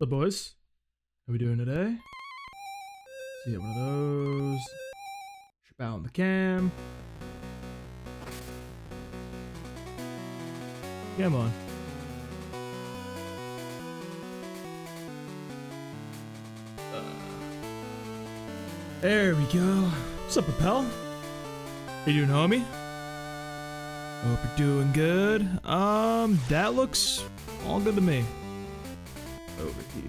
The boys, how we doing today? See, one of those. Ship out on the cam. Come on. There we go. What's up, Propel? How you doing, homie? Hope you're doing good. That looks all good to me. Over here.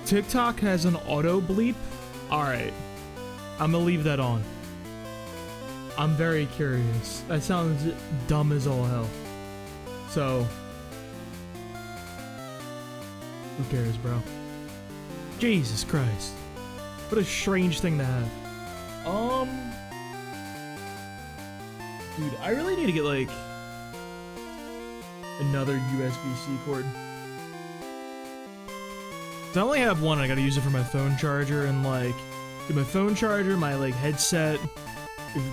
TikTok has an auto bleep. Alright. I'm gonna leave that on. I'm very curious. That sounds dumb as all hell. So, who cares, bro? Jesus Christ. What a strange thing to have. Dude, I really need to get, like, another USB-C cord. I only have one, I gotta use it for my phone charger, and, like, my phone charger, my, like, headset,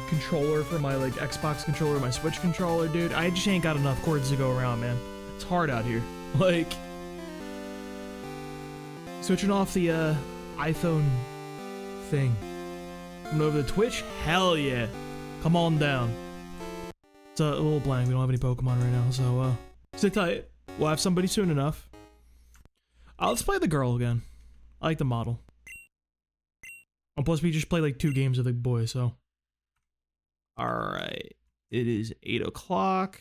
controller for my, like, Xbox controller, my Switch controller, dude. I just ain't got enough cords to go around, man. It's hard out here. Like, switching off the, iPhone thing. Coming over to Twitch? Hell yeah. Come on down. It's a little blank. We don't have any Pokemon right now, so, sit tight. We'll have somebody soon enough. Let's play the girl again. I like the model. And plus, we just played, like, 2 games of the boy, so. Alright. It is 8 o'clock.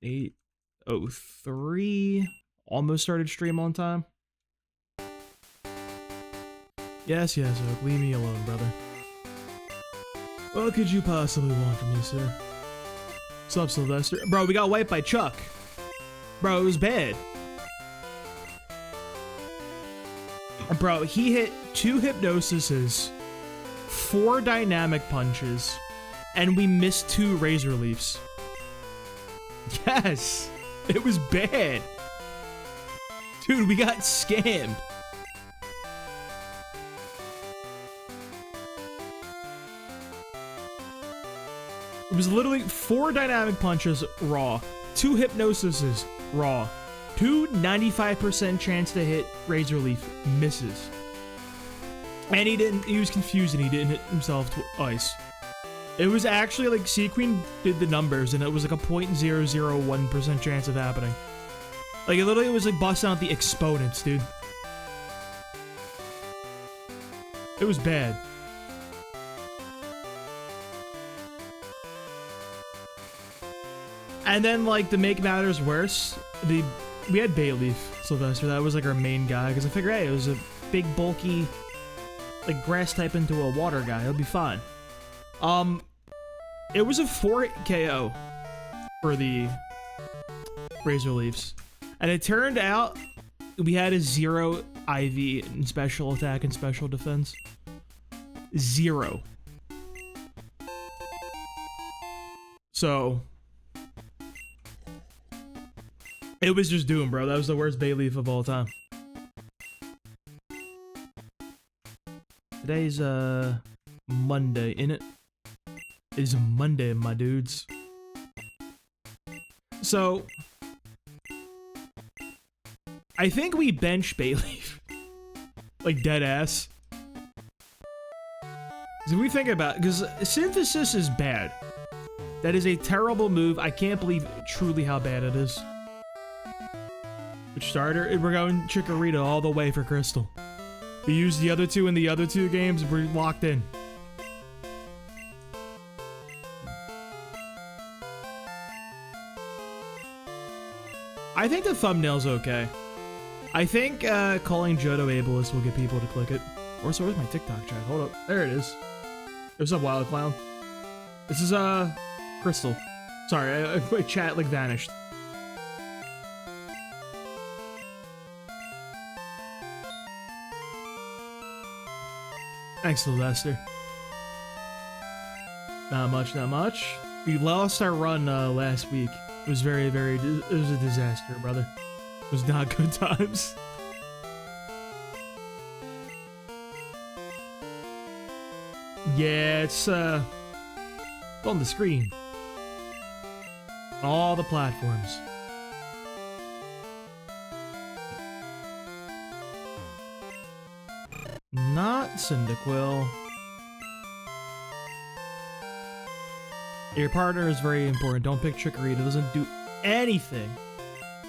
(8:03). Almost started stream on time. Yes, Oak. Leave me alone, brother. What could you possibly want from me, sir? What's up, Sylvester? Bro, we got wiped by Chuck. Bro, it was bad. Bro, he hit 2 hypnosises, 4 dynamic punches, and we missed 2 razor leafs. Yes! It was bad. Dude, we got scammed. It was literally 4 dynamic punches raw, 2 hypnosises raw, 2 95% chance to hit razor leaf misses. And he was confused and he didn't hit himself twice. It was actually like Sequeen did the numbers and it was like a 0.001% chance of happening. Like it literally was like busting out the exponents, dude. It was bad. And then, like, to make matters worse, we had Bayleaf, Sylvester. That was, like, our main guy. Because I figured, hey, it was a big, bulky, like, grass type into a water guy. It'll be fine. It was a 4 KO for the Razor Leafs. And it turned out we had a 0 IV in special attack and special defense. 0. So it was just doom, bro. That was the worst Bayleaf of all time. Today's, Monday, innit? It's Monday, my dudes. So, I think we bench Bayleaf. Like, dead ass. So we think about, because Synthesis is bad. That is a terrible move. I can't believe truly how bad it is. Which starter? We're going Chikorita all the way for Crystal. We used the other 2 in the other 2 games. We're locked in. I think the thumbnail's okay. I think calling Johto ableist will get people to click it. Or so is my TikTok chat. Hold up. There it is. What's up, Wild Clown? This is Crystal. Sorry, my chat like vanished. Thanks, Sylvester. Not much, not much. We lost our run last week. It was it was a disaster, brother. It was not good times. Yeah, it's on the screen. All the platforms. Not Cyndaquil. Your partner is very important. Don't pick Chikorita. It doesn't do anything.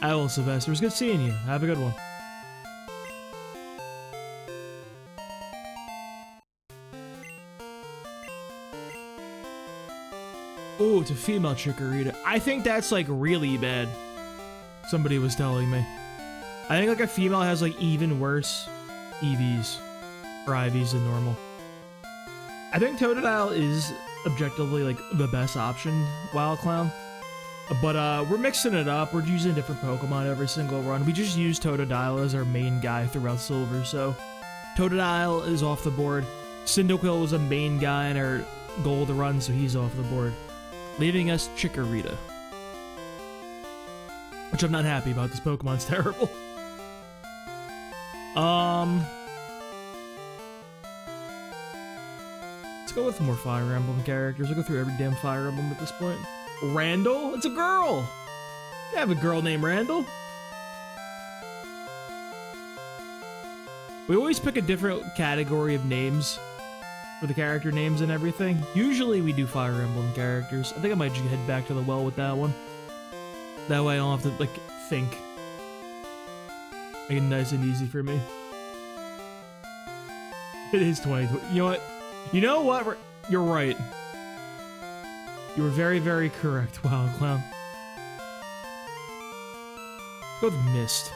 I will, Sylvester. It was good seeing you. Have a good one. Ooh, it's a female Chikorita. I think that's like really bad. Somebody was telling me. I think like a female has like even worse EVs or IVs than normal. I think Totodile is objectively like the best option, Wild Clown. But we're mixing it up. We're using different Pokemon every single run. We just use Totodile as our main guy throughout Silver, so Totodile is off the board. Cyndaquil was a main guy in our Gold run, so he's off the board. Leaving us Chikorita. Which I'm not happy about. This Pokemon's terrible. Let's go with more Fire Emblem characters. I'll go through every damn Fire Emblem at this point. Randall? It's a girl! You have a girl named Randall. We always pick a different category of names for the character names and everything. Usually we do Fire Emblem characters. I think I might just head back to the well with that one. That way I don't have to, like, think. Make it nice and easy for me. It is 2020. You know what? You know what? You're right. You were very, very correct, Wild Clown. Let's go with Mist.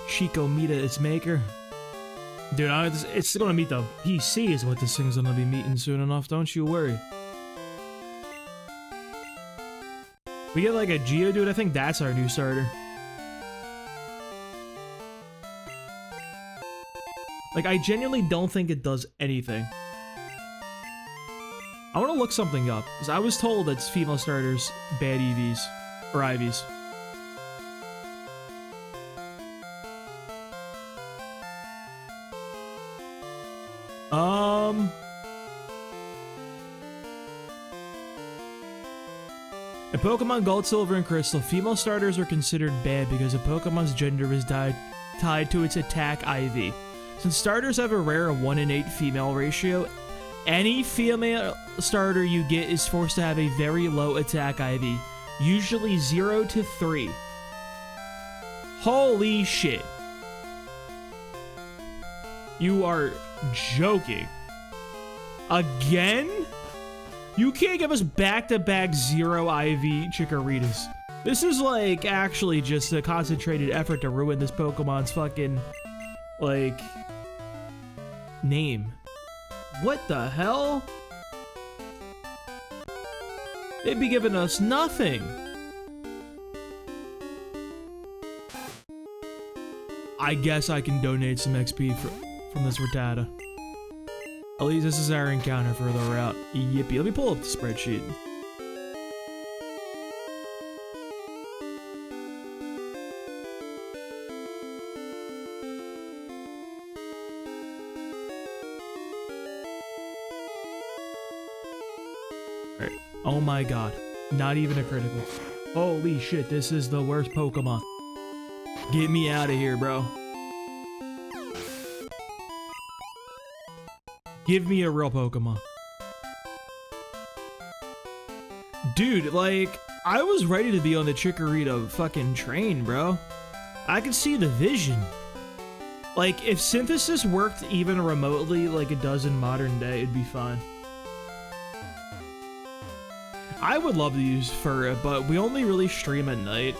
Chico Mita its maker. Dude, it's gonna meet the PC is what this thing's gonna be meeting soon enough, don't you worry. We get like a Geodude, I think that's our new starter. Like, I genuinely don't think it does anything. I want to look something up, because I was told that female starters bad EVs, or IVs. In Pokemon Gold, Silver, and Crystal, female starters are considered bad because a Pokemon's gender is tied to its attack IV. Since starters have a rare 1 in 8 female ratio, any female starter you get is forced to have a very low attack IV, usually 0 to 3. Holy shit. You are joking. Again? You can't give us back-to-back 0 IV Chikoritas. This is like actually just a concentrated effort to ruin this Pokemon's fucking, like, name. What the hell? They'd be giving us nothing. I guess I can donate some XP from this Rattata. At least this is our encounter further out. Yippee. Let me pull up the spreadsheet. Alright. Oh my god. Not even a critical. Holy shit, this is the worst Pokemon. Get me out of here, bro. Give me a real Pokemon. Dude, like, I was ready to be on the Chikorita fucking train, bro. I could see the vision. Like, if Synthesis worked even remotely like it does in modern day, it'd be fine. I would love to use Furret, but we only really stream at night.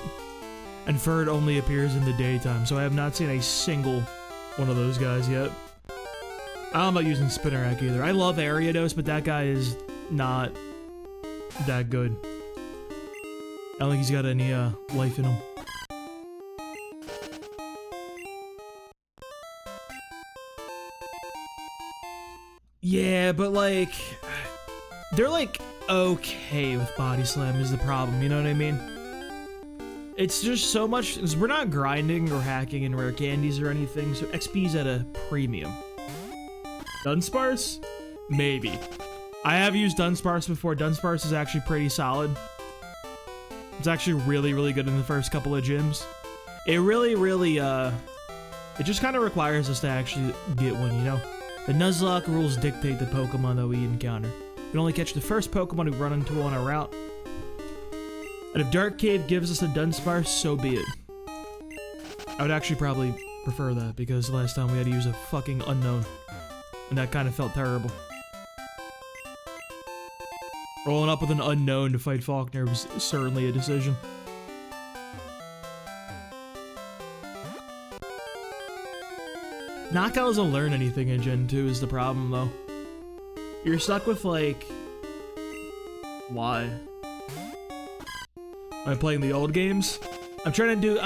And Furret only appears in the daytime, so I have not seen a single one of those guys yet. I'm not using Spinnerack either. I love Ariados, but that guy is not that good. I don't think he's got any life in him. Yeah, but like, they're like okay with Body Slam is the problem, you know what I mean? It's just so much, because we're not grinding or hacking in rare candies or anything, so XP's at a premium. Dunsparce? Maybe. I have used Dunsparce before. Dunsparce is actually pretty solid. It's actually really, really good in the first couple of gyms. It really, it just kind of requires us to actually get one, you know? The Nuzlocke rules dictate the Pokemon that we encounter. We can only catch the first Pokemon we run into on our route. And if Dark Cave gives us a Dunsparce, so be it. I would actually probably prefer that, because last time we had to use a fucking unknown. And that kind of felt terrible. Rolling up with an unknown to fight Faulkner was certainly a decision. Knockout doesn't learn anything in Gen 2 is the problem, though. You're stuck with, like... Why? Am I playing the old games? I'm trying to do,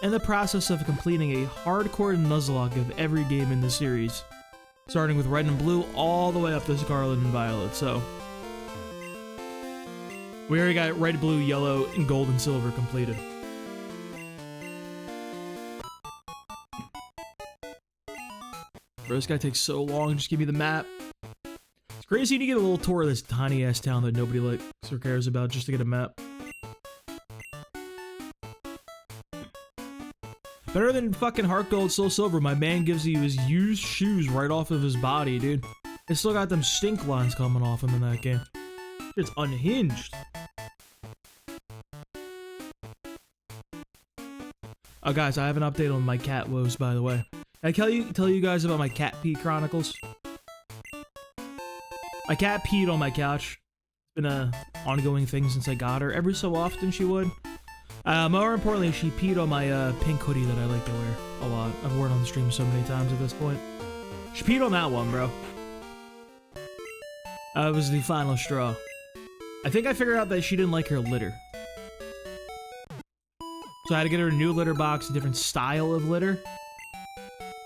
in the process of completing a hardcore Nuzlocke of every game in the series. Starting with Red and Blue all the way up to Scarlet and Violet, so... We already got Red, Blue, Yellow, and Gold and Silver completed. Bro, this guy takes so long, just give me the map. It's crazy to get a little tour of this tiny-ass town that nobody likes or cares about just to get a map. Better than fucking Heart Gold, Soul Silver, my man gives you his used shoes right off of his body, dude. They still got them stink lines coming off him in that game. It's unhinged. Oh, guys, I have an update on my cat woes, by the way. Can I tell you guys about my cat pee chronicles? My cat peed on my couch. It's been a ongoing thing since I got her. Every so often she would. More importantly, she peed on my pink hoodie that I like to wear a lot. I've worn it on the stream so many times at this point. She peed on that one, bro. That was the final straw. I think I figured out that she didn't like her litter. So I had to get her a new litter box, a different style of litter.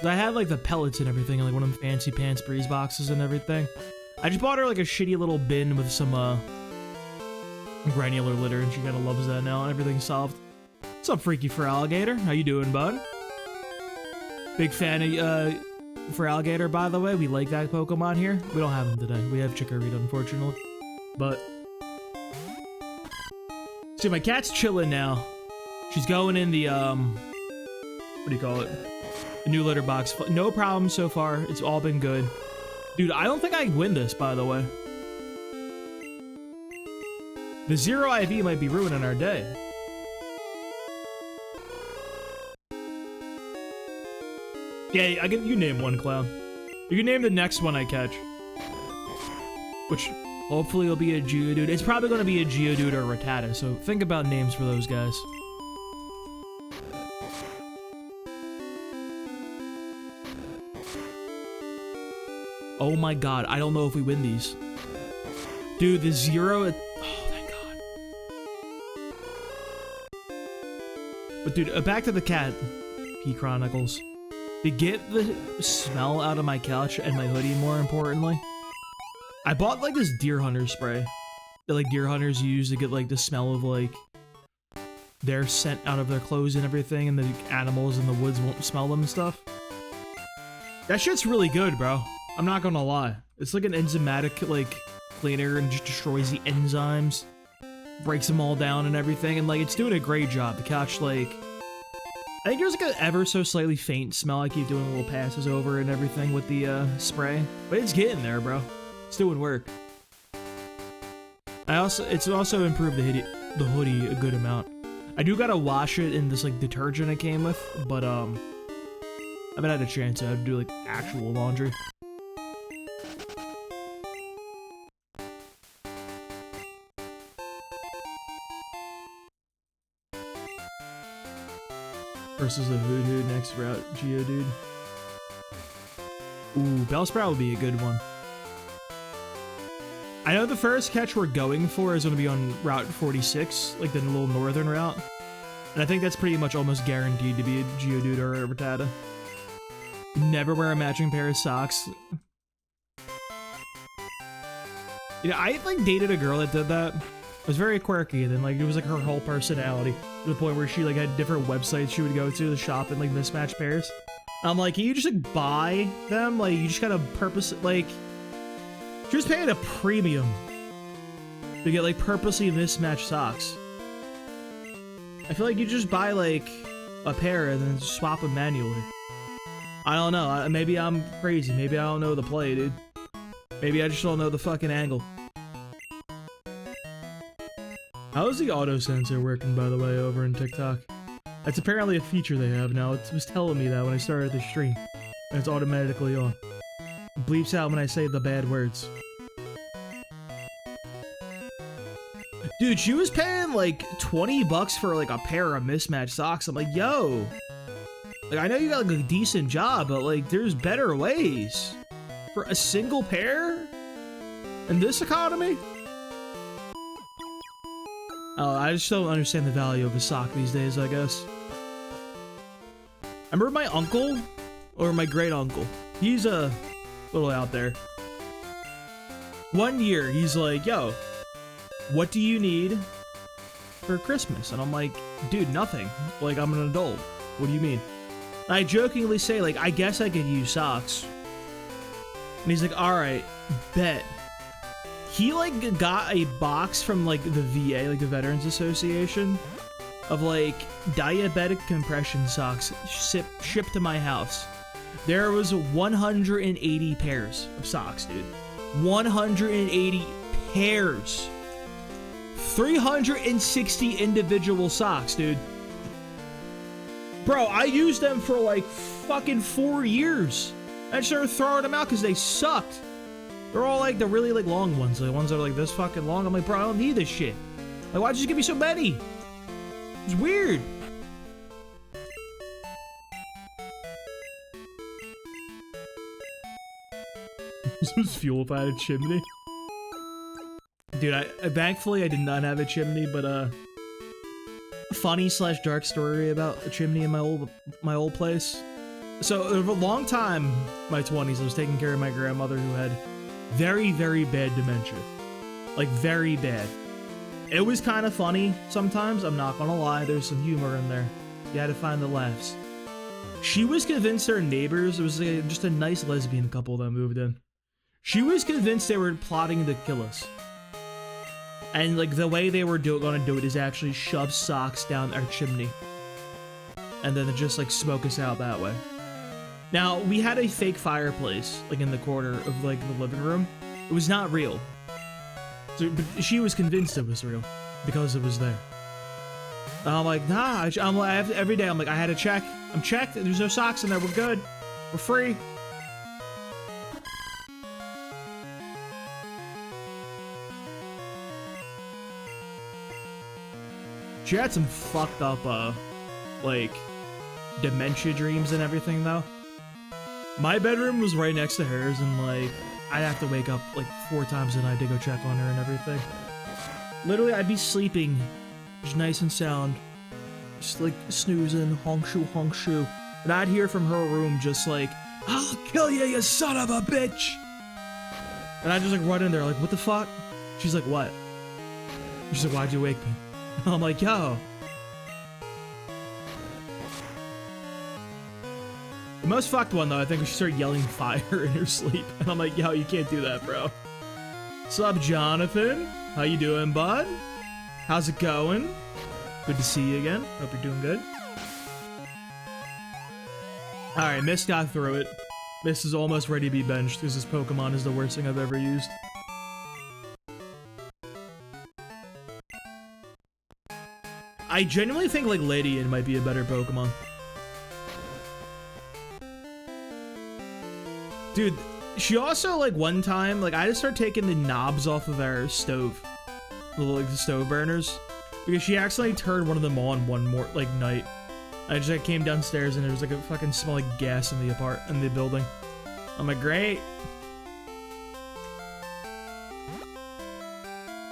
I had like the pellets and everything, and like one of them fancy pants breeze boxes and everything. I just bought her like a shitty little bin with some granular litter, and she kind of loves that now. Everything's solved. What's up, Freaky Firalligator? How you doing, bud? Big fan of Firalligator, by the way. We like that Pokemon here. We don't have him today. We have Chikorita, unfortunately. But see, my cat's chilling now. She's going in the what do you call it? The new litter box. No problem so far. It's all been good. Dude, I don't think I can win this, by the way. The 0 IV might be ruining our day. Yeah, you name one, Clown. You can name the next one I catch. Which, hopefully will be a Geodude. It's probably going to be a Geodude or a Rattata, so think about names for those guys. Oh my god, I don't know if we win these. Dude, the 0... Oh, thank god. But dude, back to the cat pee chronicles. To get the smell out of my couch and my hoodie, more importantly, I bought like this deer hunter spray that like deer hunters use to get like the smell of like their scent out of their clothes and everything, and the animals in the woods won't smell them and stuff. That shit's really good, bro. I'm not gonna lie. It's like an enzymatic, like, cleaner and just destroys the enzymes. Breaks them all down and everything, and, like, it's doing a great job. The couch, like... I think there's, like, an ever so slightly faint smell. I keep doing little passes over and everything with the, spray. But it's getting there, bro. It's doing work. It's also improved the hoodie a good amount. I do gotta wash it in this, like, detergent it came with, but, I haven't had a chance to do, like, actual laundry. Versus the Hoodoo next route, Geodude. Ooh, Bellsprout would be a good one. I know the first catch we're going for is going to be on Route 46, like the little northern route. And I think that's pretty much almost guaranteed to be a Geodude or a Rattata. Never wear a matching pair of socks. You know, I like dated a girl that did that. It was very quirky, and then like it was like her whole personality. To the point where she like had different websites she would go to shop in like mismatched pairs. I'm like, can you just like buy them? Like you just gotta like she was paying a premium to get like purposely mismatched socks. I feel like you just buy like a pair and then swap them manually. I don't know. Maybe I'm crazy. Maybe I don't know the play, dude. Maybe I just don't know the fucking angle. How is the auto sensor working, by the way, over in TikTok? That's apparently a feature they have now. It was telling me that when I started the stream. And it's automatically on. It bleeps out when I say the bad words. Dude, she was paying like 20 bucks for like a pair of mismatched socks. I'm like, yo. Like, I know you got like a decent job, but like, there's better ways. For a single pair? In this economy? Oh, I just don't understand the value of a sock these days, I guess. I remember my uncle, or my great uncle. He's a little out there. One year, he's like, yo, what do you need for Christmas? And I'm like, dude, nothing. Like, I'm an adult. What do you mean? And I jokingly say, like, I guess I could use socks. And he's like, all right, bet. He, like, got a box from, like, the VA, like, the Veterans Association, of, like, diabetic compression socks shipped to my house. There was 180 pairs of socks, dude. 180 pairs. 360 individual socks, dude. Bro, I used them for, like, fucking 4 years. I just started throwing them out because they sucked. They're all like the really like long ones, the ones that are like this fucking long. I'm like, bro, I don't need this shit. Like, why'd you just give me so many? It's weird. This was fuel if I had a chimney. Dude, thankfully I did not have a chimney, but funny / dark story about a chimney in my old place. So for a long time, my 20s, I was taking care of my grandmother who had very, very bad dementia. Like, very bad. It was kind of funny sometimes, I'm not gonna lie, there's some humor in there. You had to find the laughs. She was convinced her neighbors, it was just a nice lesbian couple that moved in. She was convinced they were plotting to kill us. And like, the way they were gonna do it is actually shove socks down our chimney. And then just like smoke us out that way. Now, we had a fake fireplace, like in the corner of like the living room. It was not real. So, but she was convinced it was real because it was there. And I'm like, nah, I'm like, every day I'm like, I had to check. I'm checked, there's no socks in there, we're good. We're free. She had some fucked up, like, dementia dreams and everything though. My bedroom was right next to hers, and like, I'd have to wake up like 4 times a night to go check on her and everything. Literally, I'd be sleeping, just nice and sound, just like snoozing, honk shoo, and I'd hear from her room just like, I'll kill you, you son of a bitch! And I'd just like run in there like, what the fuck? She's like, what? She's like, why'd you wake me? And I'm like, yo. The most fucked one, though, I think was she started yelling fire in her sleep. And I'm like, yo, you can't do that, bro. What's up, Jonathan? How you doing, bud? How's it going? Good to see you again. Hope you're doing good. Alright, Miss got through it. Miss is almost ready to be benched because this Pokemon is the worst thing I've ever used. I genuinely think, like, Ladian might be a better Pokemon. Dude, she also, like, one time, like, I just started taking the knobs off of our stove. Like, the stove burners. Because she accidentally turned one of them on one more, like, night. I just, like, came downstairs and there was, like, a fucking smell like gas in the building. I'm like, great.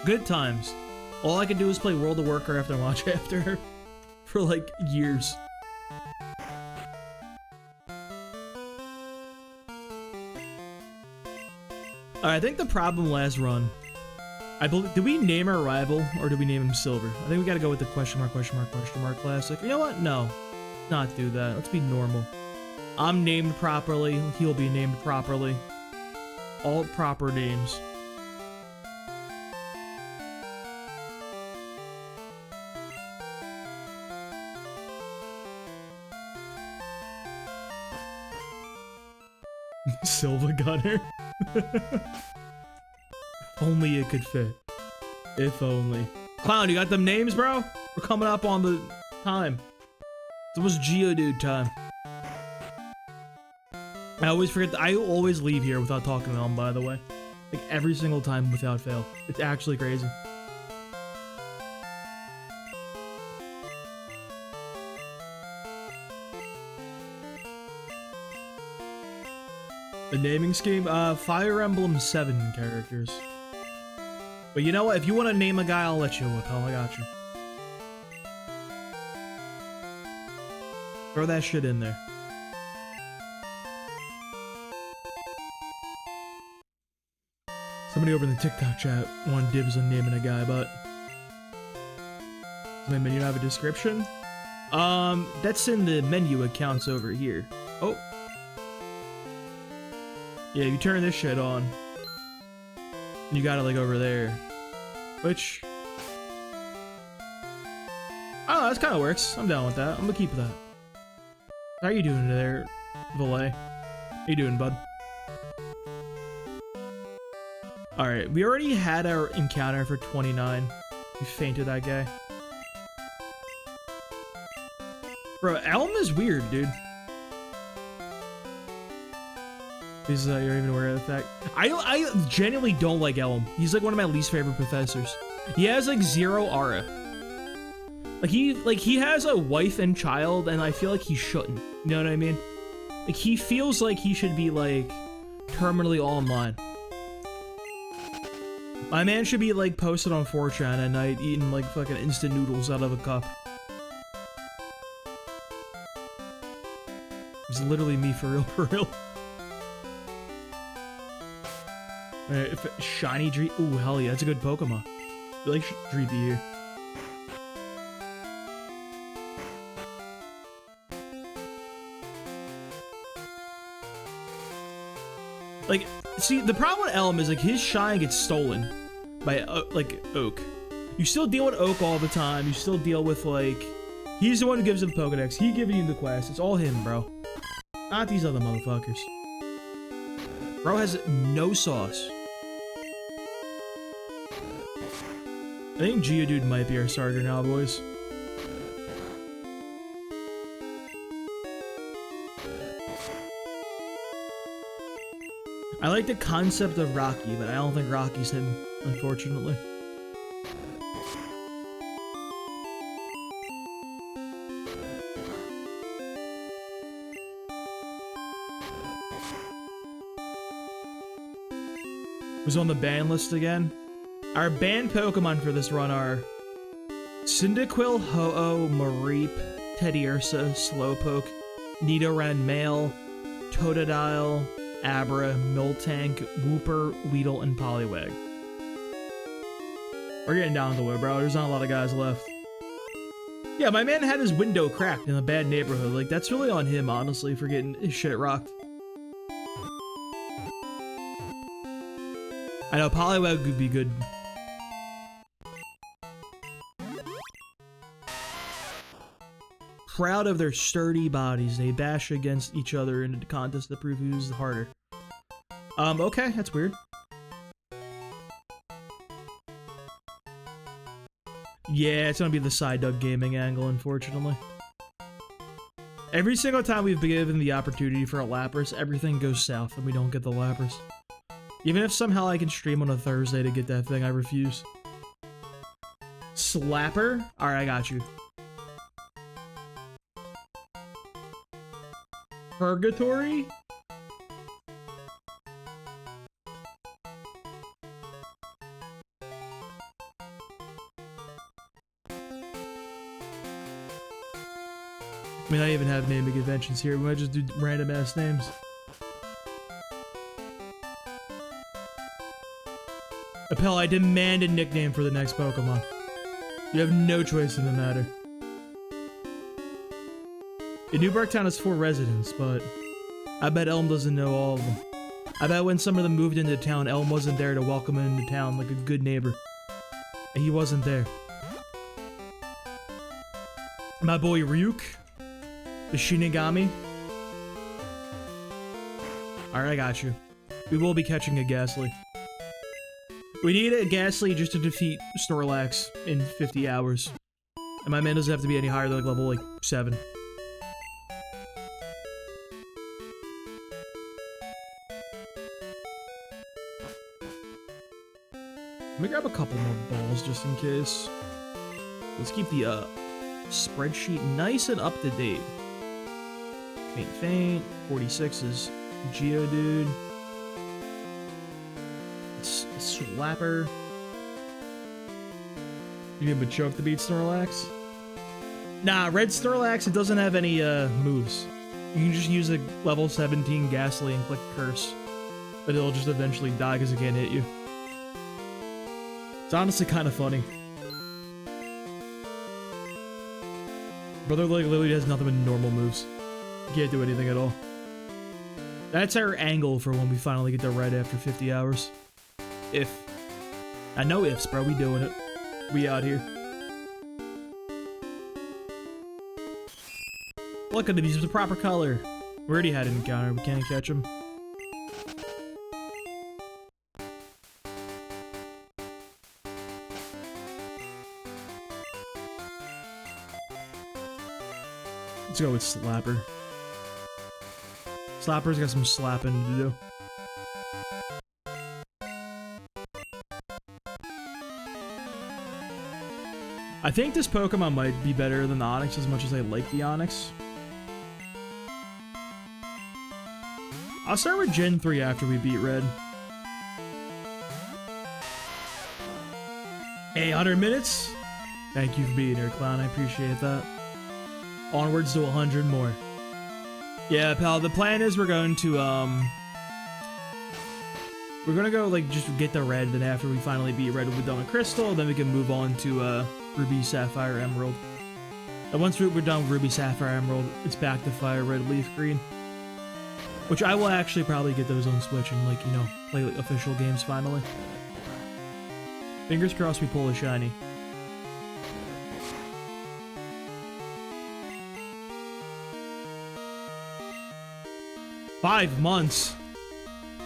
Good times. All I could do is play World of Warcraft and watch after her. For, like, years. Alright, I think the problem last run I believe, did we name our rival or did we name him Silver? I think we gotta go with the question mark classic. You know what? No. Not do that. Let's be normal. I'm named properly. He'll be named properly. All proper names. Silva Gunner. Only it could fit. If only. Clown, you got them names, bro? We're coming up on the time. It's almost Geodude time. I always forget. I always leave here without talking to them, by the way. Like every single time without fail. It's actually crazy. The naming scheme? Fire Emblem 7 characters. But you know what? If you want to name a guy, I'll let you, pal. I got you. Throw that shit in there. Somebody over in the TikTok chat wanted dibs on naming a guy, but... Does my menu have a description? That's in the menu accounts over here. Oh. Yeah, you turn this shit on. You got it like over there. Which... Oh, that kind of works. I'm down with that. I'm gonna keep that. How you doing there, Valet? How you doing, bud? Alright, we already had our encounter for 29. We fainted that guy. Bro, Elm is weird, dude. Is you're even aware of the fact. I genuinely don't like Elm. He's like one of my least favorite professors. He has like zero aura. Like he has a wife and child, and I feel like he shouldn't. You know what I mean? Like he feels like he should be like terminally online. My man should be like posted on 4chan at night eating like fucking instant noodles out of a cup. It's literally me for real, for real. If shiny Dreepy, ooh hell yeah, that's a good Pokemon. I like Dreepy here. Like, see, the problem with Elm is like his shine gets stolen by like Oak. You still deal with Oak all the time. You still deal with like, he's the one who gives you the Pokedex. He giving you the quest. It's all him, bro. Not these other motherfuckers. Bro has no sauce. I think Geodude might be our starter now, boys. I like the concept of Rocky, but I don't think Rocky's him, unfortunately. Who's on the ban list again? Our banned Pokemon for this run are Cyndaquil, Ho-Oh, Mareep, Teddiursa, Slowpoke, Nidoran Male, Totodile, Abra, Miltank, Wooper, Weedle, and Poliwag. We're getting down to it, bro. There's not a lot of guys left. Yeah, my man had his window cracked in a bad neighborhood. Like, that's really on him, honestly, for getting his shit rocked. I know, Poliwag would be good. Proud of their sturdy bodies, they bash against each other in a contest to prove who's harder. Okay, that's weird. Yeah, it's gonna be the Side Dug Gaming angle, unfortunately. Every single time we've been given the opportunity for a Lapras, everything goes south and we don't get the Lapras. Even if somehow I can stream on a Thursday to get that thing, I refuse. Slapper? Alright, I got you. Purgatory? I mean, I even have naming conventions here. We might just do random ass names. Appel, I demand a nickname for the next Pokemon. You have no choice in the matter. In New Barktown has 4 residents, but I bet Elm doesn't know all of them. I bet when some of them moved into town, Elm wasn't there to welcome him into town like a good neighbor. And he wasn't there. My boy Ryuk, the Shinigami. Alright, I got you. We will be catching a Ghastly. We need a Ghastly just to defeat Snorlax in 50 hours. And my man doesn't have to be any higher than like level 7. Let me grab a couple more balls just in case. Let's keep the spreadsheet nice and up to date. Faint. 46 is Geodude. It's a Slapper. You give him a choke to beat Snorlax? Nah, Red Snorlax, it doesn't have any moves. You can just use a level 17 Ghastly and click Curse. But it'll just eventually die because it can't hit you. It's honestly kind of funny. Brother like literally has nothing but normal moves. Can't do anything at all. That's our angle for when we finally get to Red after 50 hours. If. I know ifs, bro. We doing it. We out here. Look at him. He's the proper color. We already had an encounter. We can't catch him. Let's go with Slapper. Slapper's got some slapping to do. I think this Pokemon might be better than the Onix as much as I like the Onix. I'll start with Gen 3 after we beat Red. Hey, 100 minutes? Thank you for being here, Clown. I appreciate that. Onwards to 100 more. Yeah, pal, the plan is we're going to go, like, just get the Red, then after we finally beat Red with Dawn and Crystal, then we can move on to, Ruby, Sapphire, Emerald. And once we're done with Ruby, Sapphire, Emerald, it's back to Fire, Red, Leaf, Green. Which I will actually probably get those on Switch and, like, you know, play like, official games finally. Fingers crossed we pull a shiny. Five months.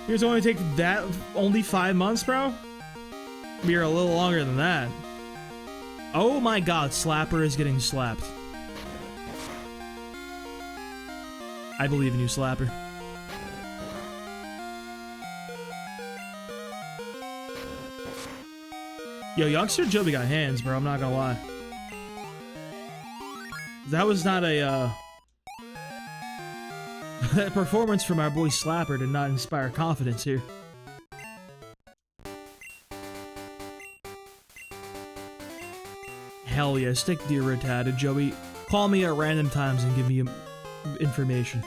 Here's only take that only 5 months, bro? We're a little longer than that. Oh my god, Slapper is getting slapped. I believe in you, Slapper. Yo, Youngster Joby got hands, bro, I'm not gonna lie. That was not a, that performance from our boy Slapper did not inspire confidence here. Hell yeah, stick to your Rattata, Joey. Call me at random times and give me information.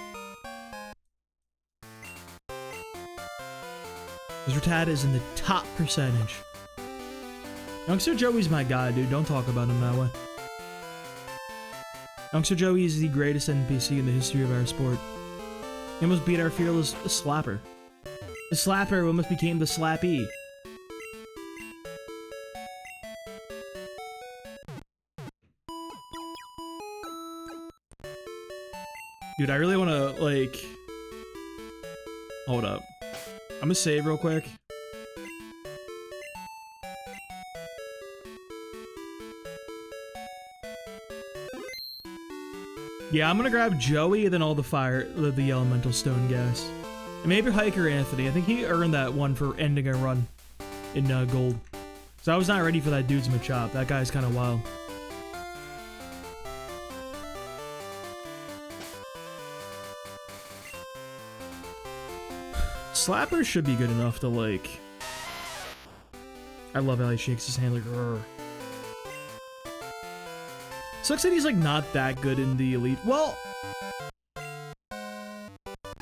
Because Rattata is in the top percentage. Youngster Joey's my guy, dude. Don't talk about him that way. Youngster Joey is the greatest NPC in the history of our sport. He almost beat our fearless Slapper. The Slapper almost became the Slappy. Dude, I really want to, like... Hold up. I'm gonna save real quick. Yeah, I'm gonna grab Joey and then all the fire, the elemental stone gas. And maybe Hiker Anthony. I think he earned that one for ending a run in gold. So I was not ready for that dude's Machop. That guy's kind of wild. Slapper should be good enough to, like... I love how he shakes his hand like... Rrr. Sucks that he's, like, not that good in the Elite. Well...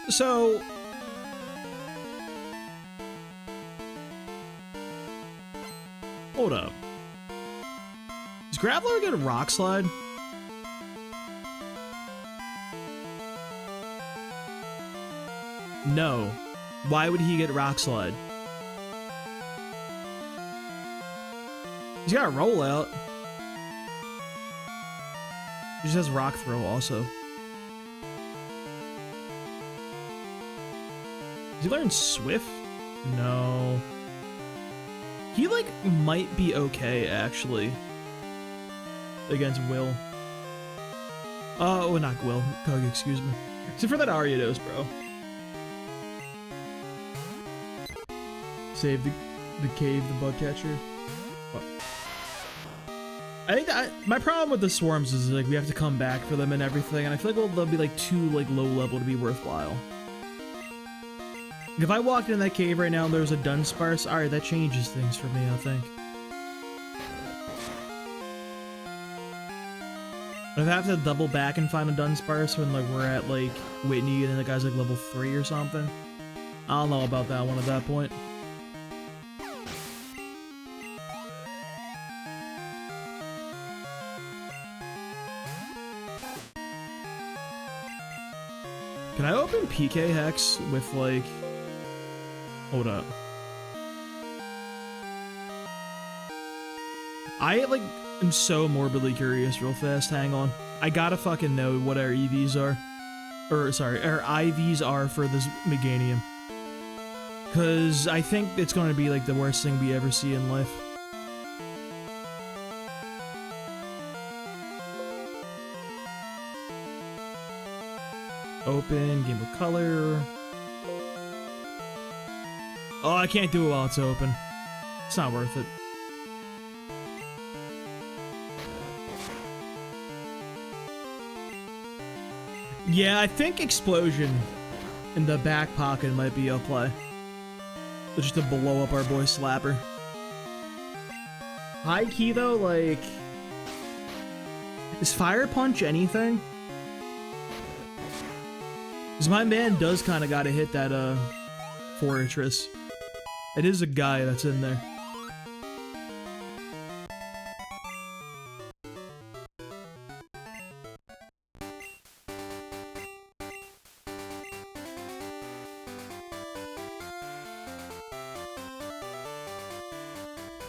So... Hold up. Is Graveler gonna Rock Slide? No. Why would he get Rock Slide? He's got a Rollout. He just has Rock Throw also. Does he learn Swift? No. He, like, might be okay, actually. Against Will. Oh, not Will. Kug, excuse me. Except for that Ariados, bro. Save the cave, the bug catcher. Oh. I think that my problem with the swarms is, like, we have to come back for them and everything, and I feel like they'll be, like, too, like, low level to be worthwhile. If I walked in that cave right now and there was a Dunsparce, alright, that changes things for me, I think. But if I have to double back and find a Dunsparce when, like, we're at, like, Whitney and then the guy's, like, level 3 or something, I don't know about that one at that point. Can I open PK Hex with, like... Hold up. I, like, am so morbidly curious real fast. Hang on. I gotta fucking know what our EVs are. Or, sorry, our IVs are for this Meganium. Because I think it's going to be, like, the worst thing we ever see in life. Open, Game of Color. Oh, I can't do it while it's open. It's not worth it. Yeah, I think Explosion in the back pocket might be a play. Just to blow up our boy Slapper. High key though, like... Is Fire Punch anything? Because my man does kind of gotta hit that, Fortress. It is a guy that's in there.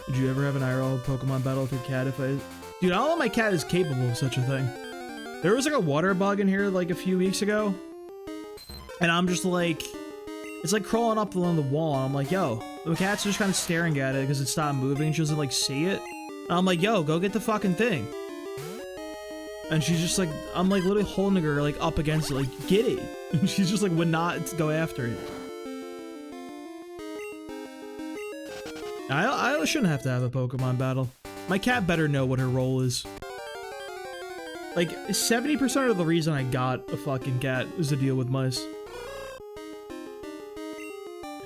Did you ever have an IRL Pokemon battle with your cat? Dude, I don't know if my cat is capable of such a thing. There was like a water bug in here like a few weeks ago. And I'm just like, it's like crawling up along the wall. And I'm like, yo, the cat's just kind of staring at it because it stopped moving. She doesn't like see it. And I'm like, yo, go get the fucking thing. And she's just like, I'm like literally holding her like up against it, like, get it. And she's just like, would not go after it. I shouldn't have to have a Pokemon battle. My cat better know what her role is. Like, 70% of the reason I got a fucking cat is to deal with mice.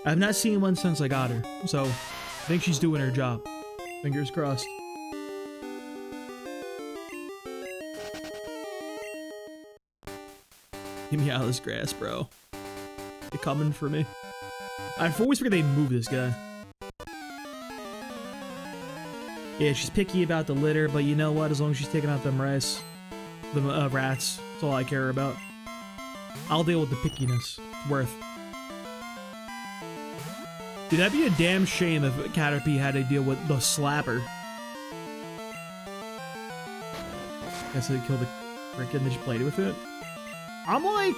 I've not seen one since I got her, so I think she's doing her job. Fingers crossed. Get me out of this grass, bro. They're coming for me. I always forget they move this guy. Yeah, she's picky about the litter, but you know what? As long as she's taking out them rats, that's all I care about. I'll deal with the pickiness. It's worth. Dude, that'd be a damn shame if Caterpie had to deal with the Slapper. Guess they killed the cricket and they just played with it. I'm like,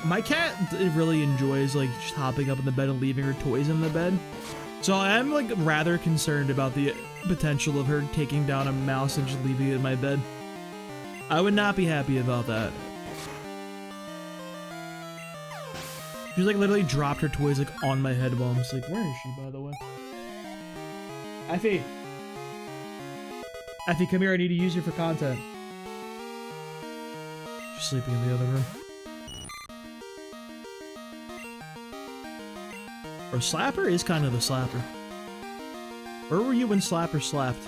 my cat really enjoys like just hopping up in the bed and leaving her toys in the bed. So I'm like rather concerned about the potential of her taking down a mouse and just leaving it in my bed. I would not be happy about that. She's like literally dropped her toys like on my head while I'm just like, where is she, by the way? Effie! Effie, come here, I need to use you for content. She's sleeping in the other room. Or Slapper is kind of the Slapper. Where were you when Slapper slapped?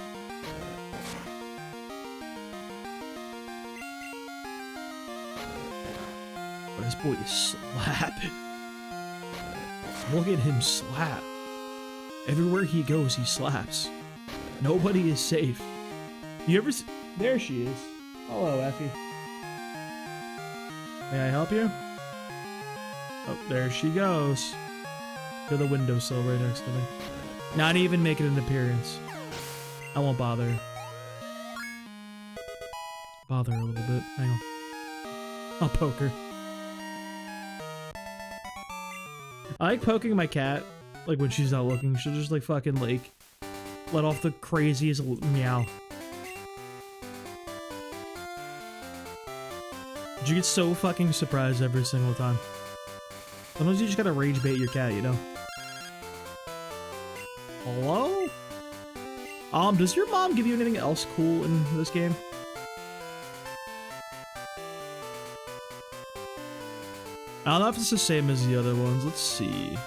Oh, this boy is slapping. Look at him slap. Everywhere he goes, he slaps. Nobody is safe. You ever see? There she is. Hello, Effie. May I help you? Oh, there she goes. To the windowsill right next to me. Not even making an appearance. I won't bother her. Bother her a little bit. Hang on. I'll poke her. I like poking my cat, like when she's not looking. She'll just like fucking like let off the craziest meow. You get so fucking surprised every single time. Sometimes you just gotta rage bait your cat, you know? Hello? Does your mom give you anything else cool in this game? I don't know if it's the same as the other ones. Let's see.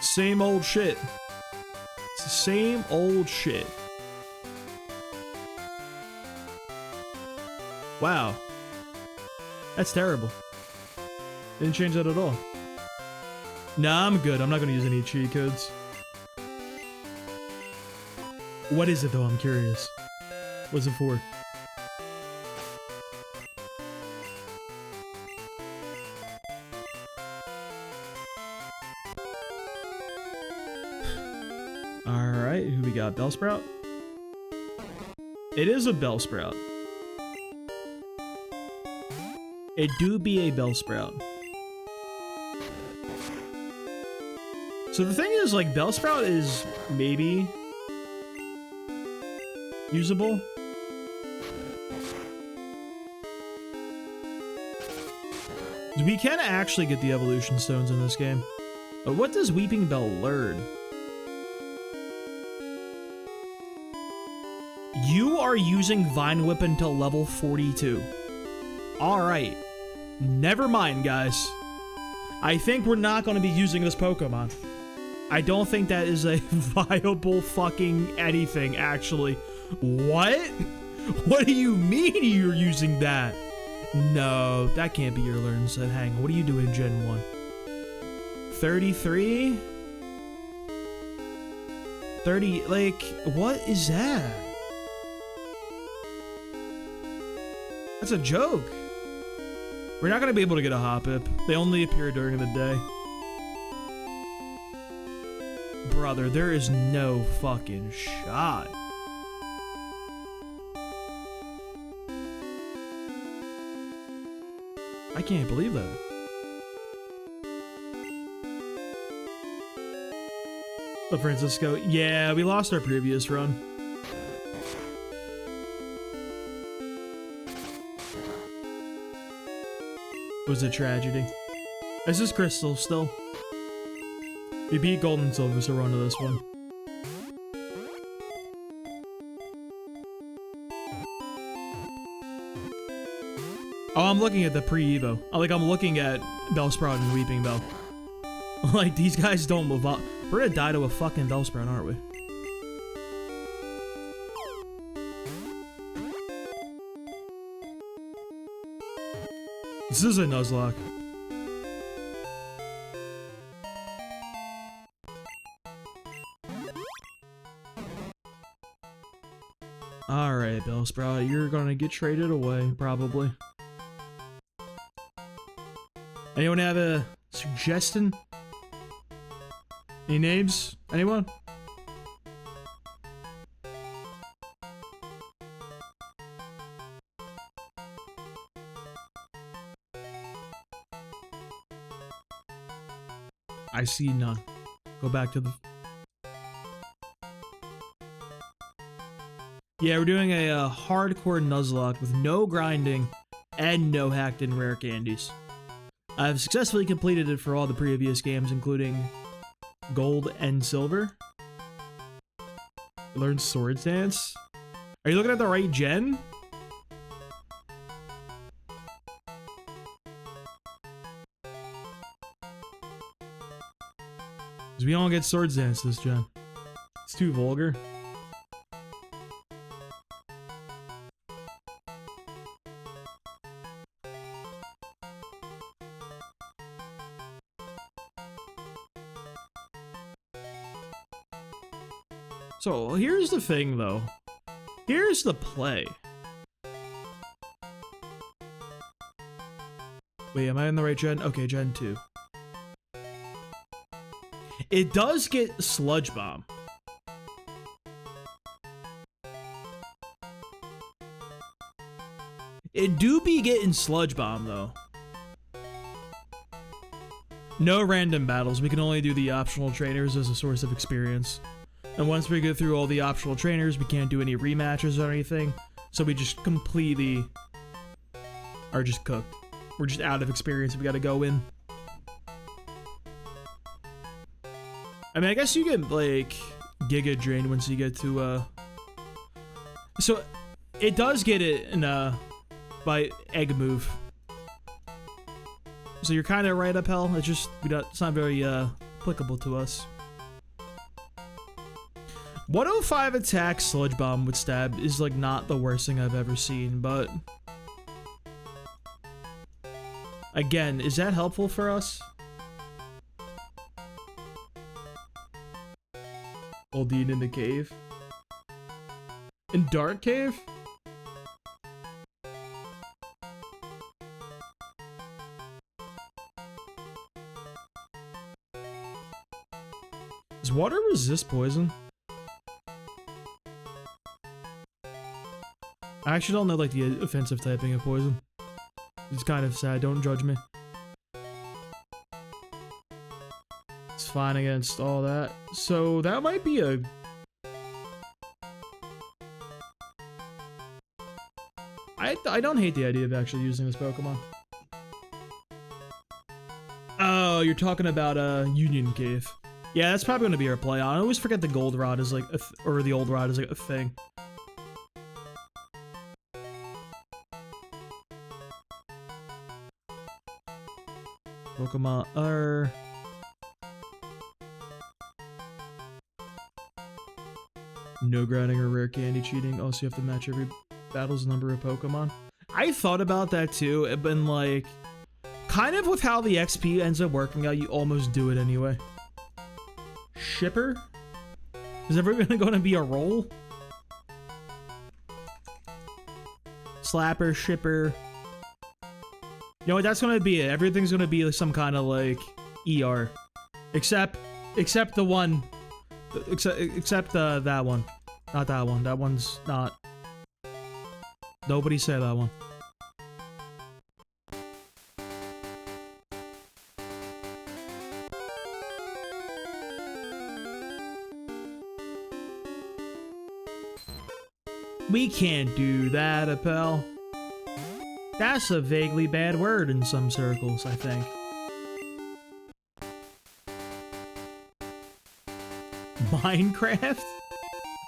Same old shit. It's the same old shit. Wow. That's terrible. Didn't change that at all. Nah, I'm good. I'm not gonna use any cheat codes. What is it though? I'm curious. What's it for? Alright, who we got? Bellsprout? It is a Bellsprout. It do be a Bellsprout. So the thing is, like, Bellsprout is maybe usable. We can actually get the evolution stones in this game. But what does Weeping Bell learn? You are using Vine Whip until level 42. Alright. Never mind, guys. I think we're not going to be using this Pokemon. I don't think that is a viable fucking anything, actually. What? What do you mean you're using that? No, that can't be your learn set. Hang on, what are you doing Gen 1? 33? 30, like, what is that? That's a joke. We're not gonna be able to get a Hoppip. They only appear during the day. Brother, there is no fucking shot. I can't believe that. Oh, Francisco. Yeah, we lost our previous run. It was a tragedy. This is Crystal still. We beat Gold and Silver, so we're on to this one. Oh, I'm looking at the pre-Evo. I'm looking at Bellsprout and Weeping Bell. Like, these guys don't move up. We're gonna die to a fucking Bellsprout, aren't we? This is a Nuzlocke. Alright, Bellsprout, you're gonna get traded away, probably. Anyone have a suggestion? Any names? Anyone? I see none. Go back to the... Yeah, we're doing a hardcore Nuzlocke with no grinding and no hacked in rare candies. I've successfully completed it for all the previous games, including Gold and Silver. Learned Sword Dance. Are you looking at the right gen? Because we don't get Sword Dance this gen. It's too vulgar. So here's the thing though. Here's the play. Wait, am I in the right gen? Okay, gen 2. It does get Sludge Bomb. It do be getting Sludge Bomb though. No random battles. We can only do the optional trainers as a source of experience. And once we go through all the optional trainers, we can't do any rematches or anything. So we just completely are just cooked. We're just out of experience. We gotta go in. I mean, I guess you get like Giga Drain once you get to so it does get it in by Egg Move. So you're kind of right, Appel. It's just it's not very applicable to us. 105 attack Sludge Bomb with stab is like not the worst thing I've ever seen, but again, is that helpful for us? Aldine in the cave. In Dark Cave? Does water resist poison? I actually don't know like the offensive typing of poison. It's kind of sad, don't judge me. It's fine against all that. So that might be a... I don't hate the idea of actually using this Pokemon. Oh, you're talking about Union Cave. Yeah, that's probably gonna be our play. I always forget the Goldenrod is like or the old rod is like a thing. Pokemon are... No grinding or rare candy cheating. Also, you have to match every battle's number of Pokemon. I thought about that too, but like, kind of with how the XP ends up working out, you almost do it anyway. Shipper? Is everyone gonna be a roll? Slapper, shipper. You know what, that's gonna be it. Everything's gonna be like some kind of like ER. Except the one. Except that one. Not that one. That one's not. Nobody say that one. We can't do that, Appel. That's a vaguely bad word in some circles, I think. Minecraft?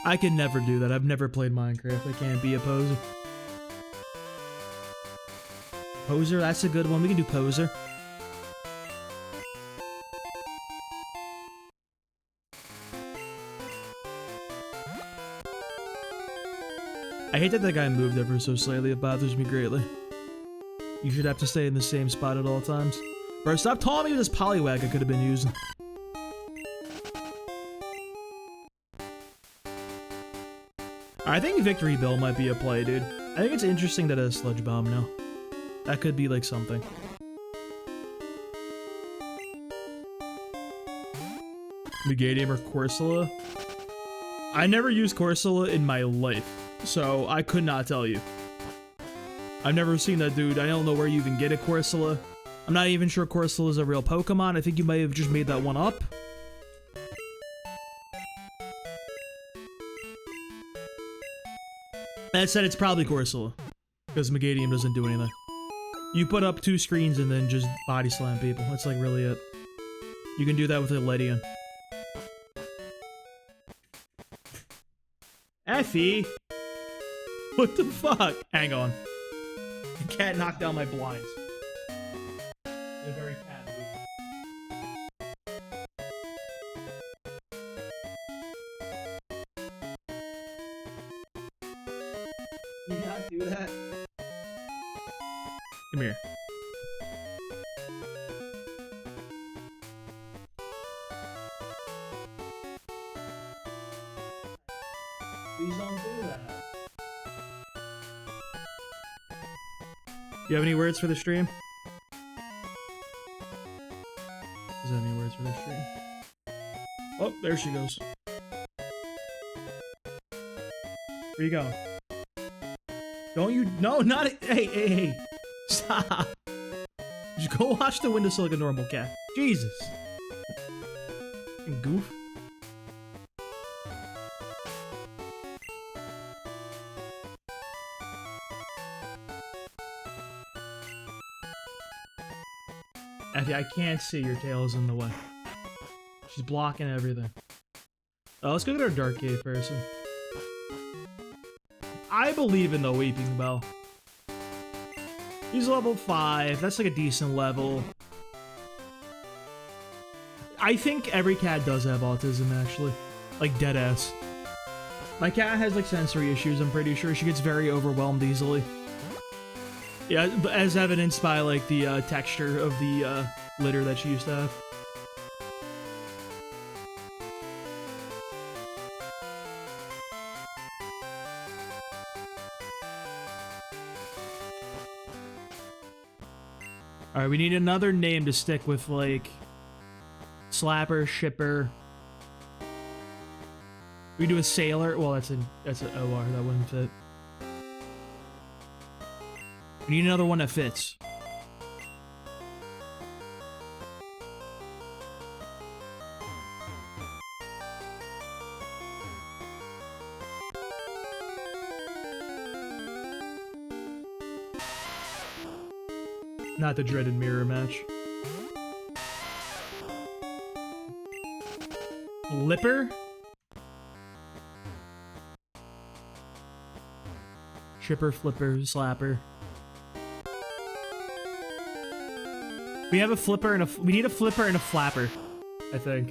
I can never do that. I've never played Minecraft. I can't be a poser. Poser, that's a good one. We can do Poser. I hate that that guy moved ever so slightly. It bothers me greatly. You should have to stay in the same spot at all times. Bro, stop telling me this Poliwag I could have been using. I think Victory Bell might be a play, dude. I think it's interesting that it has Sludge Bomb now. That could be like something. Megadium or Corsola? I never used Corsola in my life, so I could not tell you. I've never seen that dude. I don't know where you even get a Corsola. I'm not even sure Corsola is a real Pokemon. I think you may have just made that one up. That said, it's probably Corsola, because Megadium doesn't do anything. You put up 2 screens and then just body slam people. That's like really it. You can do that with a Ledian. Effie! What the fuck? Hang on. The cat knocked down my blinds. They're very cat. Can you not do that? Come here. Please don't do that. You have any words for the stream? Does have any words for the stream? Oh, there she goes. Where you going? Don't you? No, not it. Hey. Stop. Just go watch the windowsill like a normal cat. Jesus. Fucking goof. Effie, I can't see, your tail is in the way. She's blocking everything. Oh, let's go get our Dark Cave person. I believe in the Weeping Bell. He's level 5. That's like a decent level. I think every cat does have autism, actually. Like, deadass. My cat has, like, sensory issues, I'm pretty sure. She gets very overwhelmed easily. Yeah, as evidenced by, like, the texture of the litter that she used to have. Alright, we need another name to stick with, like, Slapper, Shipper. We do a Sailor. Well, that's an OR. That wouldn't fit. We need another one that fits. Not the dreaded mirror match. Lipper? Shipper, Flipper, Slapper. We have a Flipper and we need a Flipper and a Flapper, I think.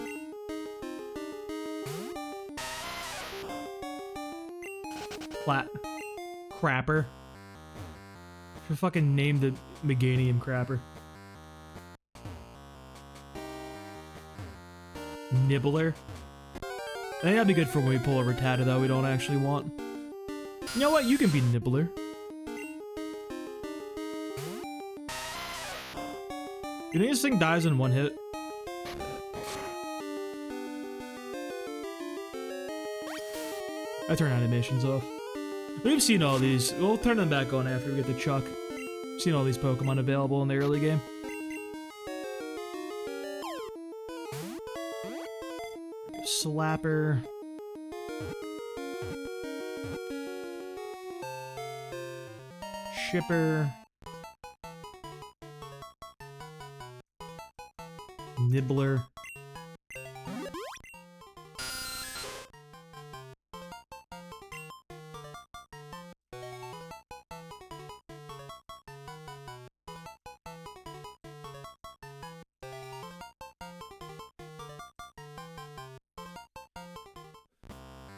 Crapper. Should fucking name the Meganium Crapper. Nibbler. I think that'd be good for when we pull a Rattata that we don't actually want. You know what? You can be Nibbler. You think this thing dies in one hit? I turn animations off. We've seen all these. We'll turn them back on after we get the Chuck. We've seen all these Pokemon available in the early game. Slapper. Shipper. Nibbler.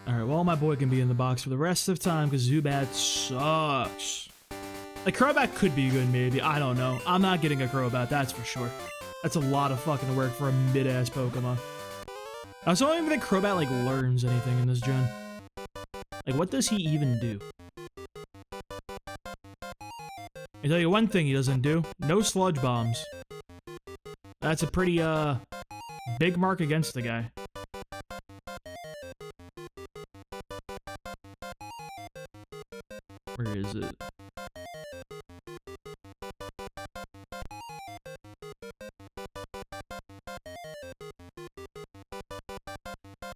Alright, well, my boy can be in the box for the rest of the time because Zubat sucks. Like, Crobat could be good, maybe. I don't know. I'm not getting a Crobat, that's for sure. That's a lot of fucking work for a mid-ass Pokemon. I also don't even think Crobat, like, learns anything in this gen. Like, what does he even do? I tell you one thing he doesn't do. No Sludge Bombs. That's a pretty, big mark against the guy. Where is it?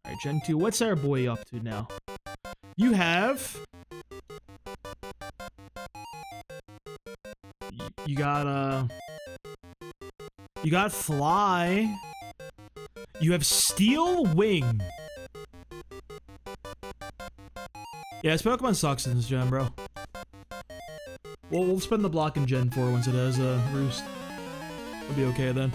Alright, Gen 2, what's our boy up to now? You have... You got, You got Fly. You have Steel Wing. Yeah, this Pokemon sucks in this gen, bro. Well, we'll spend the block in Gen 4 once it has a Roost. We'll be okay then.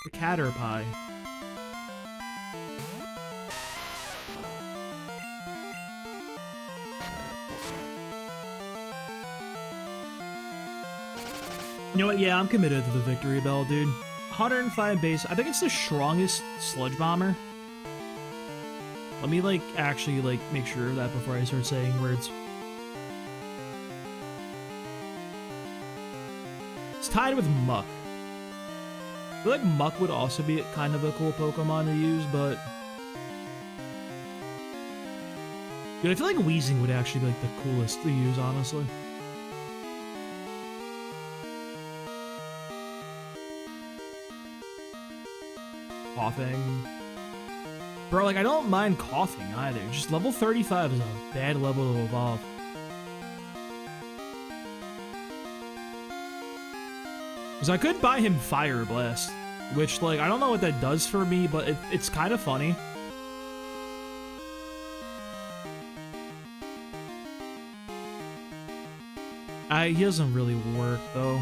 The Caterpie. You know what? Yeah, I'm committed to the Victory Bell, dude. 105 base. I think it's the strongest sludge bomber. Let me, like, actually, like, make sure of that before I start saying words. It's tied with Muck. I feel like Muck would also be kind of a cool Pokemon to use, but... Dude, I feel like Weezing would actually be, like, the coolest to use, honestly. Coughing. Bro, like, I don't mind coughing either. Just level 35 is a bad level to evolve. Because I could buy him Fire Blast, which, like, I don't know what that does for me, but it's kind of funny. He doesn't really work, though.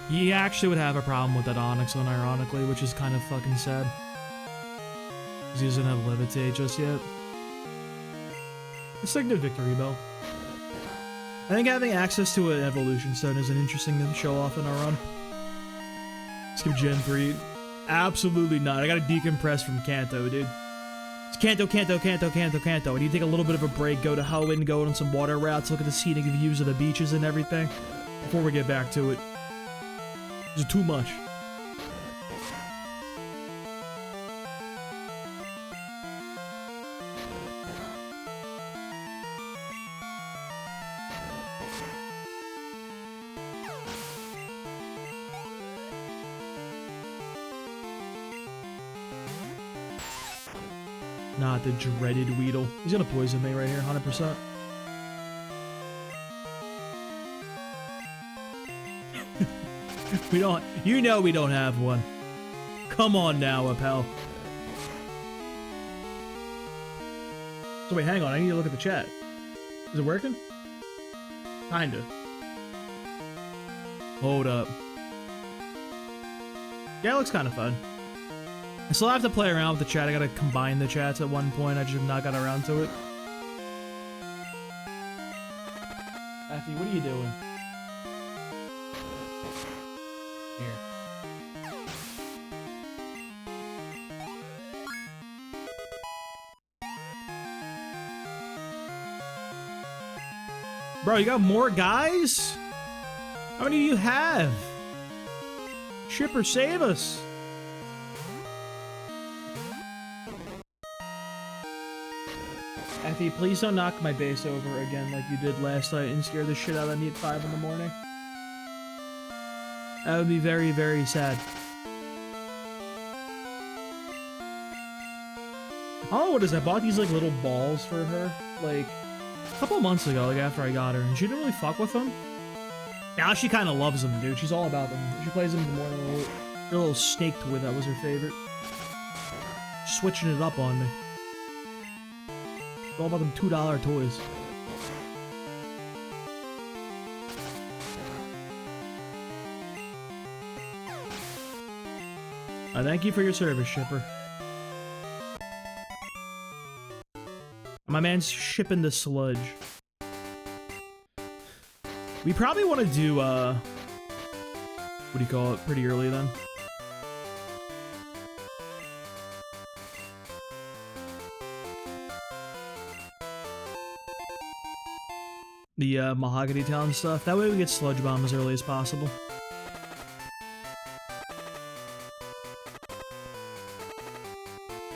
He actually would have a problem with that Onyx one, ironically, which is kind of fucking sad. Because he doesn't have Levitate just yet. Let's take the Victory Bell. I think having access to an Evolution Stone is an interesting thing to show off in our run. Skip Gen 3. Absolutely not. I gotta decompress from Kanto, dude. It's Kanto, Kanto, Kanto, Kanto, Kanto. I need to take a little bit of a break, go to Hoenn, go on some water routes, look at the scenic views of the beaches and everything before we get back to it. It's too much. Not the dreaded Weedle. He's gonna poison me right here, 100%. We don't, you know we don't have one. Come on now, Appel. So wait, hang on, I need to look at the chat. Is it working? Kinda. Hold up. Yeah, it looks kind of fun. I still have to play around with the chat. I gotta combine the chats at one point. I just have not got around to it. Effie, what are you doing? Here. Bro, you got more guys? How many do you have? Shipper, save us. Effie, please don't knock my base over again like you did last night and scare the shit out of me at 5 in the morning. That would be very, very sad. Oh, what is that? I bought these like little balls for her like a couple months ago, like after I got her, and she didn't really fuck with them. Now she kind of loves them, dude. She's all about them. She plays them more than her little snake toy. That was her favorite. Switching it up on me. All about them $2 toys. I thank you for your service, shipper. My man's shipping the sludge. We probably want to do, what do you call it? Pretty early then. The Mahogany Town stuff. That way we get Sludge Bomb as early as possible.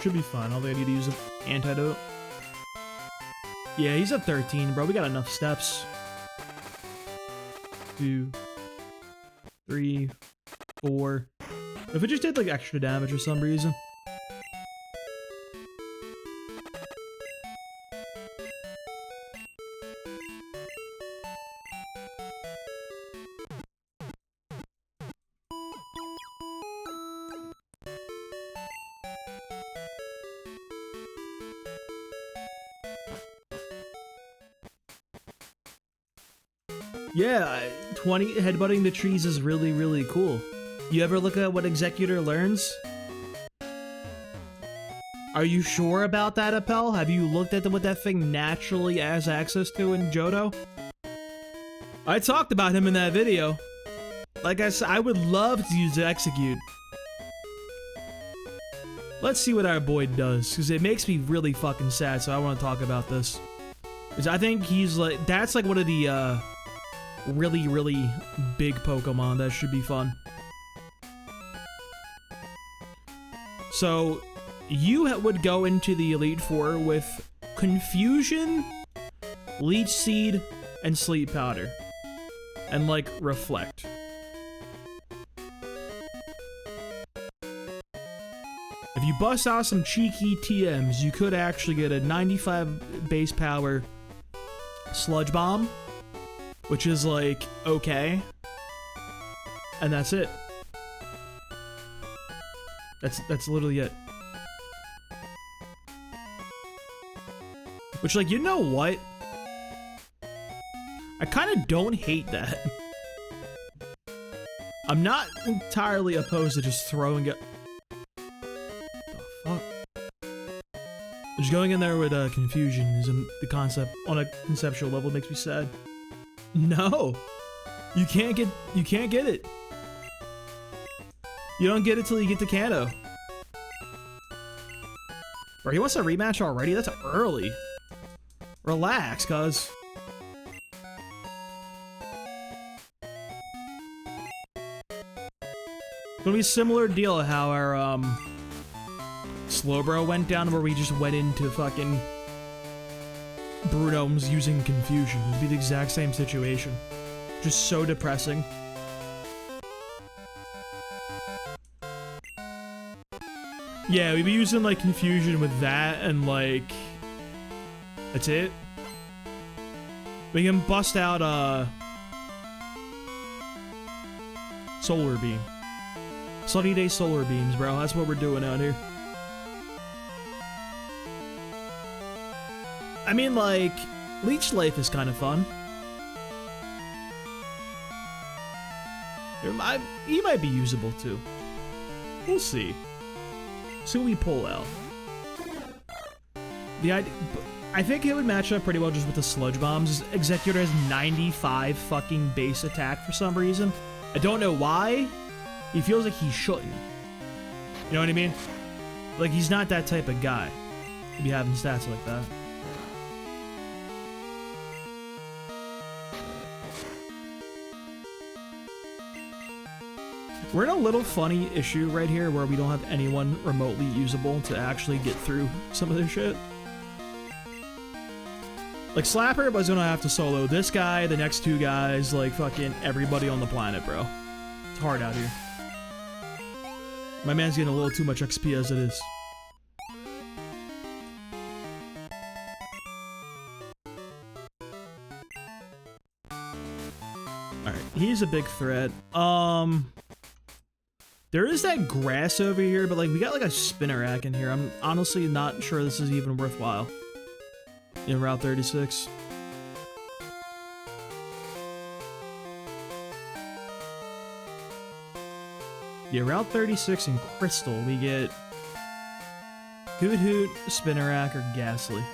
Should be fine. All they need to use an antidote. Yeah, he's at 13, bro. We got enough steps. 2, 3, 4. If it just did like extra damage for some reason. Yeah, 20 headbutting the trees is really, really cool. You ever look at what Executor learns? Are you sure about that, Appel? Have you looked at what that thing naturally has access to in Johto? I talked about him in that video. Like I said, I would love to use Execute. Let's see what our boy does, because it makes me really fucking sad, so I want to talk about this. Because I think he's like, that's like one of the really, really big Pokemon that should be fun. So, you would go into the Elite Four with Confusion, Leech Seed, and Sleep Powder. And, like, Reflect. If you bust out some cheeky TMs, you could actually get a 95 base power Sludge Bomb, which is, like, okay. And that's it. That's literally it. Which, like, you know what? I kind of don't hate that. I'm not entirely opposed to just throwing it. The fuck? Just going in there with confusion is the concept on a conceptual level makes me sad. No, you can't get it. You don't get it till you get to Kanto. Bro, he wants a rematch already? That's early. Relax, cuz. It's gonna be a similar deal to how our, Slowbro went down, where we just went into fucking Bruno's using confusion. It'd be the exact same situation. Just so depressing. Yeah, we'd be using, like, confusion with that, and, like, that's it. We can bust out, Solar Beam. Sunny Day Solar Beams, bro. That's what we're doing out here. I mean, like, Leech Life is kind of fun. He might be usable, too. We'll see. See what we pull out. I think it would match up pretty well just with the Sludge Bombs. Executor has 95 fucking base attack for some reason. I don't know why. He feels like he shouldn't. You know what I mean? Like, he's not that type of guy to be having stats like that. We're in a little funny issue right here where we don't have anyone remotely usable to actually get through some of this shit. Like, Slapper was gonna have to solo this guy, the next two guys, like fucking everybody on the planet, bro. It's hard out here. My man's getting a little too much XP as it is. Alright, he's a big threat. There is that grass over here, but like we got like a Spinnerack in here. I'm honestly not sure this is even worthwhile. In Route 36. Yeah, Route 36 and Crystal, we get Good Hoot, Spinnerack, or Ghastly.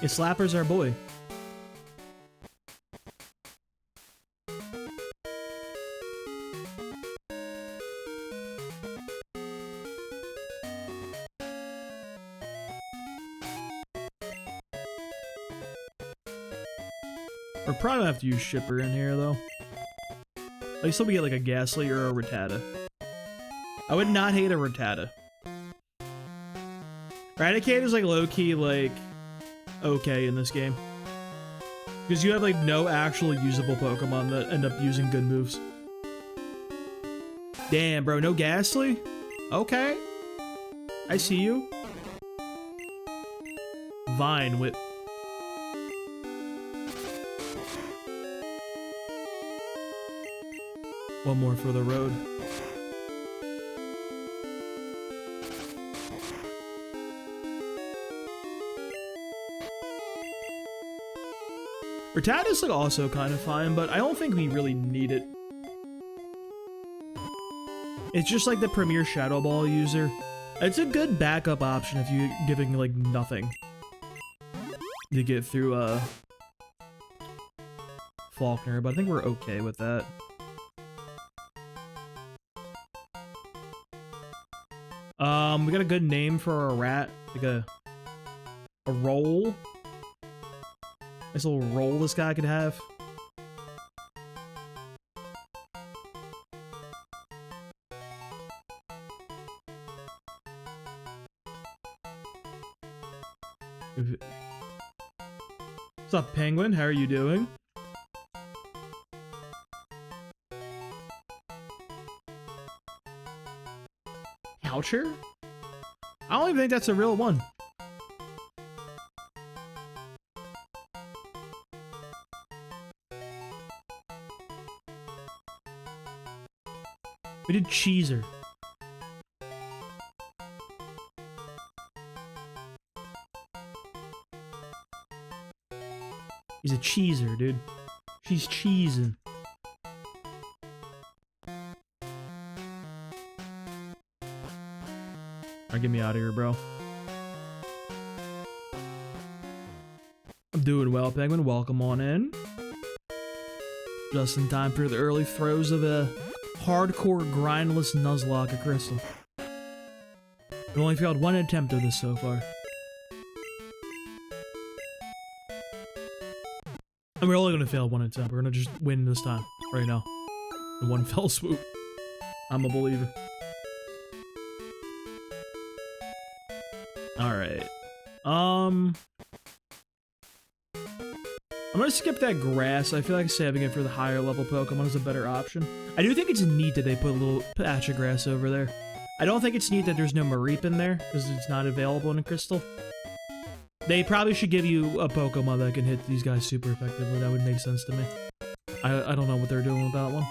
Yeah, Slapper's our boy. We're probably gonna have to use Shipper in here, though. At least we get like a Ghastly or a Rattata. I would not hate a Rattata. Eradicate is like low-key, like, okay in this game. Because you have like no actual usable Pokemon that end up using good moves. Damn, bro, no Ghastly? Okay. I see you. Vine Whip. One more for the road. Rattata's like also kind of fine, but I don't think we really need it. It's just like the Premier Shadow Ball user. It's a good backup option if you're giving like nothing to get through Faulkner, but I think we're okay with that. We got a good name for our rat, like a roll. Nice little roll this guy could have. What's up, Penguin? How are you doing? Poucher? I don't even think that's a real one. We did Cheeser. He's a cheeser, dude. She's cheesing. Alright, get me out of here, bro. I'm doing well, Penguin. Welcome on in. Just in time for the early throes of a hardcore grindless Nuzlocke at Crystal. We've only failed one attempt of this so far. And we're only gonna fail one attempt. We're gonna just win this time, right now. In one fell swoop. I'm a believer. Alright. I'm gonna skip that grass. I feel like saving it for the higher level Pokemon is a better option. I do think it's neat that they put a little patch of grass over there. I don't think it's neat that there's no Mareep in there, because it's not available in a Crystal. They probably should give you a Pokemon that can hit these guys super effectively. That would make sense to me. I don't know what they're doing with that one.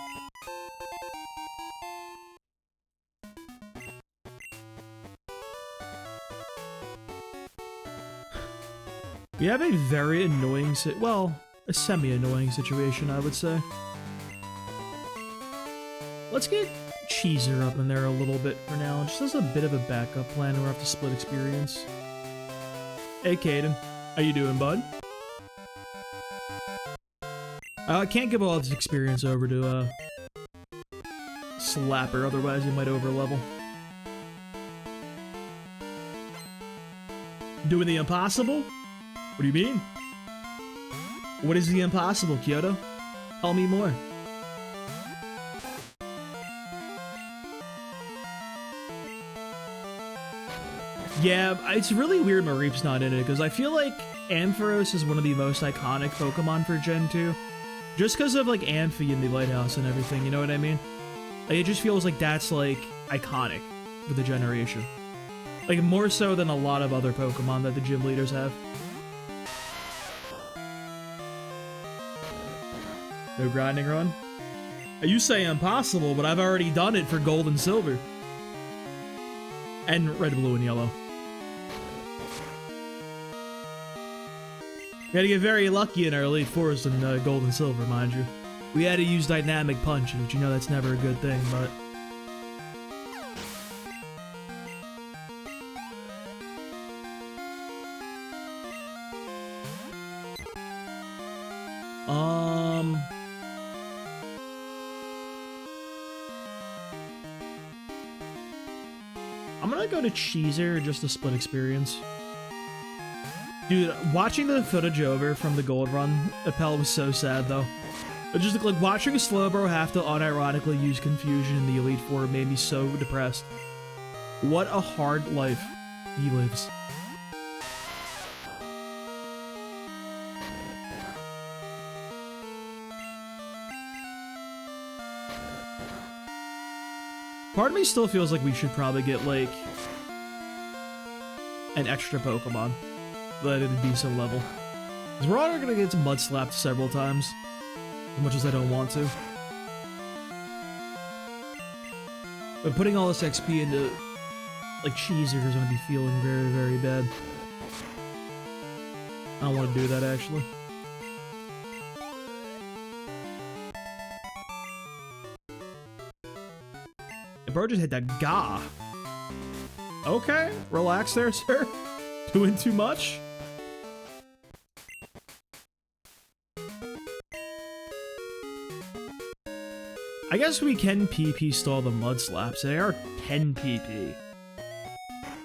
We have a very annoying well, a semi-annoying situation, I would say. Let's get Cheeser up in there a little bit for now, just as a bit of a backup plan. We'll have to split experience. Hey, Caden. How you doing, bud? I can't give all this experience over to, Slapper, otherwise he might overlevel. Doing the impossible? What do you mean? What is the impossible, Kyoto? Tell me more. Yeah, it's really weird Mareep's not in it, because I feel like Ampharos is one of the most iconic Pokemon for Gen 2. Just because of, like, Amphi and the Lighthouse and everything, you know what I mean? Like, it just feels like that's, like, iconic for the generation. Like, more so than a lot of other Pokemon that the gym leaders have. No grinding run? You say impossible, but I've already done it for Gold and Silver. And Red, Blue, and Yellow. We had to get very lucky in our Elite Fours in Gold and Silver, mind you. We had to use Dynamic Punch, which you know that's never a good thing, but... I'm gonna go to Cheeser just to split experience. Dude, watching the footage over from the Gold Run, Appel was so sad though. It just like watching Slowbro have to unironically use Confusion in the Elite Four made me so depressed. What a hard life he lives. Part of me still feels like we should probably get, like, an extra Pokemon that at a decent level. Because we're already gonna get mud slapped several times, as much as I don't want to. But putting all this XP into, like, Cheeser is gonna be feeling very, very bad. I don't want to do that, actually. Bro just hit that Gah. Okay, relax there, sir. Doing too much? I guess we can PP stall the mud slaps. They are 10 PP.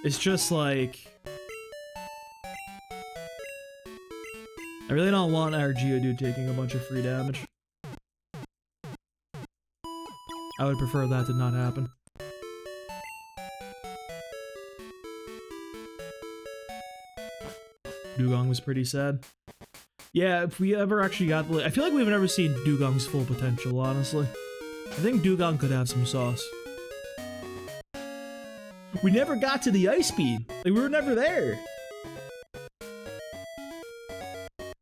It's just like... I really don't want our Geodude taking a bunch of free damage. I would prefer that to not happen. Dugong was pretty sad. Yeah, if we ever actually got... I feel like we've never seen Dugong's full potential, honestly. I think Dugong could have some sauce. We never got to the Ice Beam. Like, we were never there.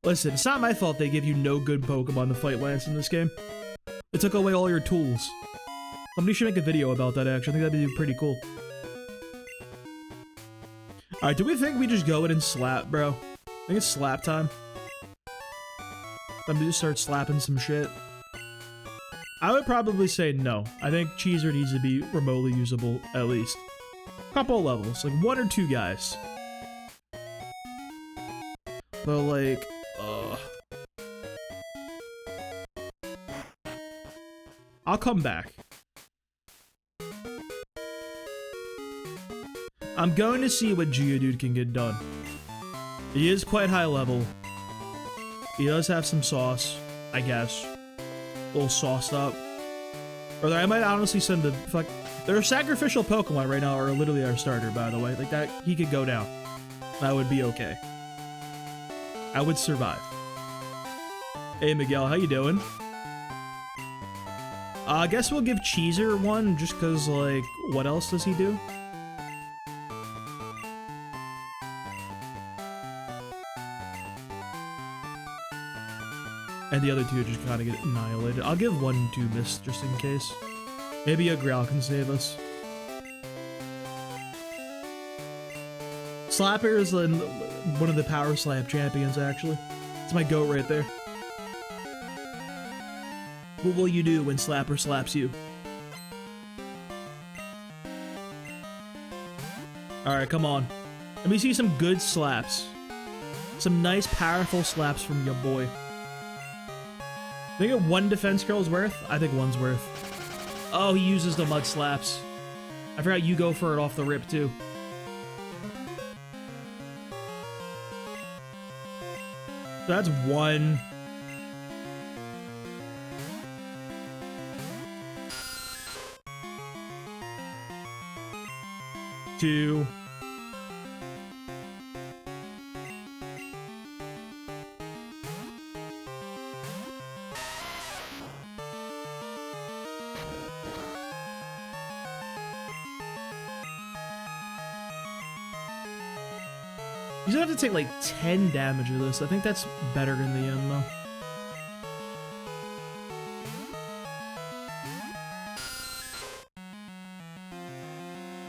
Listen, it's not my fault they give you no good Pokemon to fight Lance in this game. It took away all your tools. Somebody should make a video about that, actually. I think that'd be pretty cool. Alright, do we think we just go in and slap, bro? I think it's slap time. I'm gonna just start slapping some shit. I would probably say no. I think Cheezer needs to be remotely usable, at least. Couple levels, like 1 or 2 guys. But like, I'll come back. I'm going to see what Geodude can get done. He is quite high level. He does have some sauce, I guess. A little sauced up. Or I might honestly send the fuck... Their sacrificial Pokemon right now are literally our starter, by the way. Like, that, he could go down. That would be okay. I would survive. Hey, Miguel, how you doing? I guess we'll give Cheezer one, just because, like, what else does he do? And the other two just kind of get annihilated. I'll give 1 to Mist just in case. Maybe a Growl can save us. Slapper is one of the Power Slap champions, actually. It's my goat right there. What will you do when Slapper slaps you? Alright, come on. Let me see some good slaps. Some nice, powerful slaps from your boy. I think 1 defense curl's worth? I think 1's worth. Oh, he uses the mud slaps. I forgot you go for it off the rip, too. So that's 1. Two. You still have to take like 10 damage of this. I think that's better in the end, though.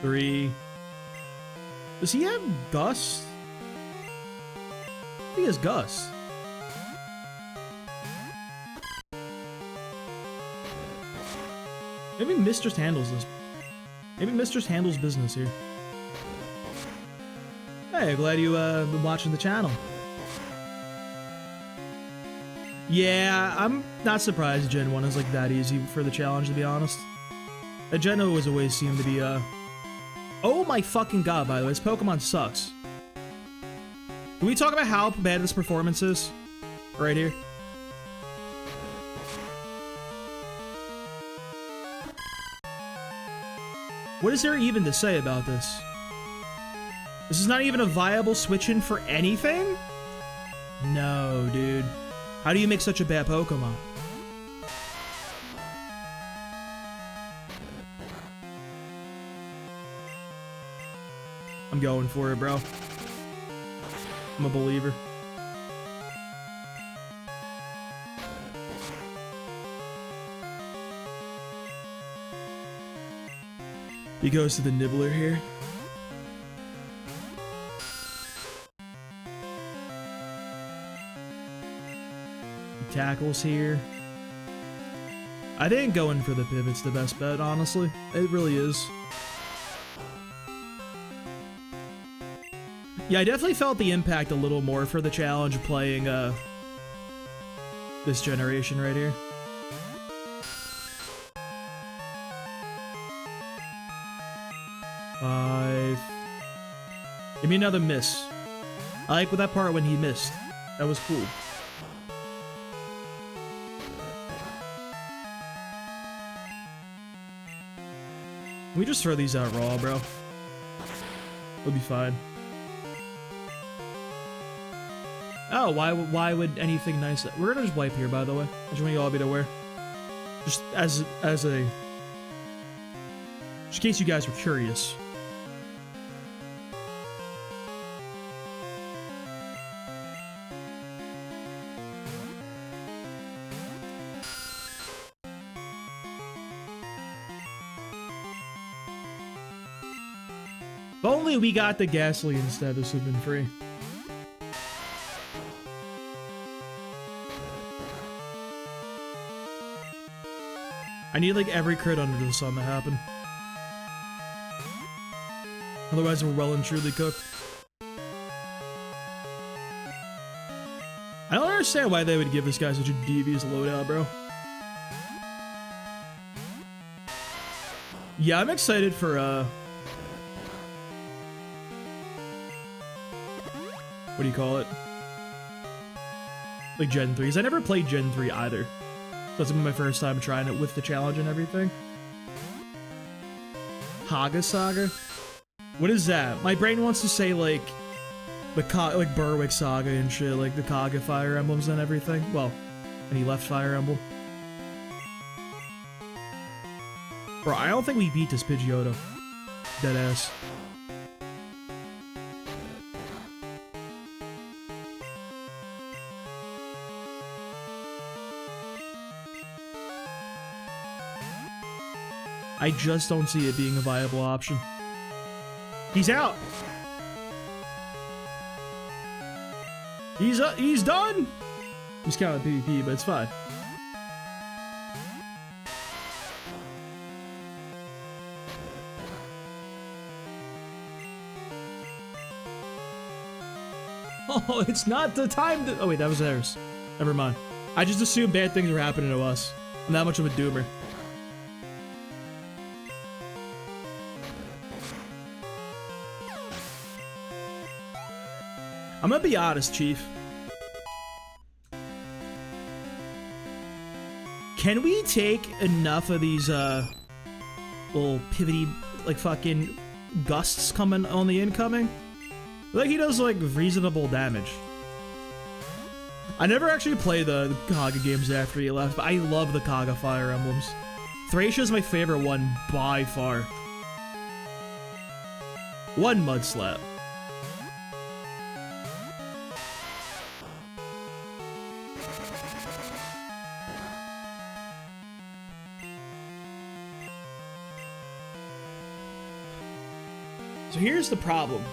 Three. Does he have Gust? I think he has Gust. Maybe Mistress handles this. Maybe Mistress handles business here. Hey, glad you been watching the channel. Yeah, I'm not surprised Gen 1 is like that easy for the challenge, to be honest. Gen 0 has always seemed to be Oh my fucking god, by the way, this Pokemon sucks. Can we talk about how bad this performance is? Right here. What is there even to say about this? This is not even a viable switch-in for anything? No, dude. How do you make such a bad Pokemon? I'm going for it, bro. I'm a believer. He goes to the Nibbler here. He tackles here. I think going for the pivot's the best bet, honestly. It really is. Yeah, I definitely felt the impact a little more for the challenge playing this generation right here. 5. Give me another miss. I like that part when he missed. That was cool. Can we just throw these out raw, bro? We'll be fine. Oh, why would anything nice... We're gonna just wipe here, by the way. I just want you all to be aware. Just as a... Just in case you guys were curious. If only we got the gasoline instead, this would have been free. I need like every crit under the sun to happen. Otherwise we're well and truly cooked. I don't understand why they would give this guy such a devious loadout, bro. Yeah, I'm excited for what do you call it? Like Gen 3s. I never played Gen 3 either. So that's been my first time trying it with the challenge and everything. Haga Saga? What is that? My brain wants to say like the like Berwick Saga and shit, like the Kaga Fire Emblems and everything. Well, and he left Fire Emblem. Bro, I don't think we beat this Pidgeotto. Deadass. I just don't see it being a viable option. He's out. He's done. He's counting PvP, but it's fine. Oh, it's not the time to... Oh wait, that was theirs. Never mind. I just assumed bad things were happening to us. I'm that much of a doomer. I'm gonna be honest, Chief. Can we take enough of these, little pivoty, like, fucking gusts coming on the incoming? Like, he does, like, reasonable damage. I never actually played the Kaga games after he left, but I love the Kaga Fire Emblems. Thracia's my favorite one by far. One Mud Slap. So here's the problem.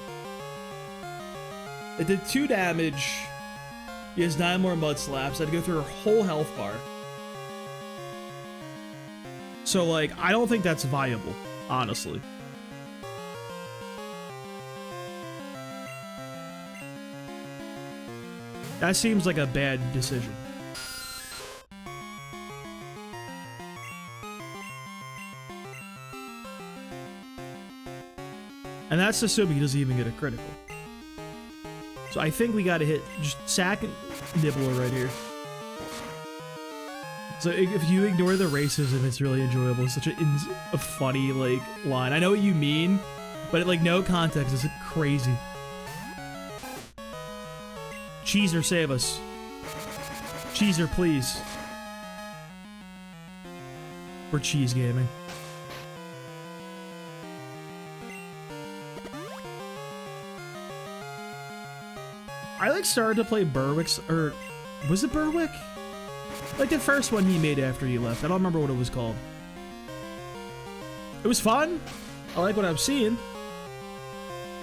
It did 2 damage. He has 9 more Mud Slaps. I had to go through her whole health bar. So, like, I don't think that's viable, honestly. That seems like a bad decision. And that's assuming he doesn't even get a critical. So I think we gotta hit just sack and Nibbler right here. So if you ignore the racism, it's really enjoyable. It's such a funny, like, line. I know what you mean, but like, no context, it's crazy. Cheeser, save us. Cheeser, please. We're cheese gaming. I like started to play Berwick's, or was it Berwick? Like the first one he made after he left. I don't remember what it was called. It was fun. I like what I'm seeing.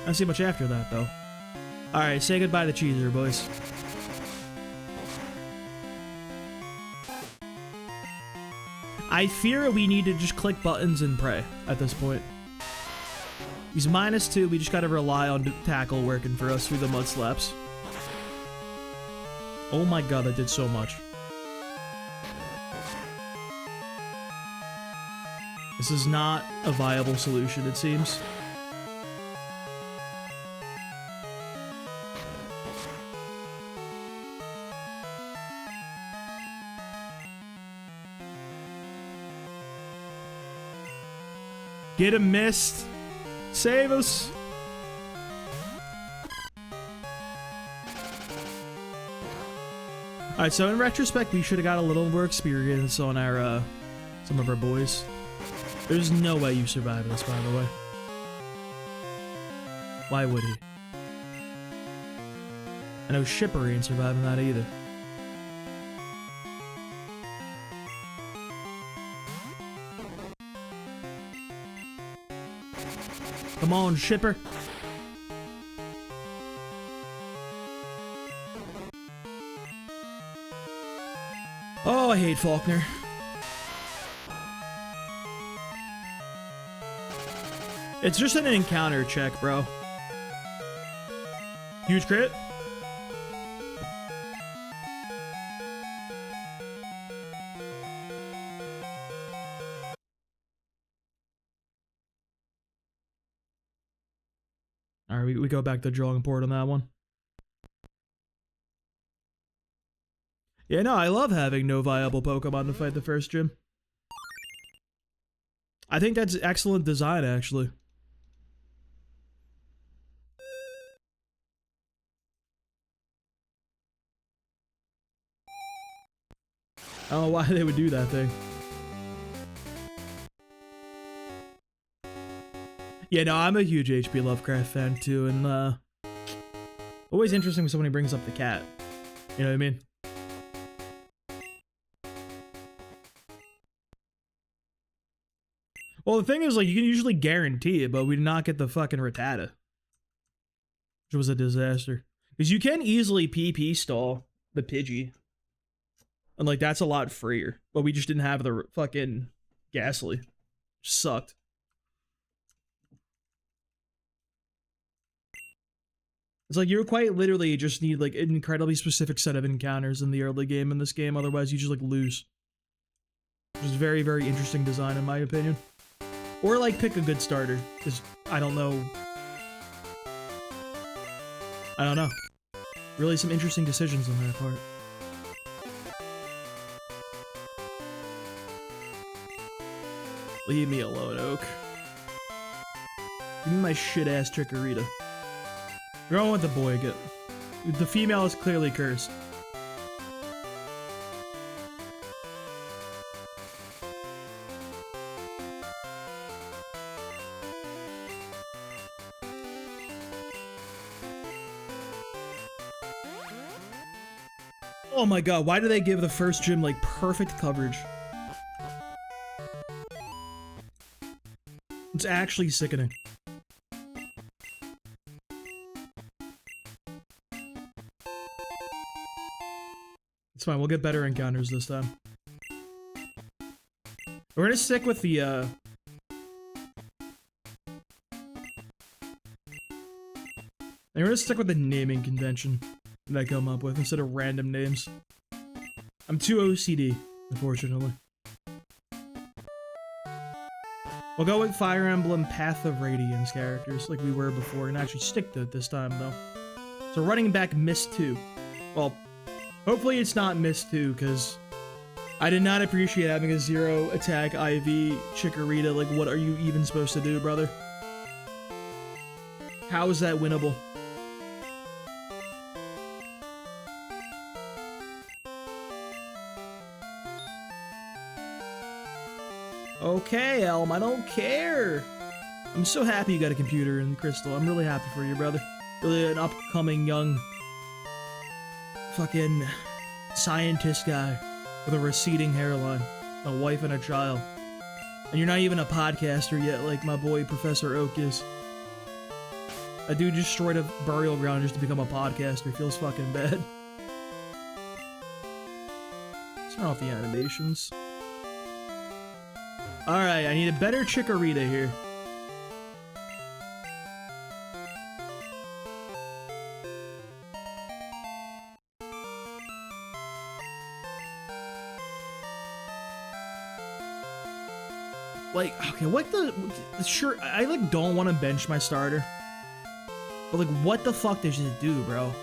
I don't see much after that though. Alright, say goodbye to Cheeser, boys. I fear we need to just click buttons and pray at this point. He's -2, we just gotta rely on tackle working for us through the Mud Slaps. Oh my god, that did so much. This is not a viable solution, it seems. Get a mist. Save us. Alright, so in retrospect, we should have got a little more experience on our, some of our boys. There's no way you survive this, by the way. Why would he? I know Shipper ain't surviving that either. Come on, Shipper. Oh, I hate Faulkner. It's just an encounter check, bro. Huge crit. Alright, we go back to drawing board on that one. Yeah, no, I love having no viable Pokemon to fight the first gym. I think that's excellent design, actually. I don't know why they would do that thing. Yeah, no, I'm a huge H.P. Lovecraft fan too, and always interesting when somebody brings up the cat. You know what I mean? Well, the thing is, like, you can usually guarantee it, but we did not get the fucking Rattata. Which was a disaster. Because you can easily PP stall the Pidgey. And, like, that's a lot freer. But we just didn't have the fucking Ghastly. Sucked. It's like you quite literally just need, like, an incredibly specific set of encounters in the early game in this game. Otherwise, you just, like, lose. Which is very, very interesting design, in my opinion. Or, like, pick a good starter. Because I don't know. I don't know. Really some interesting decisions on their part. Leave me alone, Oak. Give me my shit-ass Chikorita. We're going with the boy. The female is clearly cursed. Oh my god, why do they give the first gym, like, perfect coverage? It's actually sickening. It's fine, we'll get better encounters this time. We're gonna stick with the, And we're gonna stick with the naming convention that I come up with instead of random names. I'm too OCD, unfortunately. We'll go with Fire Emblem Path of Radiance characters like we were before and actually stick to it this time though. So running back Mist 2. Well, hopefully it's not Mist 2 because I did not appreciate having a 0 attack IV Chikorita. Like, what are you even supposed to do, brother? How is that winnable? Okay, Elm, I don't care. I'm so happy you got a computer in Crystal. I'm really happy for you, brother. Really an upcoming young fucking scientist guy with a receding hairline, a wife and a child. And you're not even a podcaster yet like my boy Professor Oak is. A dude just destroyed a burial ground just to become a podcaster. Feels fucking bad. Turn off the animations. Alright, I need a better Chikorita here. Like, okay, what the... Sure, I like don't want to bench my starter. But like, what the fuck does it do, bro?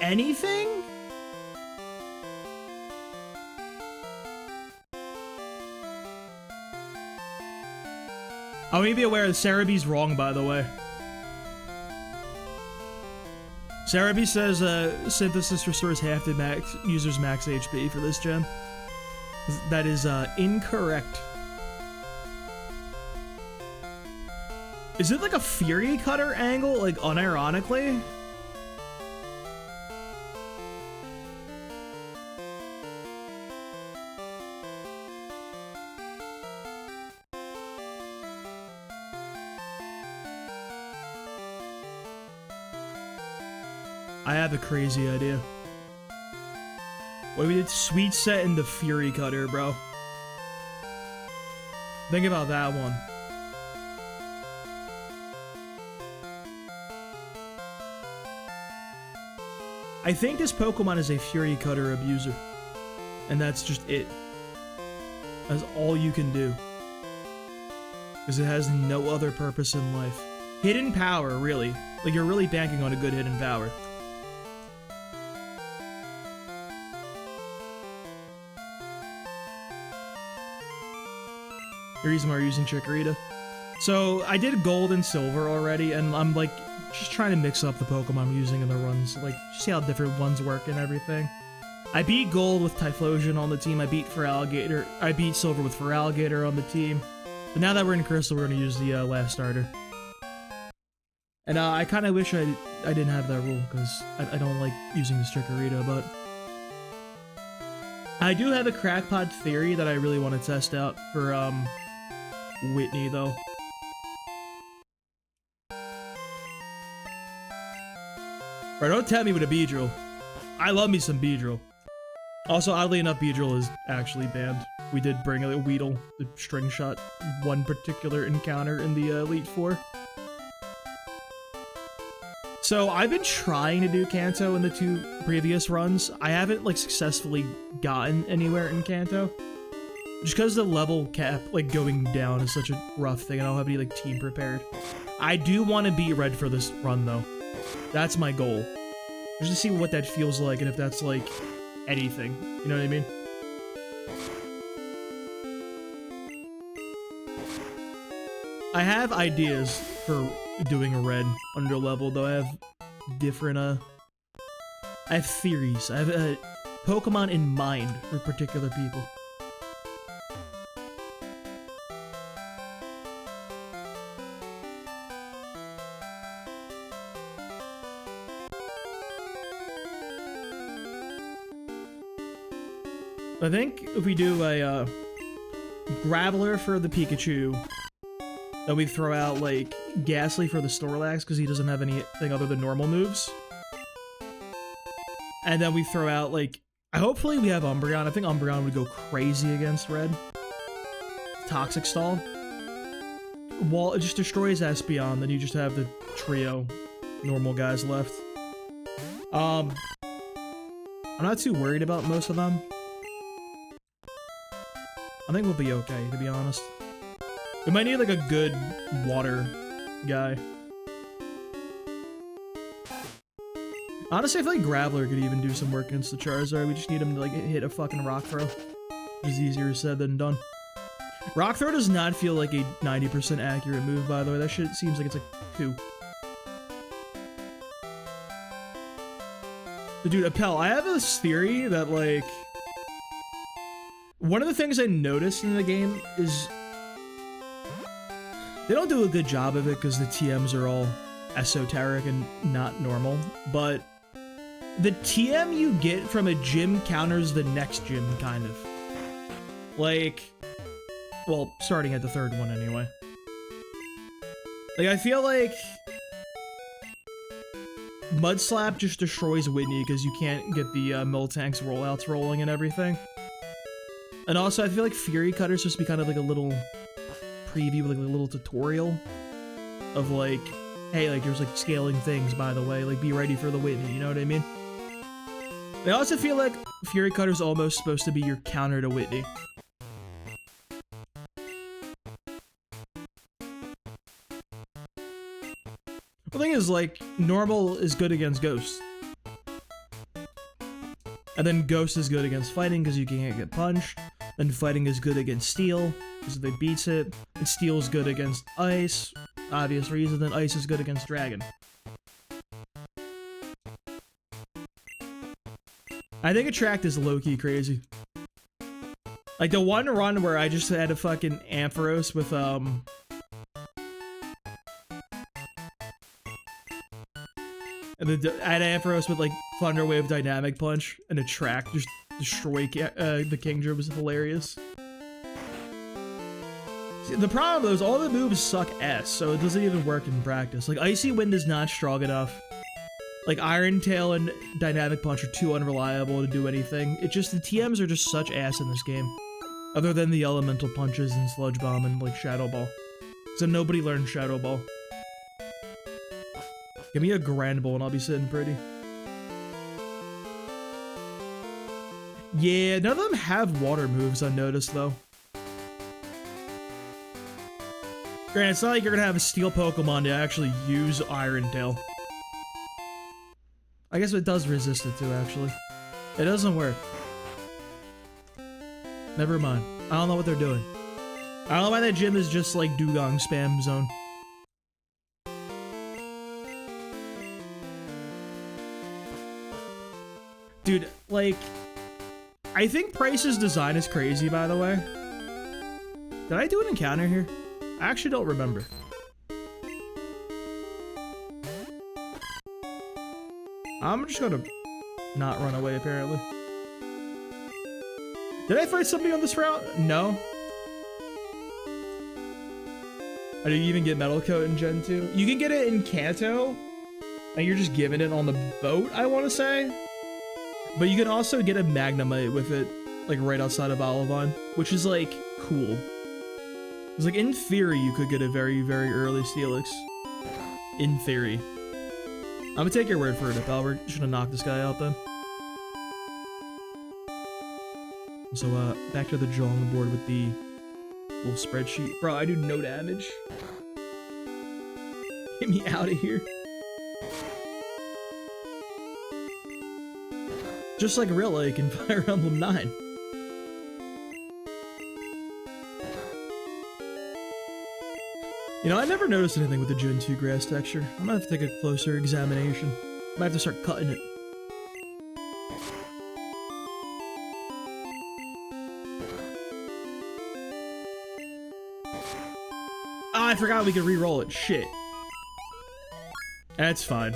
Anything? I want you to be aware that Cerebee's wrong, by the way. Cerebee says Synthesis restores half the user's max HP for this gem. That is incorrect. Is it like a Fury Cutter angle, like unironically? I have a crazy idea. What if we did Sweet Set into Fury Cutter, bro? Think about that one. I think this Pokemon is a Fury Cutter abuser. And that's just it. That's all you can do. Because it has no other purpose in life. Hidden power, really. Like, you're really banking on a good hidden power. The reason why we're using Chikorita. So, I did Gold and Silver already, and I'm, like, just trying to mix up the Pokemon I'm using in the runs. Like, see how different ones work and everything. I beat Gold with Typhlosion on the team. I beat Silver with Feraligatr on the team. But now that we're in Crystal, we're going to use the last starter. And I kind of wish I didn't have that rule, because I don't like using this Chikorita, but... I do have a Crackpot theory that I really want to test out for, Whitney, though. Bro, don't tell me with a Beedrill. I love me some Beedrill. Also, oddly enough, Beedrill is actually banned. We did bring a Weedle, the string shot, one particular encounter in the Elite Four. So, I've been trying to do Kanto in the 2 previous runs. I haven't, like, successfully gotten anywhere in Kanto. Just because the level cap, like, going down is such a rough thing. I don't have any, like, team prepared. I do want to beat Red for this run, though. That's my goal. Just to see what that feels like and if that's, like, anything. You know what I mean? I have ideas for doing a Red under level, though. I have different, I have theories. I have a Pokemon in mind for particular people. I think if we do a Graveler for the Pikachu, then we throw out like Ghastly for the Snorlax because he doesn't have anything other than normal moves. And then we throw out like, hopefully we have Umbreon. I think Umbreon would go crazy against Red. Toxic Stall. Well, it just destroys Espeon, then you just have the trio normal guys left. I'm not too worried about most of them. I think we'll be okay, to be honest. We might need, like, a good water guy. Honestly, I feel like Graveler could even do some work against the Charizard. We just need him to, like, hit a fucking Rock Throw. Which is easier said than done. Rock Throw does not feel like a 90% accurate move, by the way. That shit seems like it's, like, 2. But dude, Appel, I have this theory that, like... One of the things I noticed in the game is they don't do a good job of it because the TMs are all esoteric and not normal, but the TM you get from a gym counters the next gym, kind of. Like, well, starting at the 3rd one anyway. Like, I feel like Mud Slap just destroys Whitney because you can't get the Miltank's rollouts rolling and everything. And also, I feel like Fury Cutter is supposed to be kind of like a little preview, like a little tutorial of like, hey, like there's like scaling things, by the way, like be ready for the Whitney, you know what I mean? I also feel like Fury Cutter is almost supposed to be your counter to Whitney. The thing is, like, normal is good against Ghost. And then Ghost is good against fighting because you can't get punched. Then fighting is good against steel, because if it beats it. And steel is good against ice, obvious reason. Then ice is good against dragon. I think Attract is low-key crazy. Like the one run where I just had a fucking Ampharos with I had Ampharos with like Thunder Wave Dynamic Punch and Attract just destroy the Kingdra was hilarious. See, the problem though is all the moves suck ass, so it doesn't even work in practice. Like Icy Wind is not strong enough. Like Iron Tail and Dynamic Punch are too unreliable to do anything. It just, the TMs are just such ass in this game. Other than the Elemental Punches and Sludge Bomb and like Shadow Ball. So nobody learned Shadow Ball. Give me a Grand Ball and I'll be sitting pretty. Yeah, none of them have water moves, I noticed though. Granted, it's not like you're gonna have a steel Pokemon to actually use Iron Tail. I guess it does resist it too, actually. It doesn't work. Never mind. I don't know what they're doing. I don't know why that gym is just like Dugong spam zone. Dude, like, I think Price's design is crazy, by the way. Did I do an encounter here? I actually don't remember. I'm just gonna not run away, apparently. Did I fight somebody on this route? No. Or do you even get Metal Coat in Gen 2? You can get it in Kanto, and you're just giving it on the boat, I want to say. But you can also get a Magnemite with it, like right outside of Olivine, which is like cool. It's like in theory you could get a very, very early Steelix. In theory. I'm gonna take your word for it, if Albert. We're just gonna knock this guy out then. So, back to the drawing board with the little spreadsheet. Bro, I do no damage. Get me out of here. Just like Real Lake in Fire Emblem 9. You know, I never noticed anything with the Gen 2 grass texture. I'm gonna have to take a closer examination. I might have to start cutting it. Oh, I forgot we could re-roll it. Shit. That's fine.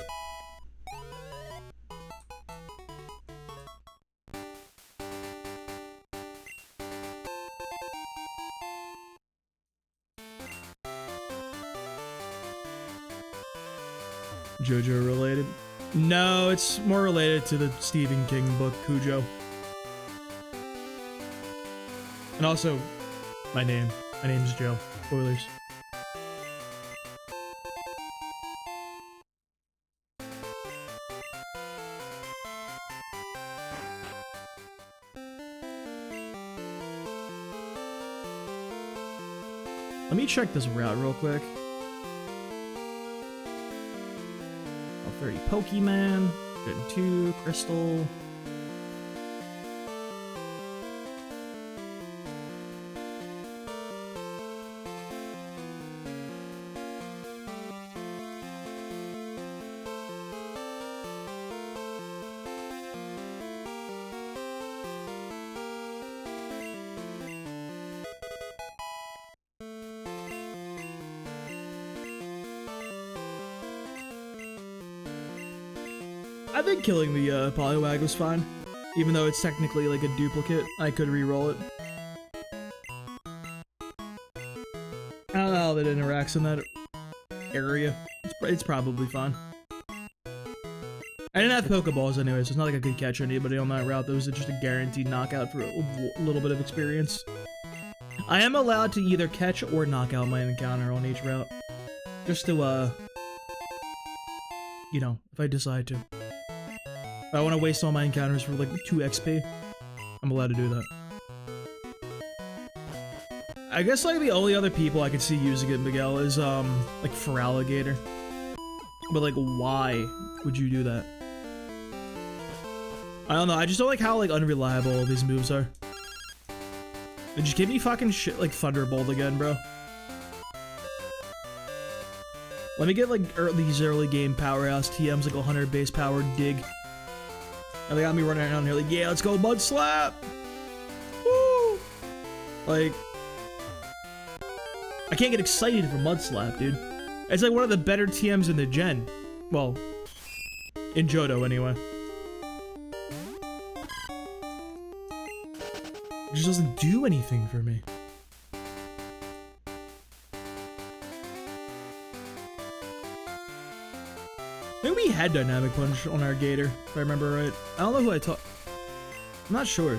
JoJo related? No, it's more related to the Stephen King book, Cujo. And also, my name. My name's Joe. Spoilers. Let me check this route real quick. 30 Pokemon, Gen 2, Crystal. I think killing the Poliwag was fine. Even though it's technically like a duplicate, I could re-roll it. I don't know how that interacts in that area. It's probably fine. I didn't have Pokeballs anyway, so it's not like I could catch anybody on that route. That was just a guaranteed knockout for a little bit of experience. I am allowed to either catch or knock out my encounter on each route. Just to, you know, if I decide to. If I want to waste all my encounters for like 2 XP, I'm allowed to do that. I guess like the only other people I could see using it, Miguel, is like Firalligator. But like, why would you do that? I don't know, I just don't like how like unreliable all these moves are. And just give me fucking shit like Thunderbolt again, bro. Let me get like these early game powerhouse TMs, like 100 base power dig. And they got me running around here like, yeah, let's go Mud Slap! Woo! Like, I can't get excited for Mud Slap, dude. It's like one of the better TMs in the gen. Well, in Johto anyway. It just doesn't do anything for me. I think we had Dynamic Punch on our Gator, if I remember right. I don't know who I taught. I'm not sure.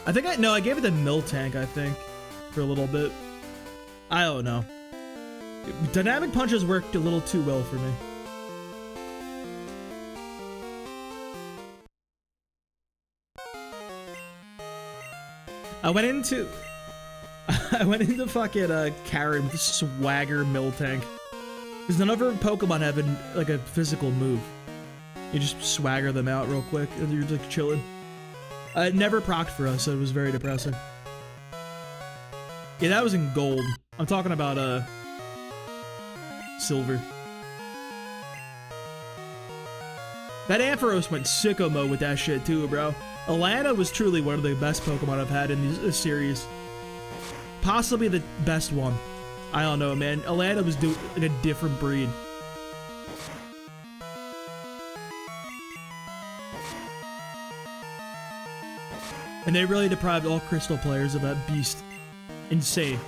I think I gave it the Miltank, I think, for a little bit. I don't know. Dynamic Punches worked a little too well for me. I went into fucking Karen with Swagger Miltank. Because none of her Pokemon have like a physical move. You just swagger them out real quick and you're like chilling. It never procced for us, so it was very depressing. Yeah, that was in gold. I'm talking about silver. That Ampharos went sicko mode with that shit too, bro. Alana was truly one of the best Pokemon I've had in this series. Possibly the best one. I don't know, man. Alana was like a different breed. And they really deprived all Crystal players of that beast. Insane.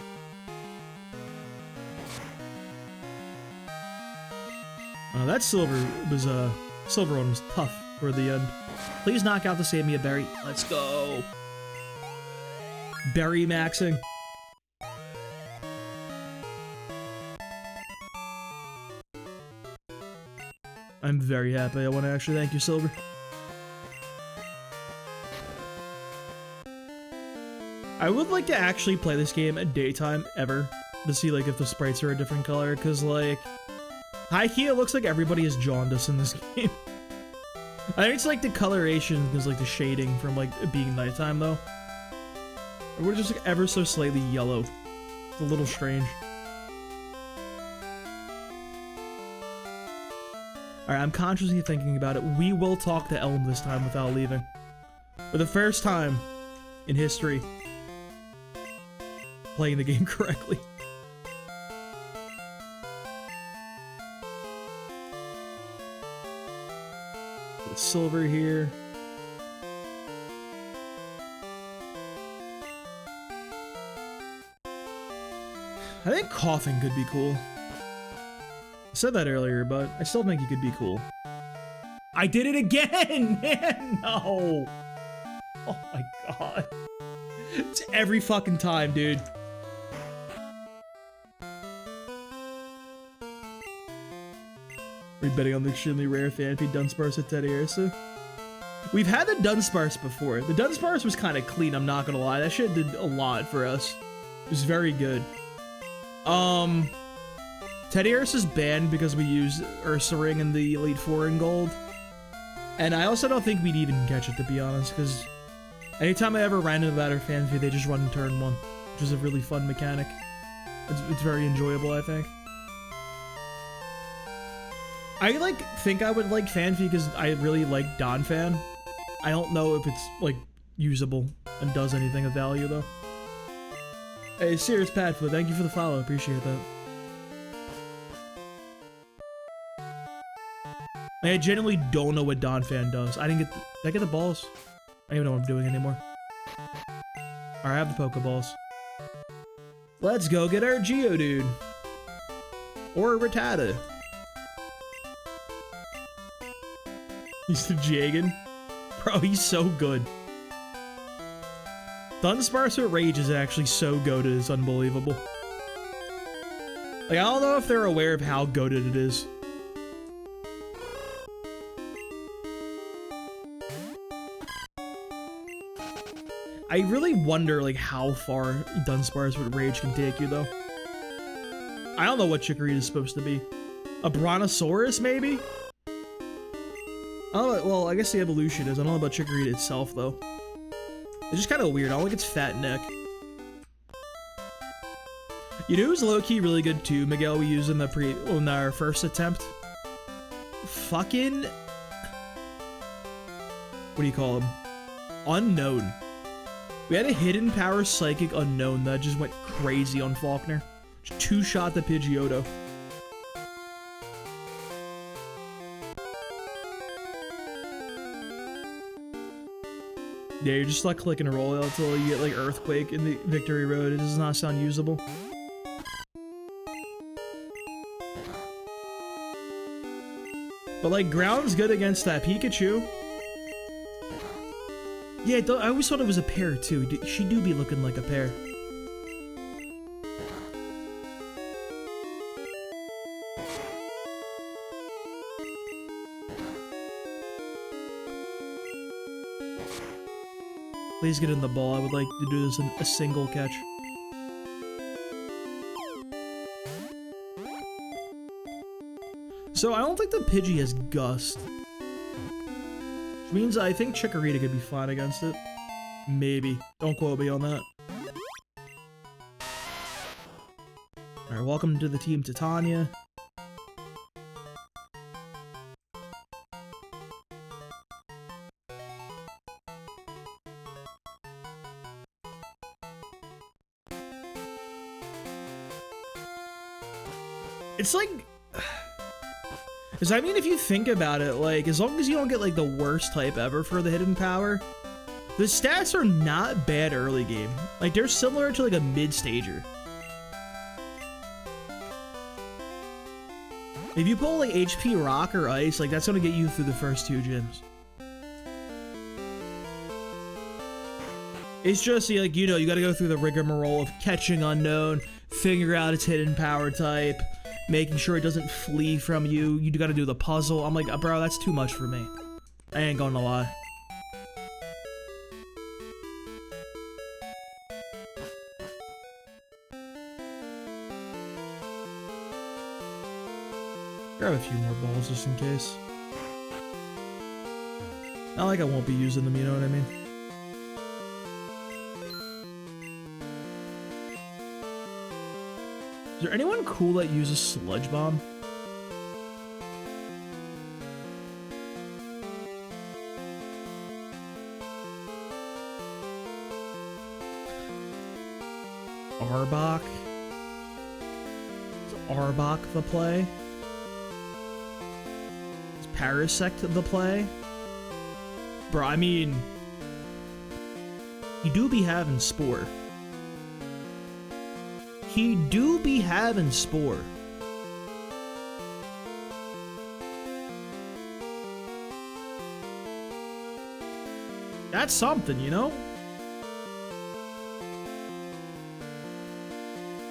That silver one was tough for the end. Please knock out to save me a berry. Let's go. Berry maxing. I'm very happy. I want to actually thank you, Silver. I would like to actually play this game at daytime ever to see like if the sprites are a different color, because like high-key it looks like everybody is jaundiced in this game. I think it's like the coloration is like the shading from like it being nighttime though. Or we're just like ever so slightly yellow. It's a little strange. Alright, I'm consciously thinking about it. We will talk to Elm this time without leaving. For the first time in history, playing the game correctly. Put silver here. I think coughing could be cool. I said that earlier, but I still think he could be cool. I did it again, man! No! Oh my god. It's every fucking time, dude. We're betting on the extremely rare Phanpy Dunsparce at Teddiursa. We've had the Dunsparce before. The Dunsparce was kind of clean, I'm not gonna lie. That shit did a lot for us. It was very good. Teddiursa is banned because we use Ursa Ring in the Elite Four in Gold. And I also don't think we'd even catch it, to be honest, because anytime I ever ran into that or Phanpy, they just run in turn 1, which is a really fun mechanic. It's very enjoyable, I think. I think I would like Phanpy because I really like Donphan. I don't know if it's like usable and does anything of value though. Hey, Serious Padfoot, thank you for the follow. Appreciate that. I genuinely don't know what Donphan does. I didn't get. Did I get the balls? I don't even know what I'm doing anymore. Alright, I have the Pokeballs. Let's go get our Geodude. Or Rattata. He's the Jagan. Bro, he's so good. Dunsparce with Rage is actually so goated, it's unbelievable. Like, I don't know if they're aware of how goated it is. I really wonder, like, how far Dunsparce with Rage can take you, though. I don't know what Chikorita is supposed to be. A Brontosaurus, maybe? I don't know, well, I guess the evolution is. I don't know about Chikorita itself, though. It's just kind of weird. I don't like its fat neck. You know who's low-key really good too, Miguel, we used in our first attempt? Fucking... What do you call him? Unknown. We had a hidden power psychic unknown that just went crazy on Faulkner. Just two-shot the Pidgeotto. Yeah, you're just like clicking and roll until you get like Earthquake in the Victory Road. It does not sound usable. But like ground's good against that Pikachu. Yeah, I always thought it was a pear too. She do be looking like a pear. Please get in the ball. I would like to do this in a single catch. So I don't think the Pidgey has Gust. Which means I think Chikorita could be fine against it. Maybe. Don't quote me on that. Alright, welcome to the Team Titania. It's like... Because I mean, if you think about it, like, as long as you don't get, like, the worst type ever for the hidden power, the stats are not bad early game. Like, they're similar to, like, a mid-stager. If you pull, like, HP Rock or Ice, like, that's gonna get you through the first two gyms. It's just, like, you know, you gotta go through the rigmarole of catching unknown, figure out its hidden power type, making sure it doesn't flee from you. You gotta do the puzzle. I'm like, bro, that's too much for me. I ain't gonna lie. Grab a few more balls just in case. Not like I won't be using them, you know what I mean? Is there anyone cool that uses Sludge Bomb? Arbok? Is Arbok the play? Is Parasect the play? Bro, I mean... You do be having Spore. He do be having Spore. That's something, you know?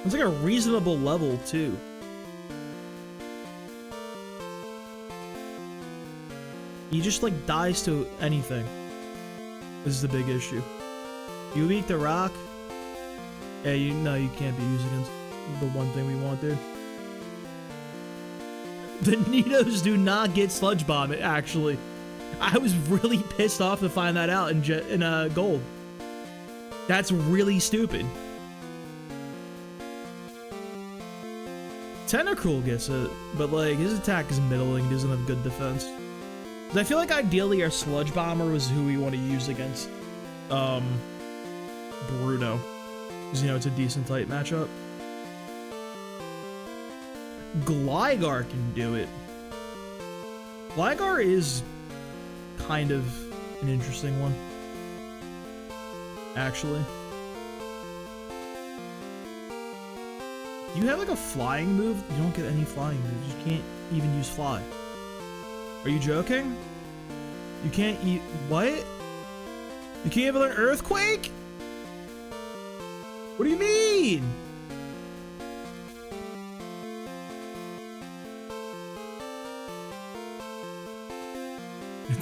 It's like a reasonable level, too. He just, like, dies to anything. This is the big issue. You eat the rock... Yeah, no, you can't be used against the one thing we want, dude. The Nidos do not get Sludge Bomb, actually. I was really pissed off to find that out in Gold. That's really stupid. Tentacruel gets it, but like his attack is middling, he doesn't have good defense. I feel like ideally our Sludge Bomber was who we want to use against Bruno. Because, you know, it's a decent type matchup. Gligar can do it. Gligar is kind of an interesting one. Actually. You have like a flying move? You don't get any flying moves. You can't even use fly. Are you joking? You can't eat... What? You can't even learn Earthquake? What do you mean?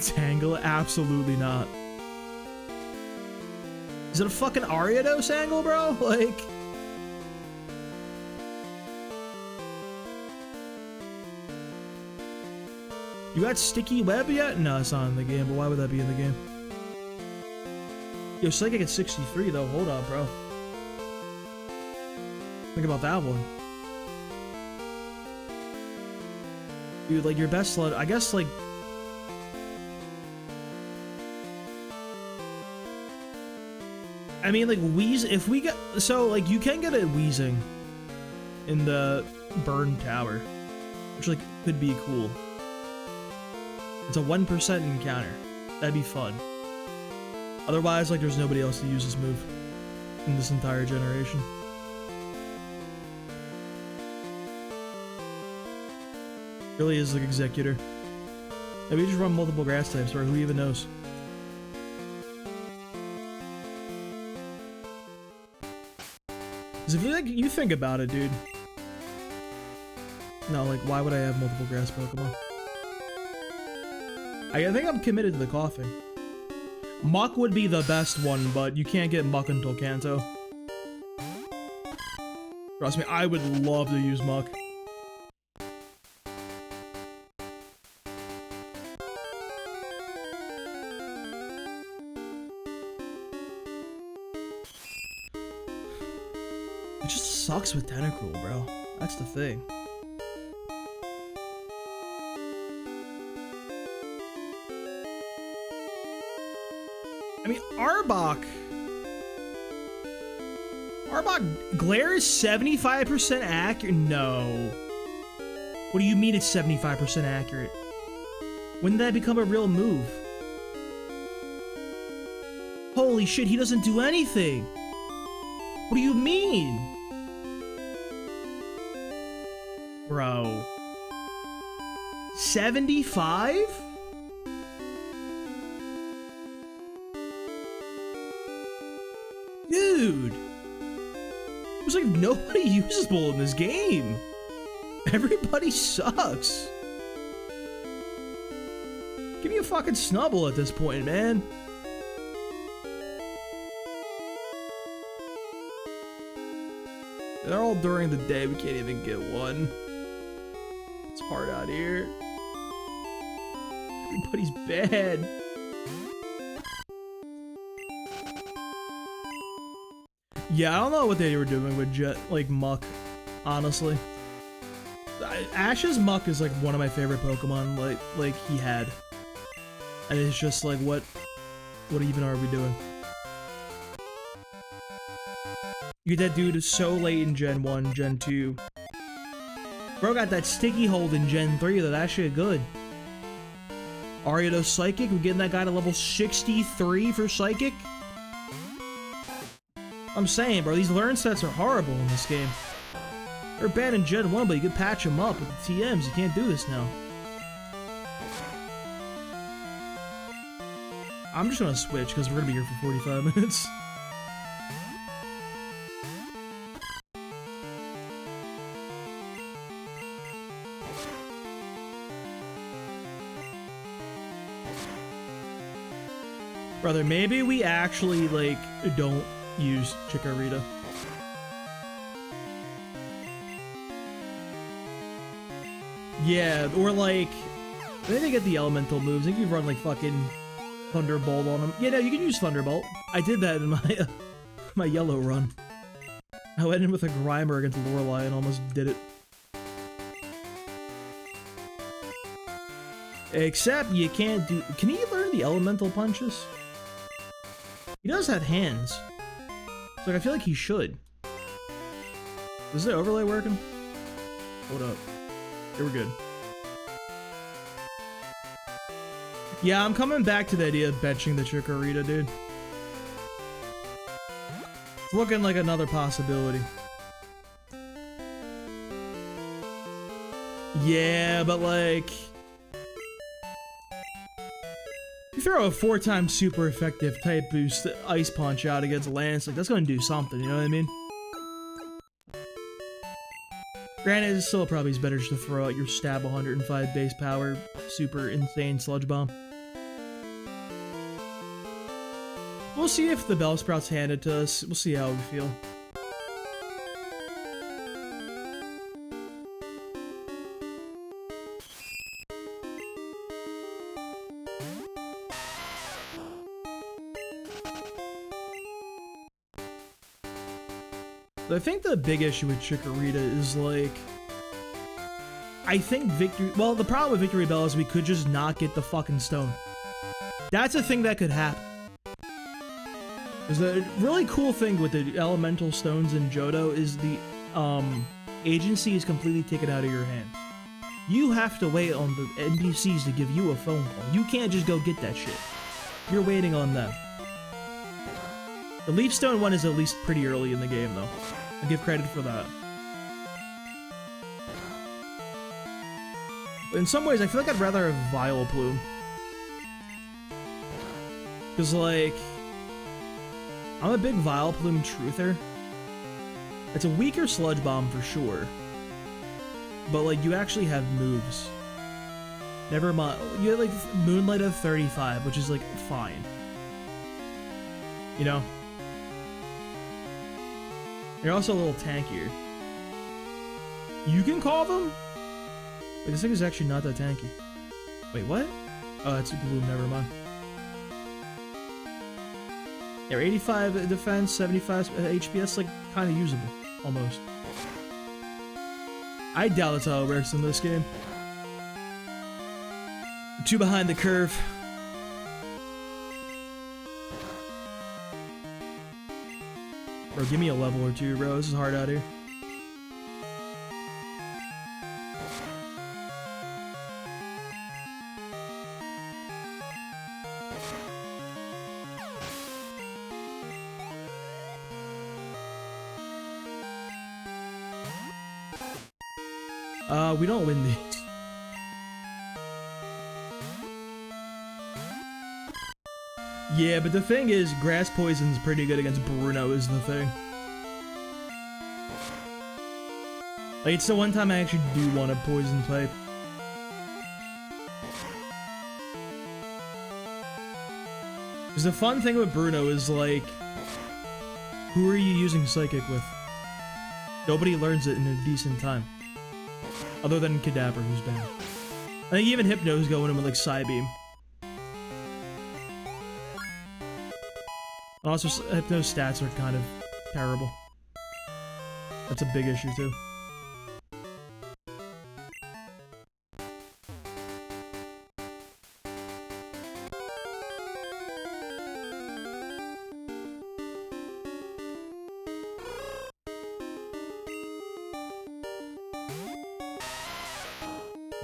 Tangle? Absolutely not. Is it a fucking Ariados angle, bro? Like... You got Sticky Web yet? No, it's not in the game, but why would that be in the game? Yo, Psychic at 63 though. Hold up, bro. Think about that one. Dude, like your best sled, I guess like... I mean, like, Wheeze, if we get... So, like, you can get a Wheezing in the Burn Tower, which, like, could be cool. It's a 1% encounter. That'd be fun. Otherwise, like, there's nobody else to use this move in this entire generation. Really is, like, Executor. Maybe just run multiple grass types, or who even knows? Because if you, like, you think about it, dude. No, like, why would I have multiple grass Pokemon? I think I'm committed to the coughing. Muck would be the best one, but you can't get Muck until Kanto. Trust me, I would love to use Muck. It just sucks with Tentacruel, bro. That's the thing. I mean, Arbok Glare is 75% accurate? No. What do you mean it's 75% accurate? When did that become a real move? Holy shit, he doesn't do anything! What do you mean? Bro. 75? Dude! There's like nobody usable in this game. Everybody sucks. Give me a fucking Snubble at this point, man. They're all during the day, we can't even get one. It's hard out here. Everybody's bad. Yeah, I don't know what they were doing with Muck, honestly. Ash's Muck is like one of my favorite Pokemon, like he had. And it's just like, what even are we doing? You get that dude so late in Gen 1, Gen 2. Bro got that sticky hold in Gen 3 though, that shit good. Ariados Psychic, we're getting that guy to level 63 for Psychic? I'm saying, bro, these learn sets are horrible in this game. They're bad in Gen 1, but you can patch them up with the TMs. You can't do this now. I'm just gonna switch, because we're gonna be here for 45 minutes. Brother, maybe we actually, like, don't use Chikorita. Yeah, or like, I think they get the elemental moves. I think you run like fucking Thunderbolt on them. Yeah, no, you can use Thunderbolt. I did that in my my yellow run. I went in with a Grimer against Lorelei and almost did it. Except you can't do. Can he learn the elemental punches? He does have hands. So like, I feel like he should. Is the overlay working? Hold up. Here, we're good. Yeah, I'm coming back to the idea of benching the Chikorita, dude. It's looking like another possibility. Yeah, but like... you throw a 4-time super effective type boost Ice Punch out against Lance, like that's gonna do something, you know what I mean? Granted, it still probably is better just to throw out your stab 105 base power, super insane Sludge Bomb. We'll see if the Bellsprout's handed to us. We'll see how we feel. I think the big issue with Chikorita is like, I think well, the problem with Victory Bell is we could just not get the fucking stone. That's a thing that could happen. Because the really cool thing with the elemental stones in Johto is the agency is completely taken out of your hands. You have to wait on the NPCs to give you a phone call. You can't just go get that shit. You're waiting on them. The Leaf Stone one is at least pretty early in the game, though. I'll give credit for that. But in some ways, I feel like I'd rather have Vileplume. Because, like, I'm a big Vileplume truther. It's a weaker Sludge Bomb for sure. But, like, you actually have moves. Never mind. You have, like, Moonlight of 35, which is, like, fine. You know? You're also a little tankier. You can call them? Wait, this thing is actually not that tanky. Wait, what? Oh, that's a Gloom, never mind. Yeah, 85 defense, 75 HP, that's like kind of usable, almost. I doubt that's how it works in this game. We're too behind the curve. Bro, give me a level or two, bro. This is hard out here. We don't win these. Yeah, but the thing is, Grass Poison's pretty good against Bruno is the thing. Like, it's the one time I actually do want a Poison type. Because the fun thing with Bruno is, like, who are you using Psychic with? Nobody learns it in a decent time. Other than Kadabra, who's bad. I think even Hypno's going in with, like, Psybeam. Also, Hypno's stats are kind of terrible. That's a big issue, too.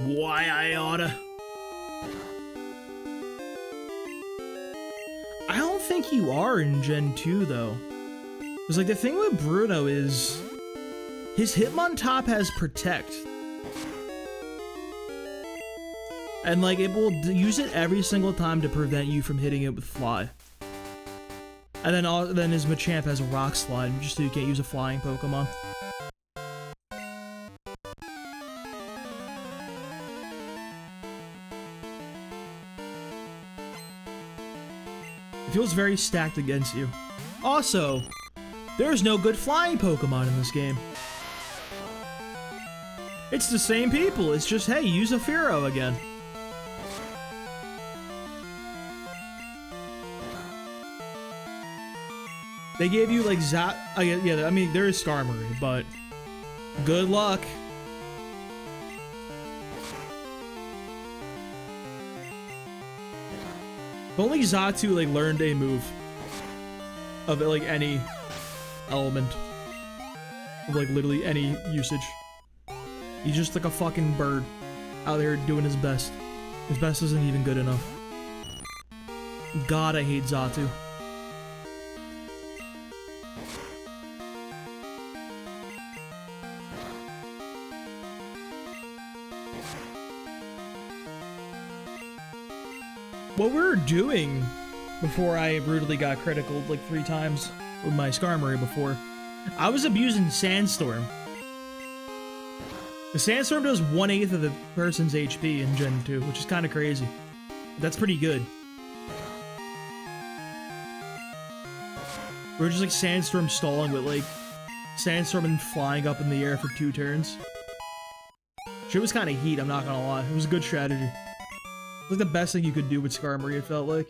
Why I oughta. I don't think you are in Gen 2, though. Because, like, the thing with Bruno is his Hitmontop has Protect. And, like, it will use it every single time to prevent you from hitting it with Fly. And then his Machamp has a Rock Slide, just so you can't use a flying Pokemon. It feels very stacked against you. Also, there's no good flying Pokemon in this game. It's the same people, it's just, hey, use a Fearow again. They gave you, like, yeah, I mean, there is Skarmory, but good luck. If only Xatu, like, learned a move of, like, any element. Of, like, literally any usage. He's just like a fucking bird out there doing his best. His best isn't even good enough. God, I hate Xatu. What we were doing before I brutally got criticaled like 3 times with my Skarmory before, I was abusing Sandstorm. The Sandstorm does 1/8 of the person's HP in Gen 2, which is kind of crazy. That's pretty good. We're just like Sandstorm stalling with like Sandstorm and flying up in the air for 2 turns. Shit was kind of heat, I'm not gonna lie. It was a good strategy. It was the best thing you could do with Skarmory, it felt like.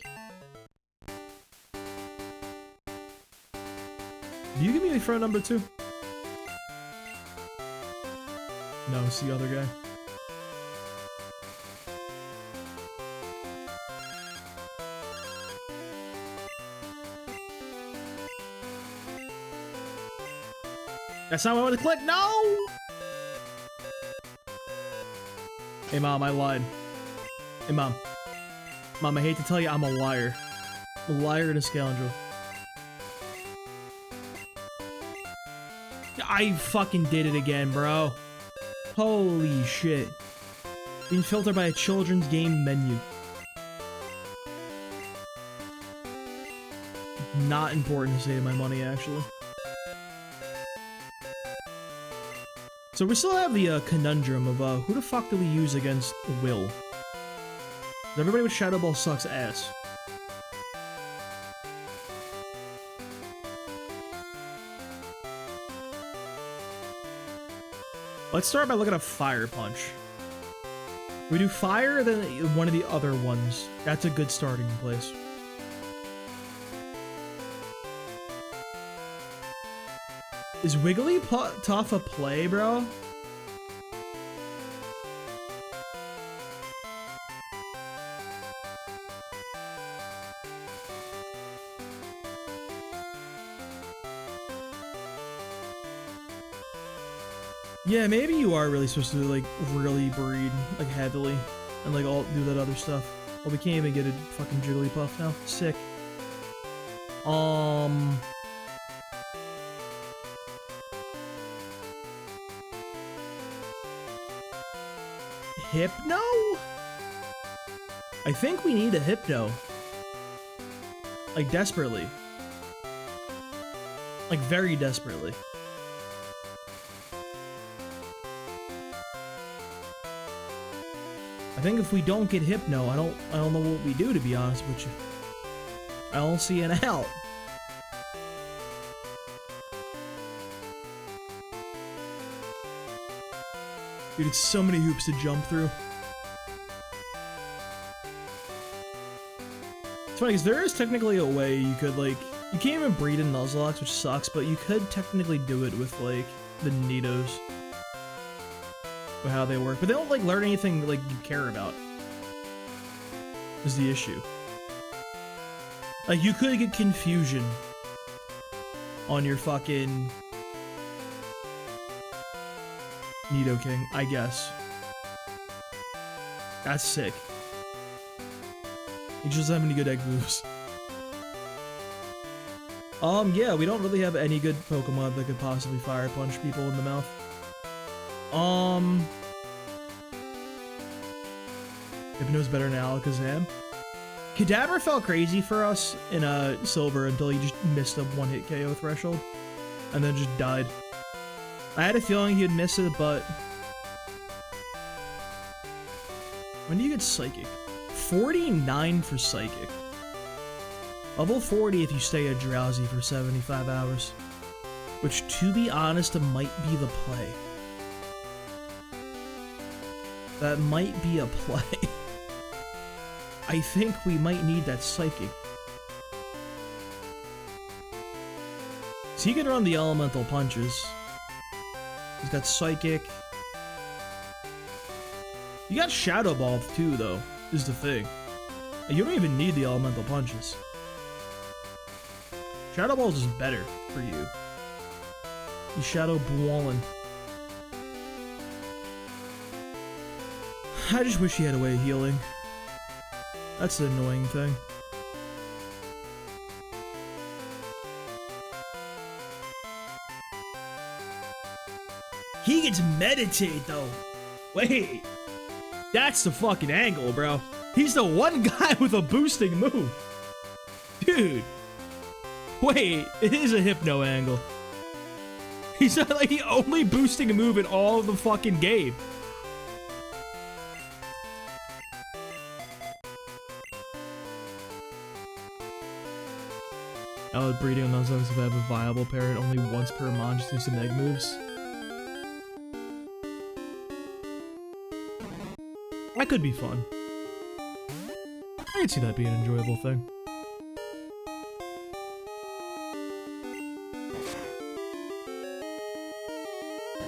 Do you give me a front number 2? No, it's the other guy. That's not what I want to click. No! Hey, Mom, I lied. Hey, Mom. Mom, I hate to tell you, I'm a liar. A liar and a scoundrel. I fucking did it again, bro. Holy shit. Being filtered by a children's game menu. Not important to save my money, actually. So we still have the conundrum of who the fuck do we use against Will? Everybody with Shadow Ball sucks ass. Let's start by looking at Fire Punch. We do Fire, then one of the other ones. That's a good starting place. Is Wigglytuff a play, bro? Yeah, maybe you are really supposed to like really breed like heavily and like all do that other stuff. Well, we can't even get a fucking Jigglypuff now. Sick. Hypno? I think we need a Hypno. Like desperately. Like very desperately. I think if we don't get Hypno, I don't know what we do, to be honest with you. I don't see an out. Dude, it's so many hoops to jump through. It's funny because there is technically a way you could like, you can't even breed in Nuzlocke, which sucks, but you could technically do it with like the Nidos. With how they work, but they don't like learn anything like you care about. Is the issue. Like you could get confusion on your fucking Nidoking, I guess. That's sick. He just doesn't have any good egg moves. Yeah, we don't really have any good Pokemon that could possibly Fire Punch people in the mouth. Hypno's better than Alakazam. Kadabra felt crazy for us in Silver until he just missed a one-hit KO threshold. And then just died. I had a feeling he'd miss it, but... When do you get Psychic? 49 for Psychic. Level 40 if you stay a Drowsy for 75 hours. Which, to be honest, might be the play. That might be a play. I think we might need that Psychic. So he can run the Elemental Punches. He's got Psychic. You got Shadow Ball too, though, is the thing. You don't even need the Elemental Punches. Shadow Ball is just better for you. You Shadow Balling. I just wish he had a way of healing. That's the annoying thing. He gets Meditate, though. Wait. That's the fucking angle, bro. He's the one guy with a boosting move. Dude. Wait, it is a Hypno angle. He's not like the only boosting move in all of the fucking game. Breeding on Nuzlocke if I have a viable parent only once per mon, just do some egg moves. That could be fun. I could see that being an enjoyable thing.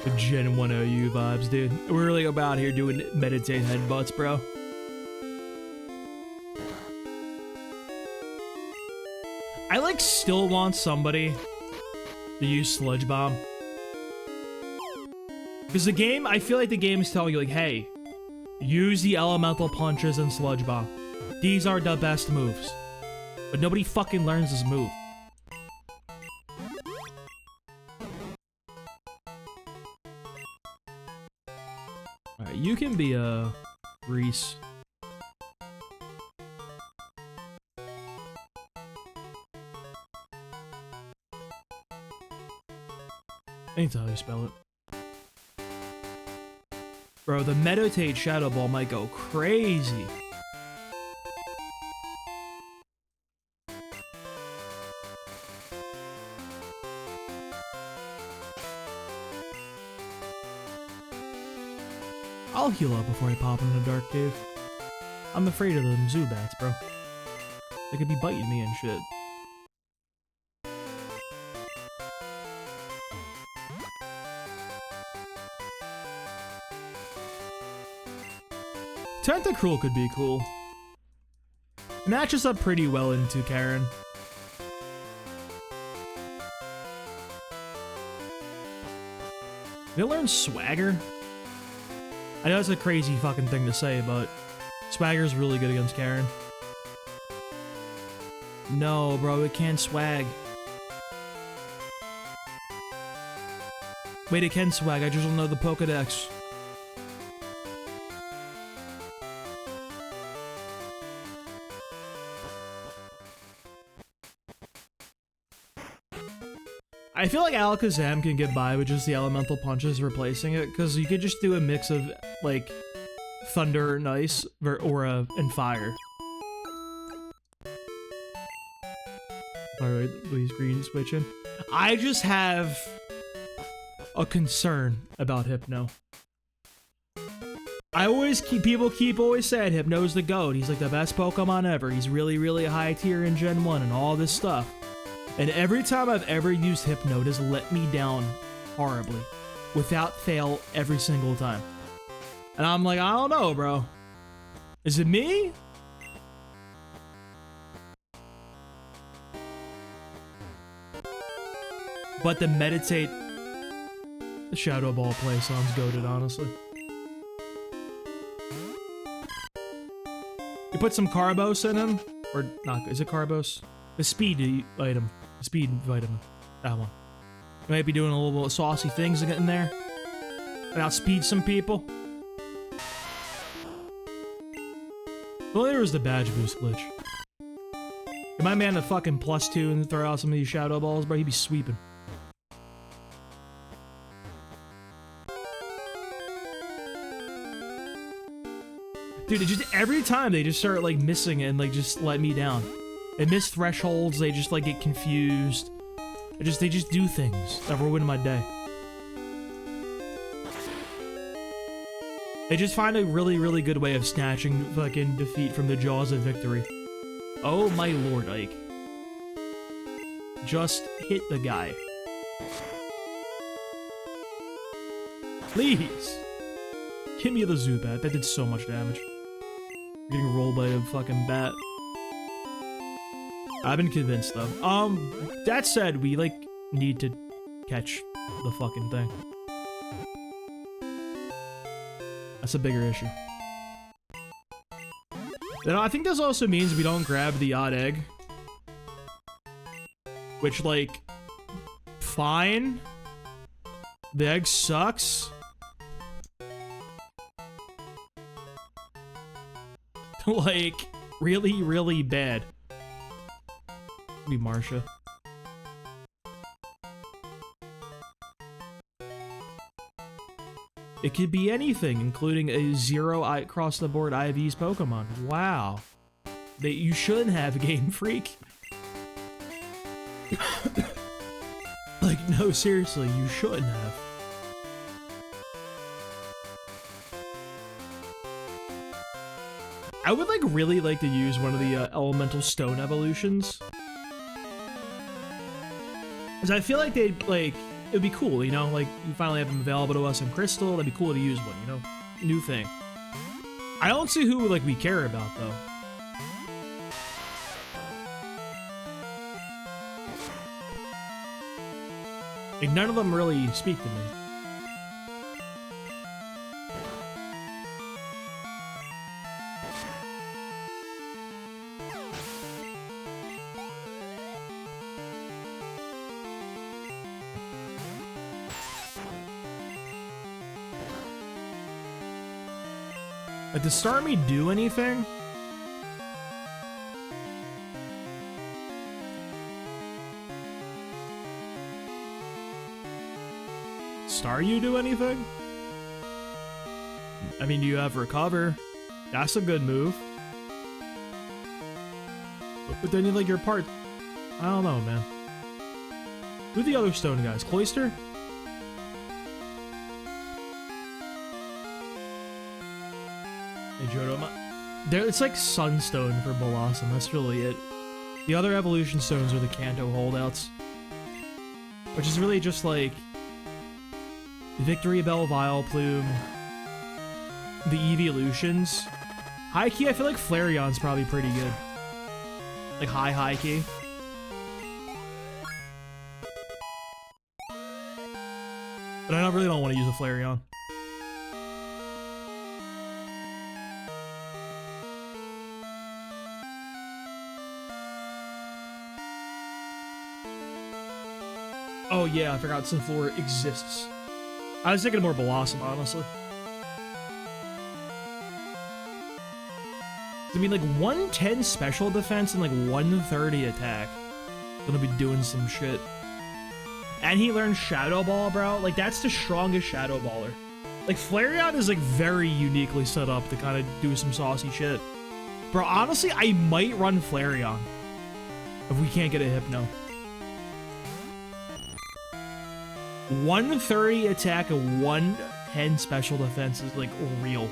The Gen 1 OU vibes, dude. We're really about here doing meditate headbutts, bro. I like still want somebody to use Sludge Bomb. Because the game, I feel like the game is telling you like, hey, use the elemental punches and Sludge Bomb. These are the best moves. But nobody fucking learns this move. Alright, you can be a Reese. Anytime you spell it. Bro, the Meditate Shadow Ball might go crazy. I'll heal up before I pop into the Dark Cave. I'm afraid of them Zubats, bro. They could be biting me and shit. Tentacruel could be cool. Matches up pretty well into Karen. Did I learn Swagger? I know that's a crazy fucking thing to say, but Swagger's really good against Karen. No, bro, it can't swag. Wait, it can swag, I just don't know the Pokedex. I feel like Alakazam can get by with just the elemental punches replacing it, because you could just do a mix of, like, thunder and ice, and fire. Alright, please green switching. I just have a concern about Hypno. People keep always saying Hypno's the GOAT. He's like the best Pokemon ever. He's really, really high tier in Gen 1 and all this stuff. And every time I've ever used Hypno, it has let me down horribly. Without fail every single time. And I'm like, I don't know, bro. Is it me? But the Meditate Shadow Ball play sounds goated, honestly. You put some Carbos in him? Or not, is it Carbos? The speed item. The speed vitamin. That one. You might be doing a little saucy things to get in there. And outspeed some people. Well, there was the badge boost glitch. Get my man a fucking +2 and throw out some of these shadow balls, bro. He'd be sweeping. Dude, it just every time they just start like missing it and like just let me down. They miss thresholds, they just like get confused. They just do things that ruin my day. They just find a really, really good way of snatching fucking defeat from the jaws of victory. Oh my lord, Ike. Just hit the guy. Please! Hit me with a Zubat, that did so much damage. Getting rolled by a fucking bat. I've been convinced though. That said, we like need to catch the fucking thing. That's a bigger issue. Then I think this also means we don't grab the odd egg. Which, like, fine. The egg sucks. Like, really, really bad. Be Marsha. It could be anything, including a 0 across the board IV's Pokemon. Wow. You should have Game Freak. Like, no, seriously, you shouldn't have. I would like really like to use one of the elemental stone evolutions. Because I feel like they'd like it'd be cool, you know? Like, you finally have them available to us in Crystal. That'd be cool to use one, you know? New thing. I don't see who, like, we care about, though. Like, none of them really speak to me. Like, does Starmie do anything? Staryu do anything? I mean, you have Recover. That's a good move. But then you like your part. I don't know, man. Who are the other stone guys? Cloyster? There, it's like Sunstone for Blossom. That's really it. The other evolution stones are the Kanto holdouts, which is really just like Victory Bell, Vileplume, the evolutions. High key, I feel like Flareon's probably pretty good. Like high key. But I really don't want to use a Flareon. Oh yeah, I forgot Sunflora exists. I was thinking more Blossom, honestly. I mean, like 110 special defense and like 130 attack. Gonna be doing some shit. And he learned Shadow Ball, bro. Like, that's the strongest Shadow Baller. Like, Flareon is like very uniquely set up to kind of do some saucy shit. Bro, honestly, I might run Flareon if we can't get a Hypno. 130 attack and 110 special defense is like real.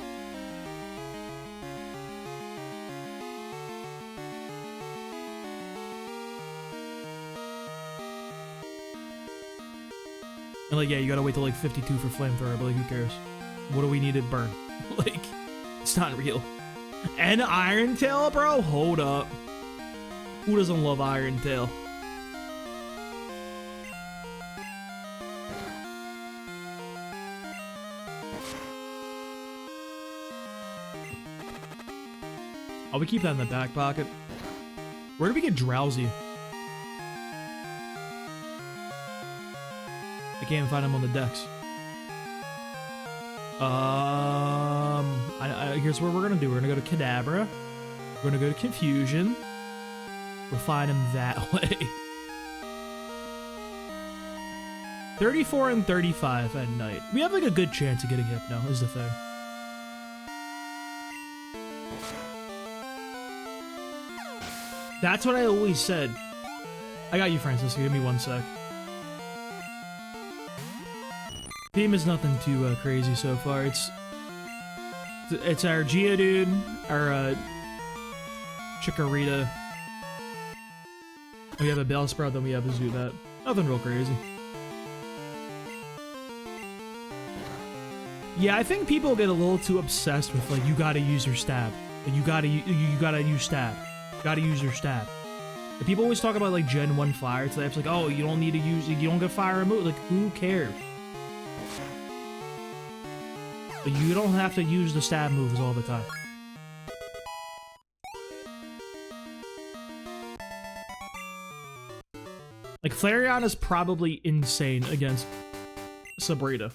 And like, yeah, you gotta wait till like 52 for Flamethrower, but like, who cares? What do we need to burn? Like, it's not real. And Iron Tail, bro? Hold up. Who doesn't love Iron Tail? Oh, we keep that in the back pocket. Where do we get Drowsy? I can't find him on the decks. Here's what we're gonna do. We're gonna go to Kadabra. We're gonna go to Confusion. We'll find him that way. 34 and 35 at night. We have like a good chance of getting Hypno, is the thing. That's what I always said. I got you, Francisco. Give me 1 sec. Team is nothing too crazy so far. It's our Geodude, our Chikorita. We have a Bellsprout, then we have a Zubat. Nothing real crazy. Yeah, I think people get a little too obsessed with like, you gotta use your stab. Like, you gotta use stab. Gotta use your stab. And people always talk about like Gen 1 fire types, like, oh, you don't need to use, you don't get fire remote. Like, who cares? But you don't have to use the stab moves all the time. Like, Flareon is probably insane against Sabrina.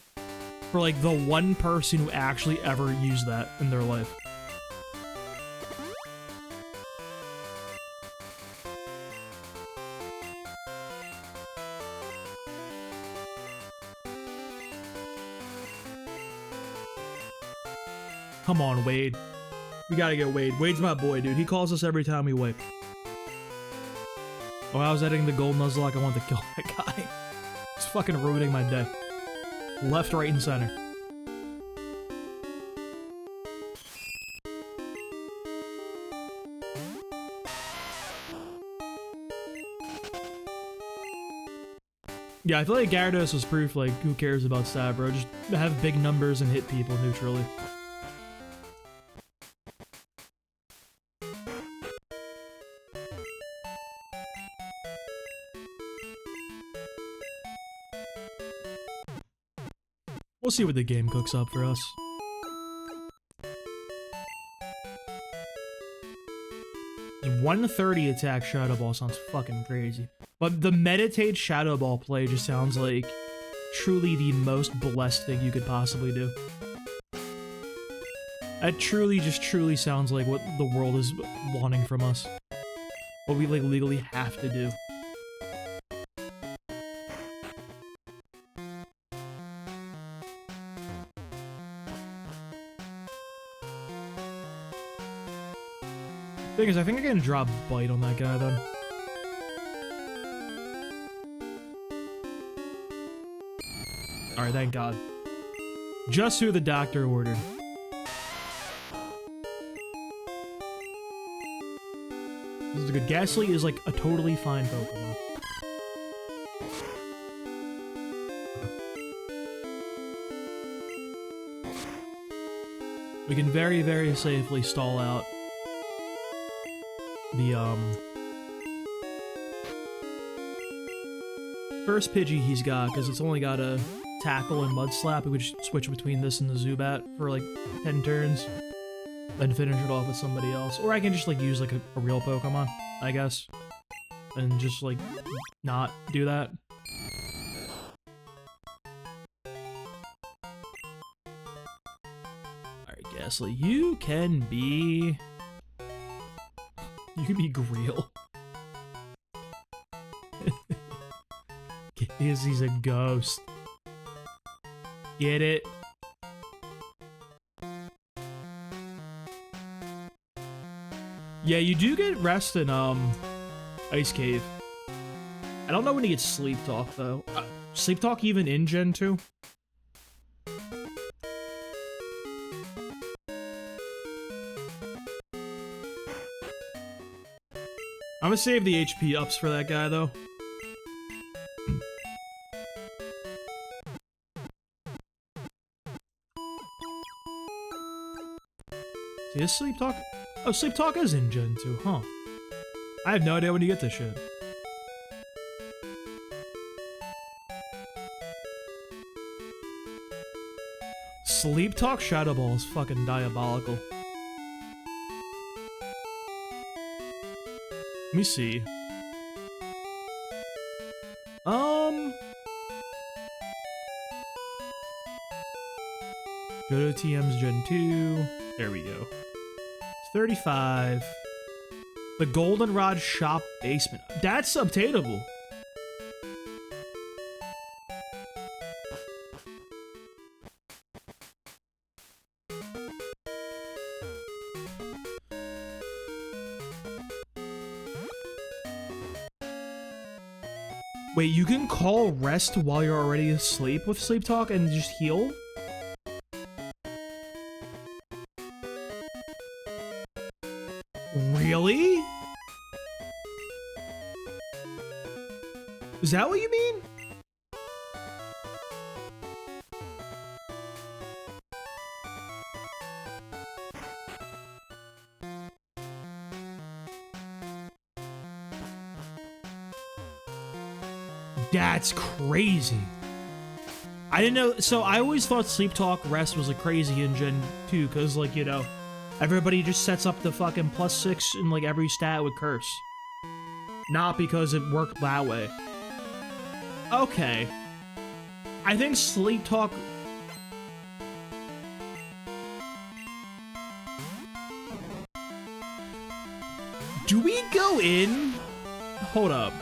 For like the one person who actually ever used that in their life. Come on, Wade. We gotta get Wade. Wade's my boy, dude. He calls us every time we wipe. Oh, I was editing the gold Nuzlocke. I wanted to kill that guy. It's fucking ruining my day. Left, right, and center. Yeah, Yeah, I feel like Gyarados was proof, like, who cares about stat, bro? Just have big numbers and hit people neutrally. We'll see what the game cooks up for us. The 130 attack Shadow Ball sounds fucking crazy. But the Meditate Shadow Ball play just sounds like truly the most blessed thing you could possibly do. That truly sounds like what the world is wanting from us. What we, like, legally have to do. Thing is, I think I can drop Bite on that guy, then. Alright, thank God. Just who the doctor ordered. This is good. Ghastly is, like, a totally fine Pokemon. We can very, very safely stall out the, first Pidgey he's got, because it's only got a Tackle and Mud Slap. We would just switch between this and the Zubat for, like, 10 turns. Then finish it off with somebody else. Or I can just, like, use, like, a real Pokemon, I guess. And just, like, not do that. Alright, Ghastly, you can be... You can be Greel. He's a ghost. Get it? Yeah, you do get rest in, Ice Cave. I don't know when you get Sleep Talk, though. Sleep Talk even in Gen 2? I'm gonna save the HP ups for that guy, though. See, is Sleep Talk? Oh, Sleep Talk is in Gen 2, huh? I have no idea when you get this shit. Sleep Talk Shadow Ball is fucking diabolical. Let me see. Go to TM's Gen 2. There we go. 35. The Goldenrod Shop Basement. That's obtainable. Wait, you can call rest while you're already asleep with Sleep Talk and just heal? Really? Is that what you mean? That's crazy. I didn't know. So I always thought Sleep Talk Rest was like crazy in Gen 2 because, like, you know, everybody just sets up the fucking +6 in like every stat with Curse. Not because it worked that way. Okay. I think Sleep Talk... Do we go in? Hold up.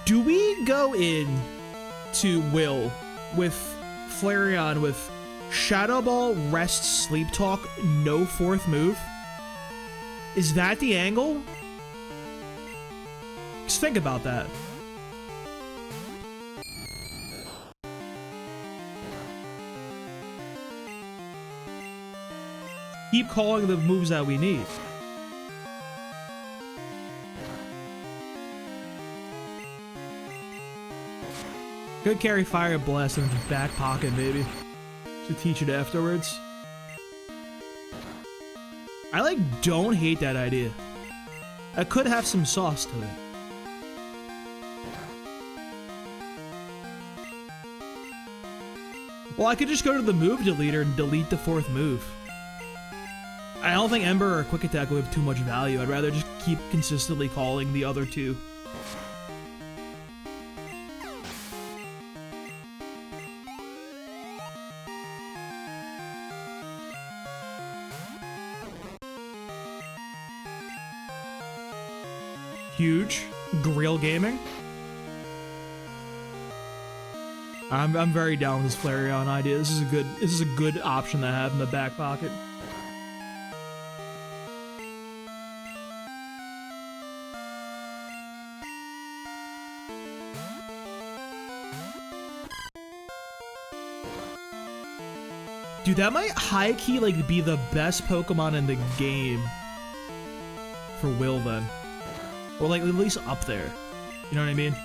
Do we go in to Will with Flareon with Shadow Ball, Rest, Sleep Talk, no fourth move? Is that the angle? Just think about that. Keep calling the moves that we need. Could carry Fire Blast in his back pocket, maybe. To teach it afterwards. I, like, don't hate that idea. I could have some sauce to it. Well, I could just go to the move deleter and delete the 4th move. I don't think Ember or Quick Attack would have too much value. I'd rather just keep consistently calling the other 2. Huge. Grill Gaming. I'm very down with this Flareon idea. This is a good option to have in the back pocket. Dude, that might high-key, like, be the best Pokemon in the game for Will, then. Or, like, at least up there. You know what I mean?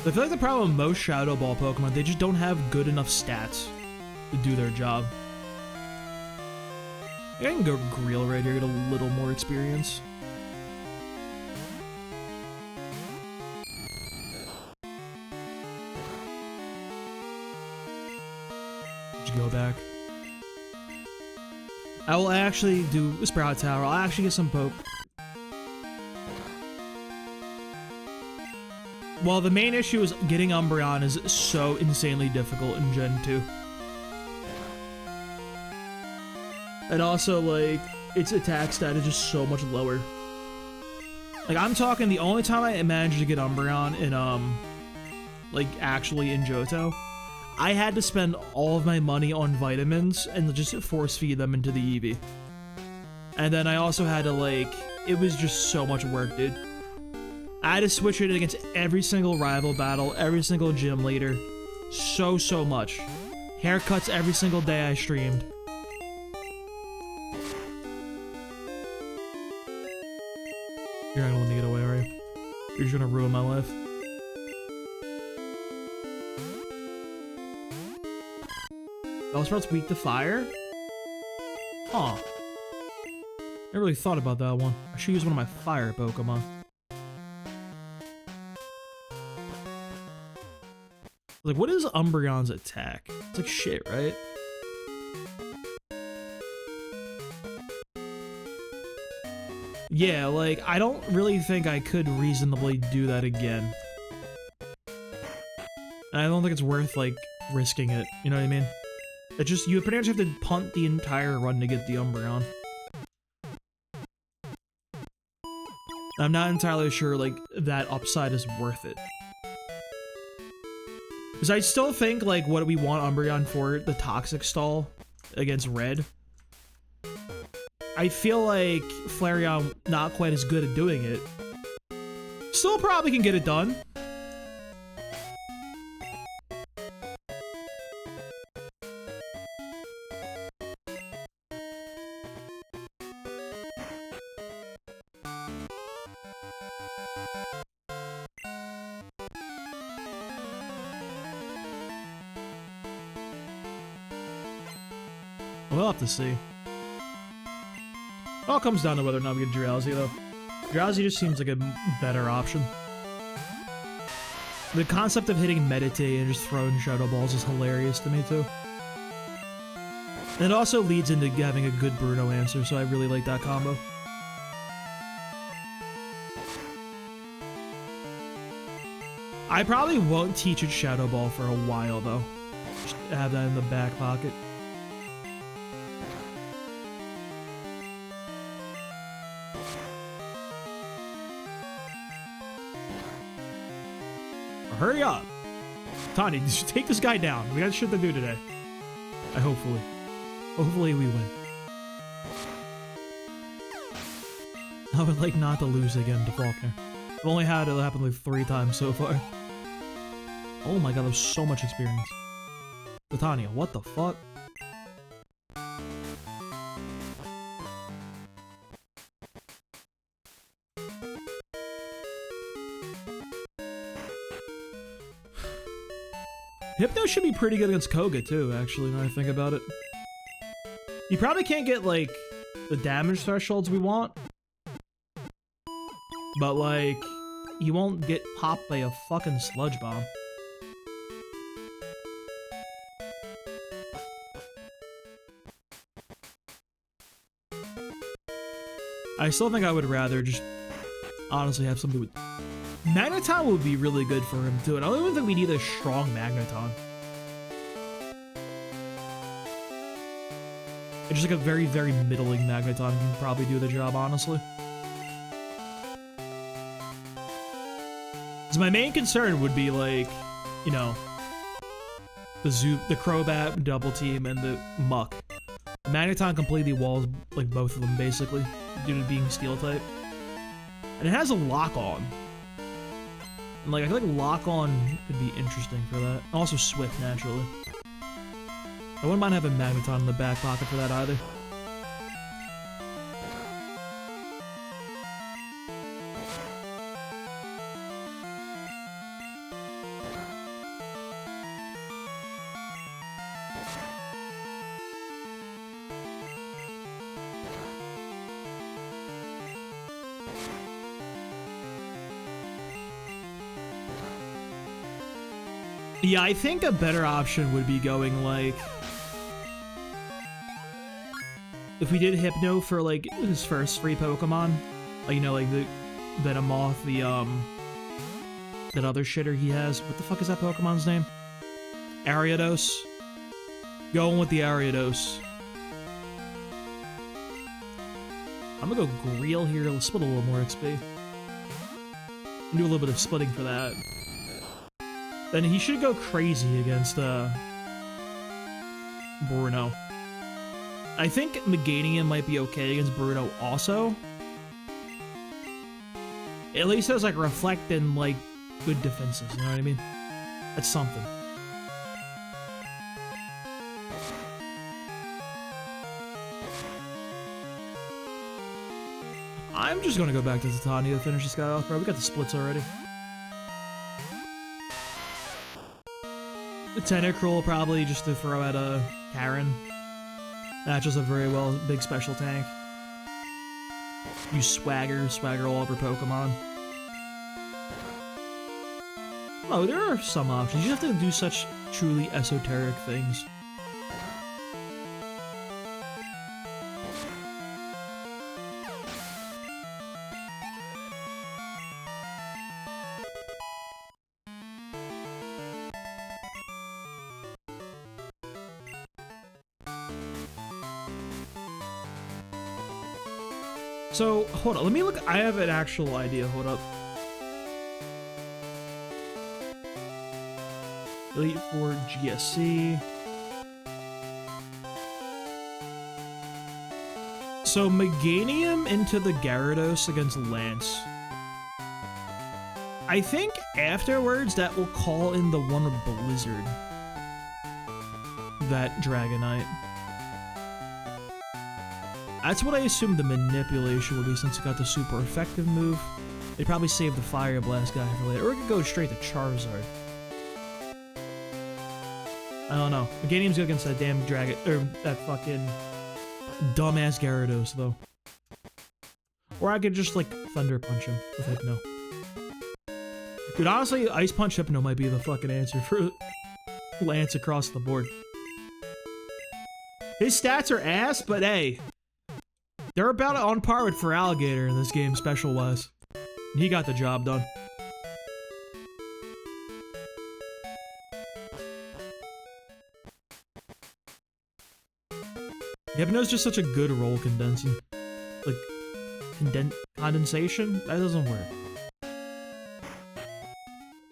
I feel like the problem with most Shadow Ball Pokemon, they just don't have good enough stats to do their job. I can go Grill right here, get a little more experience. Just go back. I will actually do Sprout Tower. I'll actually get some poke. Well, the main issue is getting Umbreon is so insanely difficult in Gen 2. And also, like, its attack stat is just so much lower. Like, I'm talking the only time I managed to get Umbreon in, like, actually in Johto, I had to spend all of my money on vitamins and just force feed them into the Eevee. And then I also had to, like, it was just so much work, dude. I had to switch it against every single rival battle, every single gym leader. So much. Haircuts every single day I streamed. You're not gonna let me get away, are you? You're just gonna ruin my life. Bellsprout's weak to fire? Huh. Never really thought about that one. I should use one of my fire Pokemon. Like, what is Umbreon's attack? It's like shit, right? Yeah, like, I don't really think I could reasonably do that again. And I don't think it's worth, like, risking it, you know what I mean? It just, you pretty much have to punt the entire run to get the Umbreon. I'm not entirely sure, like, that upside is worth it. Because I still think, like, what we want Umbreon for, the Toxic Stall against Red. I feel like Flareon not quite as good at doing it. Still probably can get it done. We'll have to see. It all comes down to whether or not we get Drowsy, though. Drowsy just seems like a better option. The concept of hitting Meditate and just throwing Shadow Balls is hilarious to me, too. And it also leads into having a good Bruno answer, so I really like that combo. I probably won't teach it Shadow Ball for a while, though. Just have that in the back pocket. Hurry up! Tani, just take this guy down. We got shit to do today. Hopefully. Hopefully we win. I would like not to lose again to Faulkner. I've only had it happen like 3 times so far. Oh my god, there's so much experience. Titania, what the fuck? Hypno should be pretty good against Koga too, actually, now I think about it. You probably can't get, like, the damage thresholds we want. But, like, he won't get popped by a fucking sludge bomb. I still think I would rather just honestly have somebody with... Magneton would be really good for him too, and I don't even think we need a strong Magneton. It's just like a very, very middling Magneton can probably do the job, honestly. So my main concern would be like, you know, the Crobat double team and the Muck. The Magneton completely walls like both of them basically, due to being Steel type. And it has a lock on. And like I feel like lock on could be interesting for that. Also Swift naturally. I wouldn't mind having Magneton in the back pocket for that either. Yeah, I think a better option would be going, like... If we did Hypno for, like, his first free Pokemon, like, you know, like, the Venomoth, the, that other shitter he has. What the fuck is that Pokemon's name? Ariados? Going with the Ariados. I'm gonna go Greel here, let's split a little more XP. Do a little bit of splitting for that. Then he should go crazy against, Bruno. I think Meganium might be okay against Bruno also. At least has, like, Reflect and, like, good defenses, you know what I mean? That's something. I'm just gonna go back to Titania to finish this guy off, bro. We got the splits already. The Tentacruel probably just to throw at a Karen. Matches up very well, big special tank. Use Swagger all over Pokemon. Oh, there are some options. You have to do such truly esoteric things. So, hold on, let me look. I have an actual idea. Hold up. Elite Four GSC. So, Meganium into the Gyarados against Lance. I think afterwards that will call in the one of Blizzard. That Dragonite. That's what I assumed the manipulation would be since it got the super effective move. They'd probably save the Fire Blast guy for later. Or it could go straight to Charizard. I don't know. Meganium's good against that damn dragon, or that fucking dumbass Gyarados, though. Or I could just, like, Thunder Punch him with Hypno. Dude, honestly, Ice Punch Hypno might be the fucking answer for Lance across the board. His stats are ass, but hey. They're about on par with Feraligatr in this game, special-wise. He got the job done. Hypno's just such a good roll condensing. Like, condensation? That doesn't work.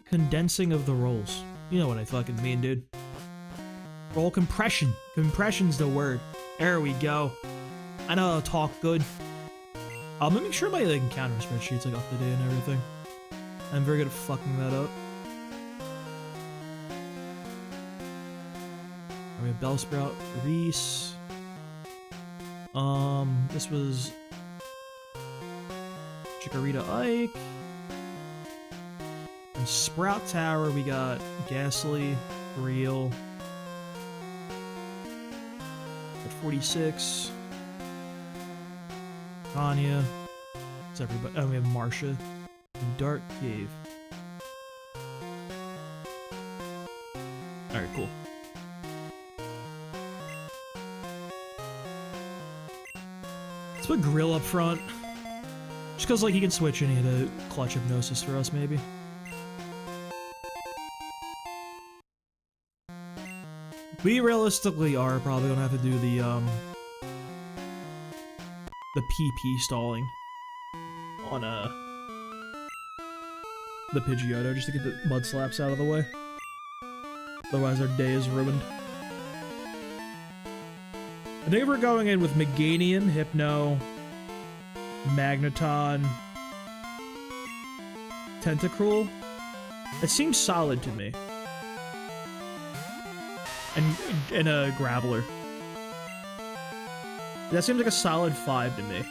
Condensing of the rolls. You know what I fucking mean, dude. Roll compression. Compression's the word. There we go. I know how to talk good. I'm gonna make sure my like encounter spreadsheet's like up to date and everything. I'm very good at fucking that up. We have Bellsprout, Reese. This was Chikorita Ike. And Sprout Tower, we got Ghastly. Real. At 46. Tanya. It's everybody. Oh, we have Marsha. And Dark Cave. Alright, cool. Let's put Grill up front. Just because, like, he can switch any of the Clutch Hypnosis for us, maybe. We realistically are probably gonna have to do the PP stalling on, the Pidgeotto, just to get the Mud Slaps out of the way. Otherwise, our day is ruined. I think we're going in with Meganium, Hypno, Magneton, Tentacruel. It seems solid to me. And a Graveler. That seems like a solid 5 to me.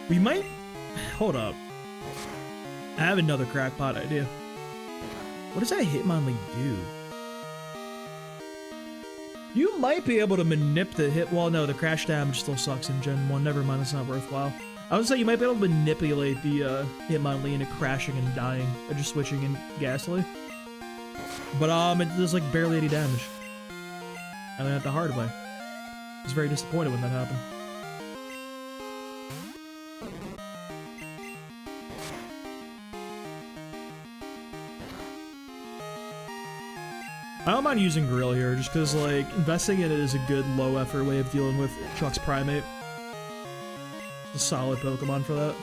We might... Hold up. I have another crackpot idea. What does that Hitmonlee do? You might be able to manipulate the hit. Well, no, the crash damage still sucks in Gen 1. Never mind, it's not worthwhile. I would say you might be able to manipulate the Hitmonlee into crashing and dying or just switching in Ghastly. But it does like barely any damage. I learned that the hard way. I was very disappointed when that happened. I don't mind using Grill here, just because, like, investing in it is a good low-effort way of dealing with Chuck's Primate. It's a solid Pokemon for that.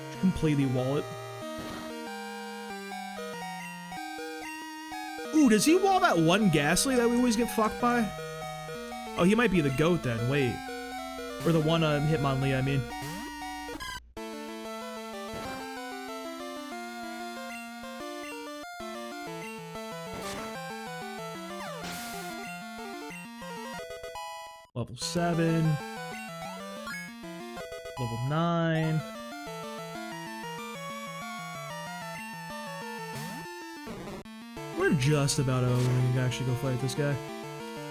Just completely wall it. Ooh, does he wall that one Ghastly that we always get fucked by? Oh, he might be the GOAT then, wait. Or the one Hitmonlee, I mean. Level 7. Level 9. We're just about over when we can actually go fight this guy.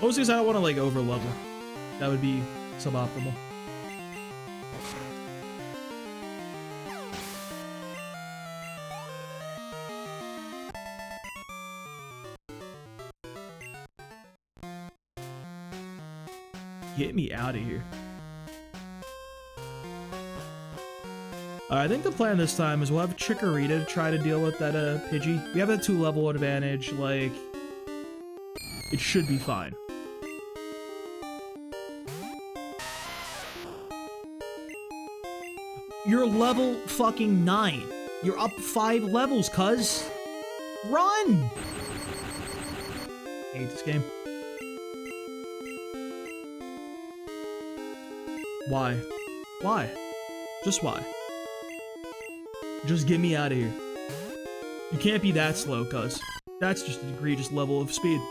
Mostly because I don't want to, like, over level. That would be suboptimal. Get me out of here. I think the plan this time is we'll have Chikorita to try to deal with that Pidgey. We have a 2-level advantage, like, it should be fine. You're level fucking 9. You're up 5 levels, cuz. Run! I hate this game. Why? Why? Just why? Just get me out of here. You can't be that slow, cuz. That's just an egregious level of speed.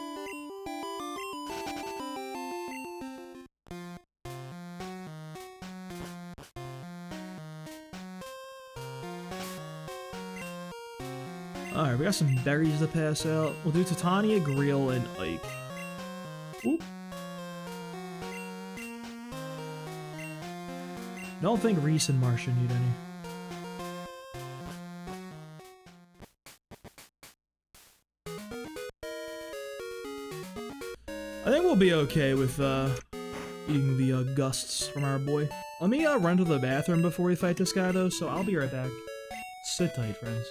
Alright, we got some berries to pass out. We'll do Titania, Grill, and Ike. Oop. Don't think Reese and Marsha need any. I think we'll be okay with eating the gusts from our boy. Let me run to the bathroom before we fight this guy though, so I'll be right back. Sit tight, friends.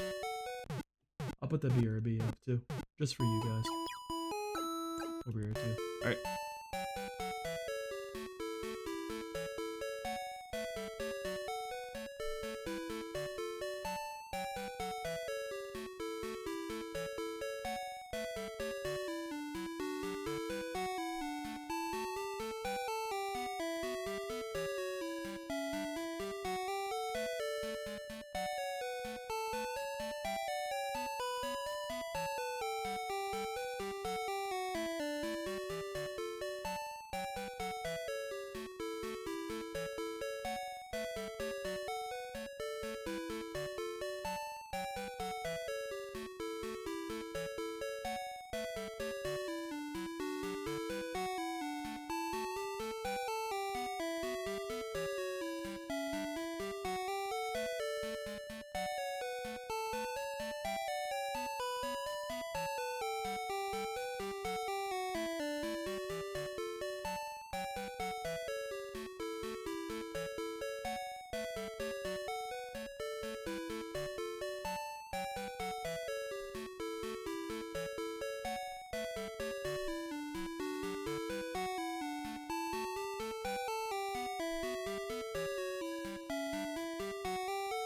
I'll put the BRB up too, just for you guys. Over here too. Alright.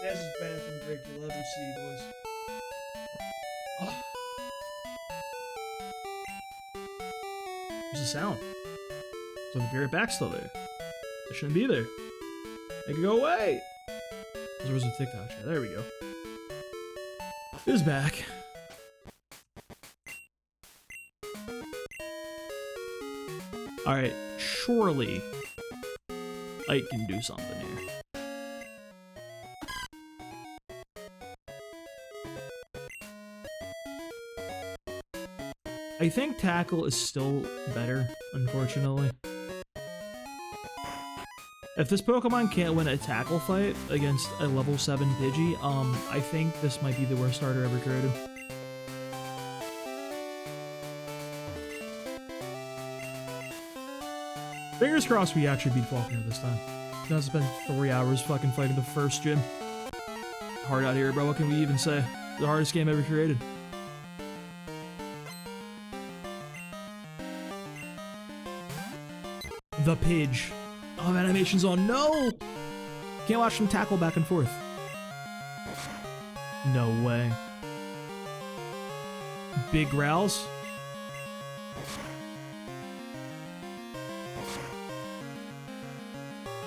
This is banned from break. You'll ever see, boys. Oh. Where's the sound? So the Garrett back's still there. It shouldn't be there. It could go away. There was a TikTok chat. There we go. It is back. Alright, surely I can do something here. I think Tackle is still better, unfortunately. If this Pokemon can't win a Tackle fight against a level 7 Pidgey, I think this might be the worst starter ever created. Fingers crossed we actually beat Faulkner this time. Now it's been 3 hours fucking fighting the first gym. Hard out here, bro. What can we even say? The hardest game ever created. The Pidge. Oh, animation's on. No! Can't watch them tackle back and forth. No way. Big growls.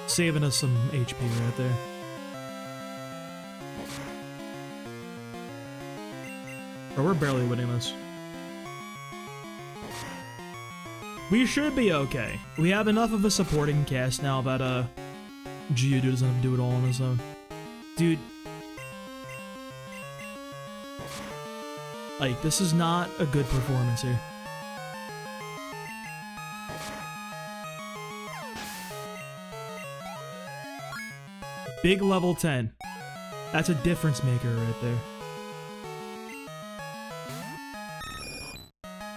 Saving us some HP right there. Bro, we're barely winning this. We should be okay. We have enough of a supporting cast now that Geodude doesn't have to do it all on his own. Dude. Like, this is not a good performance here. Big level 10. That's a difference maker right there.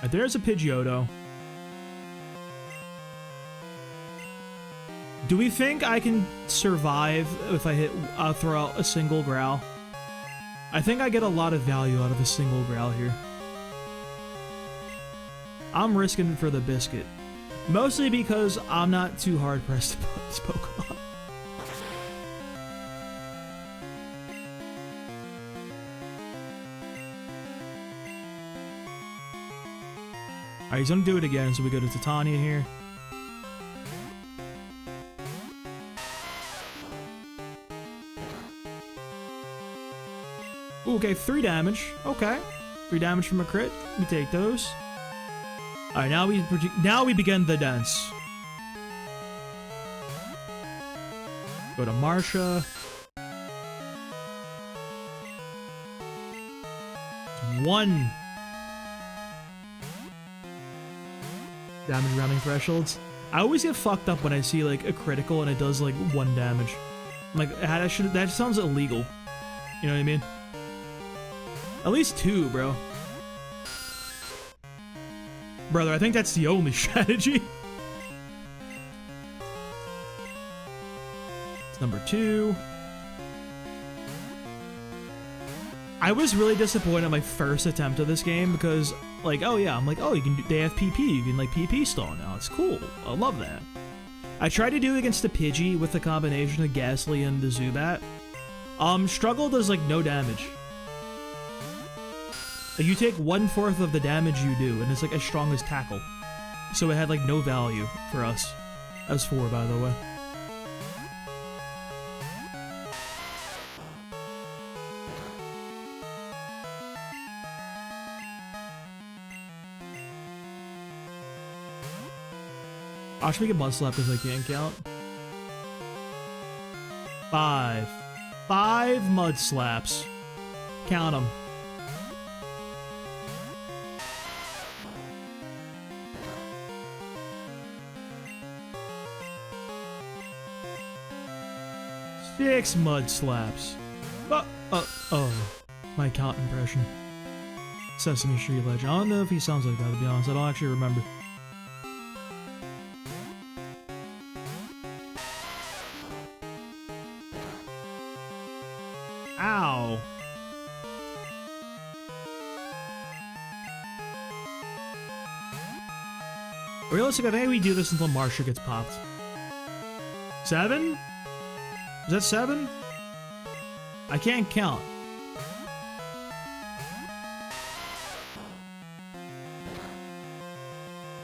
Right, there's a Pidgeotto. Do we think I can survive if I throw out a single growl? I think I get a lot of value out of a single growl here. I'm risking it for the biscuit. Mostly because I'm not too hard pressed to put this Pokemon. Alright, he's gonna do it again, so we go to Titania here. Ooh, okay, 3 damage. Okay. 3 damage from a crit. We take those. Alright, now we begin the dance. Go to Marsha. 1 damage rounding thresholds. I always get fucked up when I see like a critical and it does like 1 damage. I'm like, that sounds illegal. You know what I mean? At least 2, bro. Brother, I think that's the only strategy. It's number 2. I was really disappointed in my first attempt of this game because, like, oh yeah, I'm like, oh, they have PP, you can like PP stall now. It's cool. I love that. I tried to do it against the Pidgey with the combination of Ghastly and the Zubat. Struggle does like no damage. Like, you take 1/4 of the damage you do, and it's like as strong as Tackle. So it had like no value for us. That was 4, by the way. I should make a Mud Slap because I can't count. 5. 5 Mud Slaps. Count them. Six Mud Slaps. Oh. My count impression. Sesame Street Legend. I don't know if he sounds like that, to be honest. I don't actually remember. Ow. Realistically, I think we do this until Marsha gets popped. 7? Is that 7? I can't count.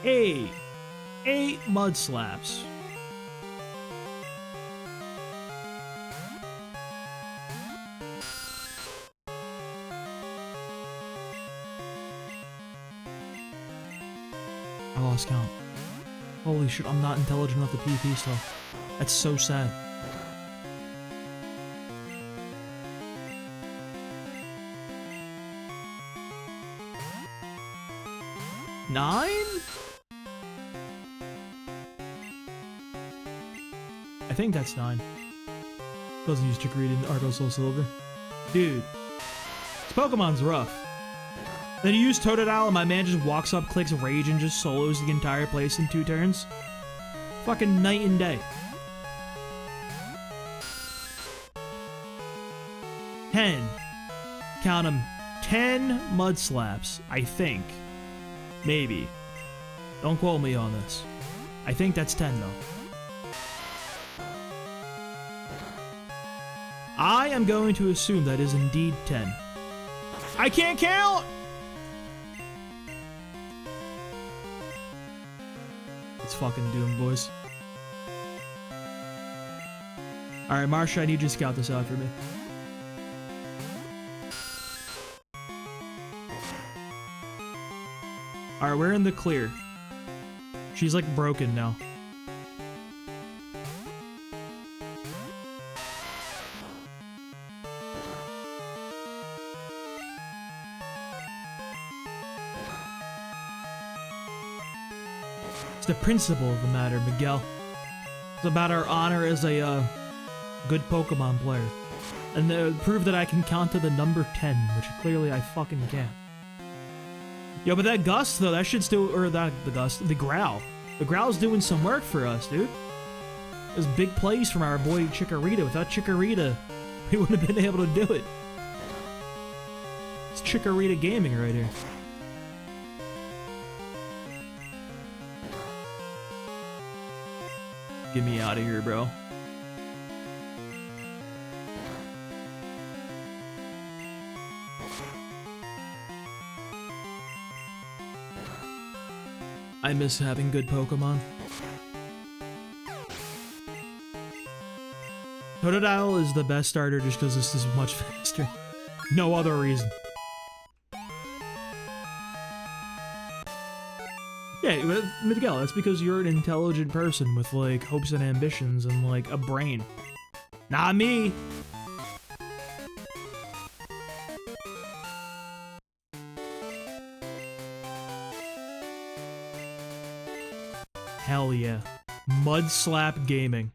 Eight mud slaps. I lost count. Holy shit, I'm not intelligent enough to PvP still. That's so sad. Nine? I think that's 9. Doesn't use Chikorita in Argo Soul Silver. Dude, this Pokemon's rough. Then you use Totodile and my man just walks up, clicks Rage, and just solos the entire place in 2 turns. Fucking night and day. 10. Count them. 10 mud slaps, I think. Maybe. Don't quote me on this. I think that's 10 though. I am going to assume that is indeed 10. I can't count! It's fucking doomed, boys. Alright, Marsha, I need you to scout this out for me. Alright, we're in the clear. She's like broken now. It's the principle of the matter, Miguel. It's about our honor as a good Pokemon player. And prove that I can count to the number 10, which clearly I fucking can't. Yo, but that Gust, though, that shit's still, or that, the Gust, the Growl. The Growl's doing some work for us, dude. There's big plays from our boy Chikorita. Without Chikorita, we wouldn't have been able to do it. It's Chikorita gaming right here. Get me out of here, bro. I miss having good Pokemon. Totodile is the best starter just because this is much faster. No other reason. Yeah, Miguel, that's because you're an intelligent person with, like, hopes and ambitions and, like, a brain. Not me! Hell yeah. Mud Slap Gaming.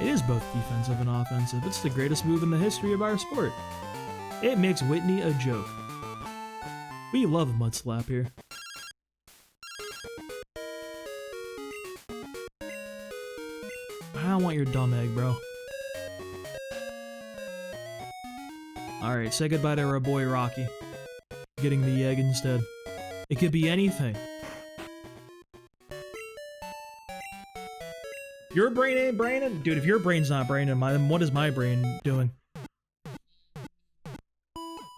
It is both defensive and offensive. It's the greatest move in the history of our sport. It makes Whitney a joke. We love Mud Slap here. I don't want your dumb egg, bro. Alright, say goodbye to our boy Rocky. Getting the egg instead. It could be anything. Your brain ain't braining? Dude, if your brain's not braining, then what is my brain doing?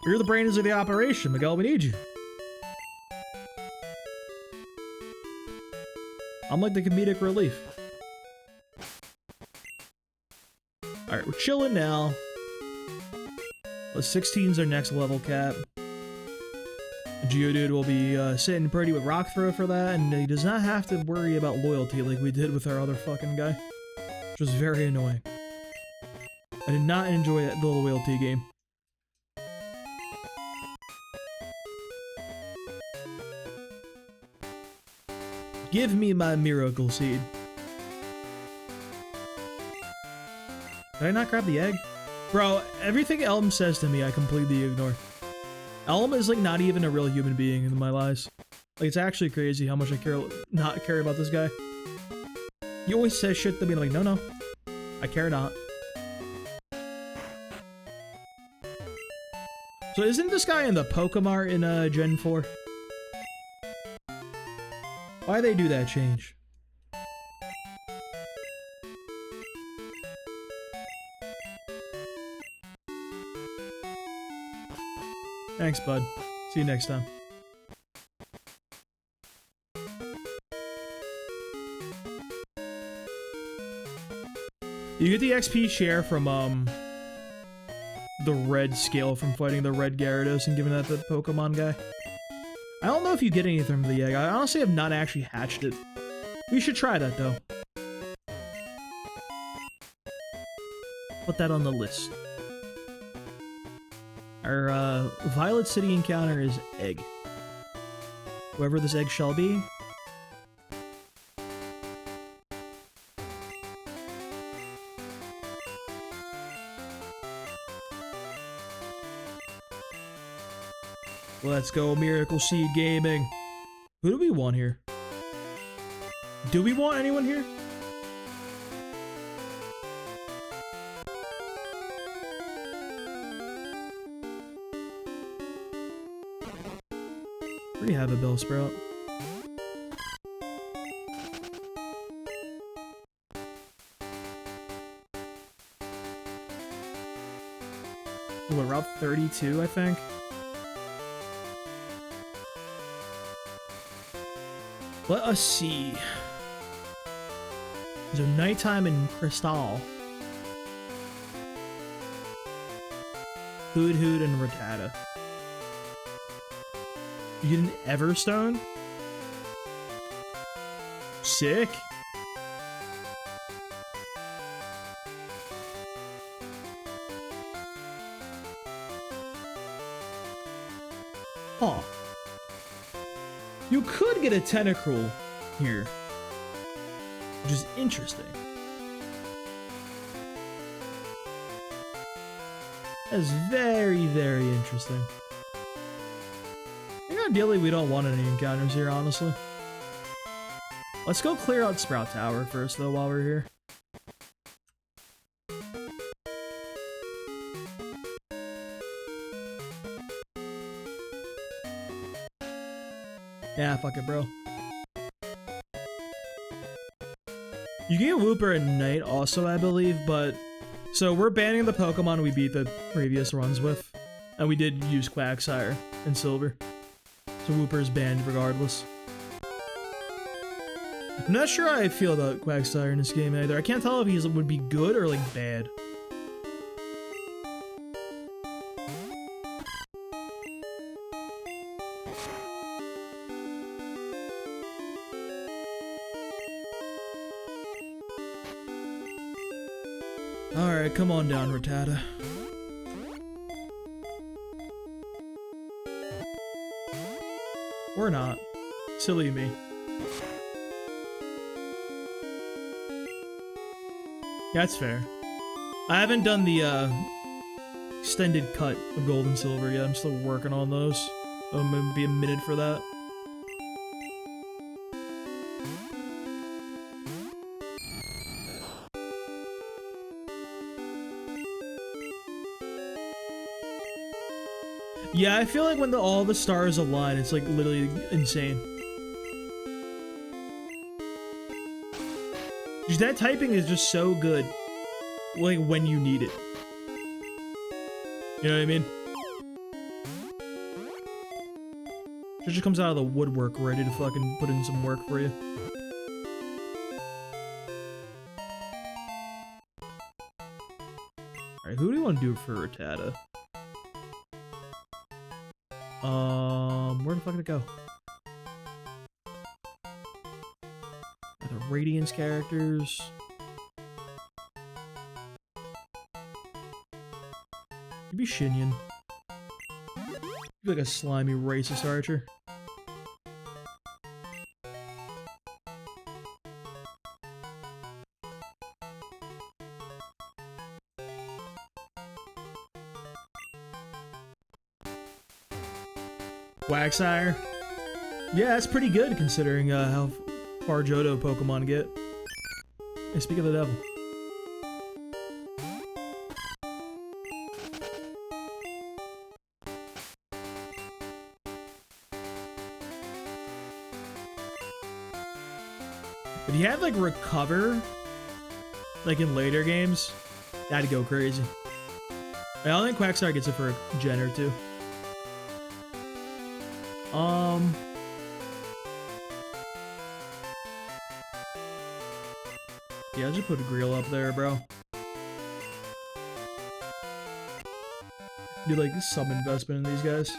You're the brains of the operation, Miguel. We need you. I'm like the comedic relief. Alright, we're chilling now. The 16's our next level cap. Geodude will be sitting pretty with Rock Throw for that, and he does not have to worry about loyalty like we did with our other fucking guy. Which was very annoying. I did not enjoy that little loyalty game. Give me my Miracle Seed. Did I not grab the egg? Bro, everything Elm says to me, I completely ignore. Elm is like not even a real human being in my lives. Like, it's actually crazy how much I not care about this guy. He always says shit to me like, no, I care not. So isn't this guy in the Pokemon in Gen 4? Why they do that change? Thanks, bud. See you next time. You get the XP share from, the red scale from fighting the red Gyarados and giving that to the Pokemon guy. I don't know if you get anything from the egg. I honestly have not actually hatched it. We should try that, though. Put that on the list. Our, Violet City encounter is egg. Whoever this egg shall be. Let's go, Miracle Seed Gaming. Who do we want here? Do we want anyone here? Where do you have a Bellsprout? What, Route 32, I think? Let us see. There's a nighttime in Crystal. Hood and Rattata. You get an Everstone? Sick. Huh. You could get a Tentacruel here, which is interesting. That is very, very interesting. I think ideally we don't want any encounters here, honestly. Let's go clear out Sprout Tower first, though, while we're here. Yeah, fuck it, bro. You can get Wooper at night also, I believe, but... So, we're banning the Pokemon we beat the previous runs with. And we did use Quagsire in Silver. So Wooper is banned regardless. I'm not sure how I feel about Quagsire in this game either. I can't tell if he would be good or, like, bad. Alright, come on down, Rattata. Or not. Silly me. That's fair. I haven't done the, extended cut of Gold and Silver yet. I'm still working on those. I'm gonna be a minute for that. Yeah, I feel like when all the stars align, it's like literally insane. Just that typing is just so good, like when you need it. You know what I mean? It just comes out of the woodwork ready to fucking put in some work for you. Alright, who do you want to do for Rattata? Where the fuck did it go? The Radiance characters. Maybe Shinyan. Like a slimy racist archer. Quagsire. Yeah, that's pretty good considering how far Johto Pokemon get. Hey, speak of the devil. he had like recover, like in later games, that'd go crazy. I don't think Quagsire gets it for a gen or two. Yeah, I'll just put a Greel up there, bro. Do like some investment in these guys.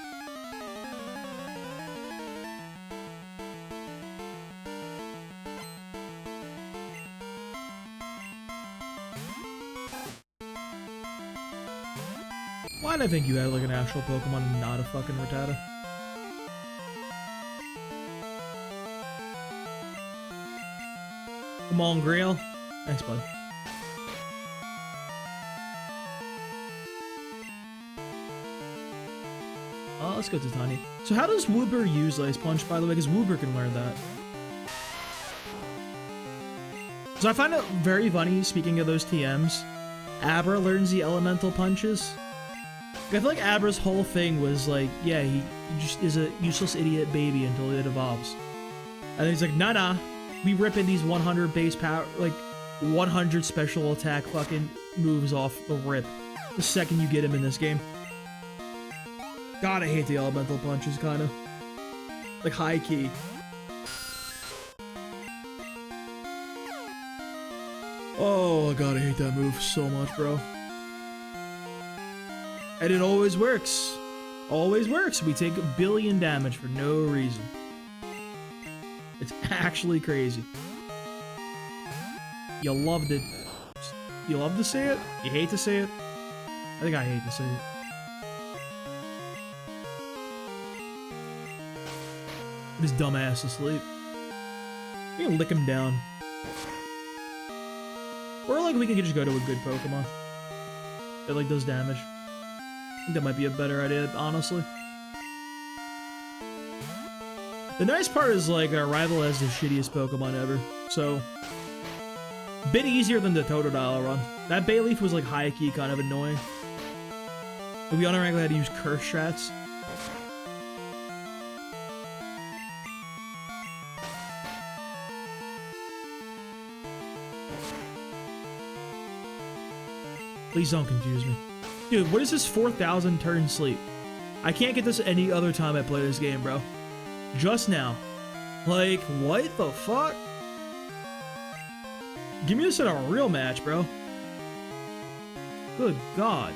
Why did I think you had like an actual Pokemon and not a fucking Rattata? Come on, Greel. Thanks, bud. Let's go to Tiny. So how does Wooper use Ice Punch, by the way? Because Wooper can learn that. So I find it very funny, speaking of those TMs, Abra learns the Elemental Punches. I feel like Abra's whole thing was like, yeah, he just is a useless idiot baby until it evolves. And then he's like, nah, we ripping these 100 base power, like 100 special attack fucking moves off the rip the second you get him in this game. God, I hate the Elemental Punches, kind of. Like, high key. Oh, God, I hate that move so much, bro. And it always works. Always works. We take 1 billion damage for no reason. It's actually crazy. You loved it. You love to see it? You hate to see it? I think I hate to see it. Put his dumb ass to sleep. We can lick him down. Or like we can just go to a good Pokemon that like does damage. I think that might be a better idea, honestly. The nice part is like our rival has the shittiest Pokemon ever, so a bit easier than the Totodile run. That Bayleaf was like high key kind of annoying. But we automatically had to use curse strats. Please don't confuse me. Dude, what is this 4,000 turn sleep? I can't get this any other time I play this game, bro. Just now. Like, what the fuck? Give me this in a real match, bro. Good God.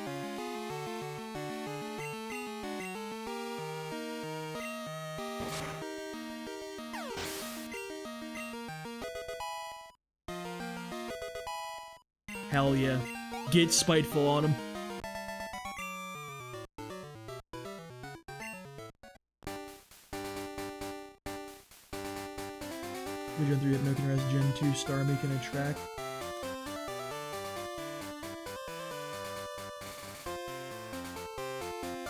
Hell yeah. Get spiteful on him. Gen 3 Hypnokin Res, Gen 2 Starmie can attract.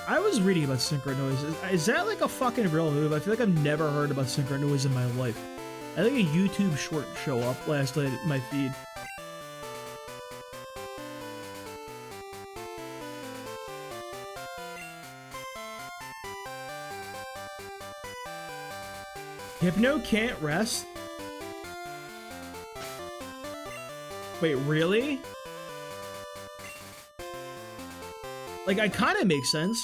I was reading about Synchro Noise. Is that like a fucking real move? I feel like I've never heard about Synchro Noise in my life. I think a YouTube short show up last night at my feed. Hypno can't rest? Wait, really? Like, I kind of makes sense.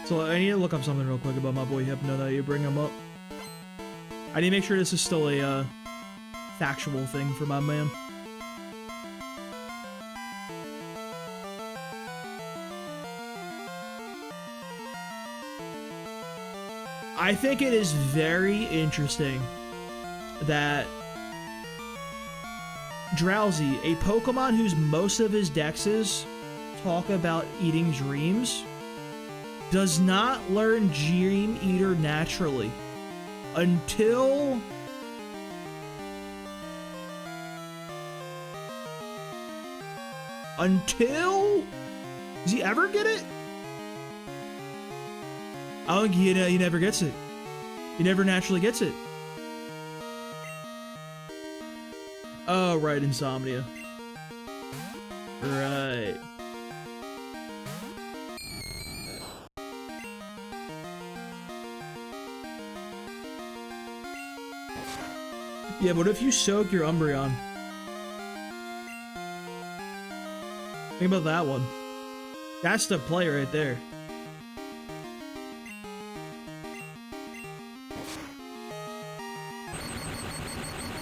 So I need to look up something real quick about my boy Hypno that you bring him up. I need to make sure this is still a factual thing for my man. I think it is very interesting that Drowsy, a Pokemon whose most of his dexes talk about eating dreams, does not learn Dream Eater naturally until does he ever get it? I don't think he never gets it. He never naturally gets it. Oh, right, Insomnia. Right. Yeah, but if you soak your Umbreon? Think about that one. That's the play right there.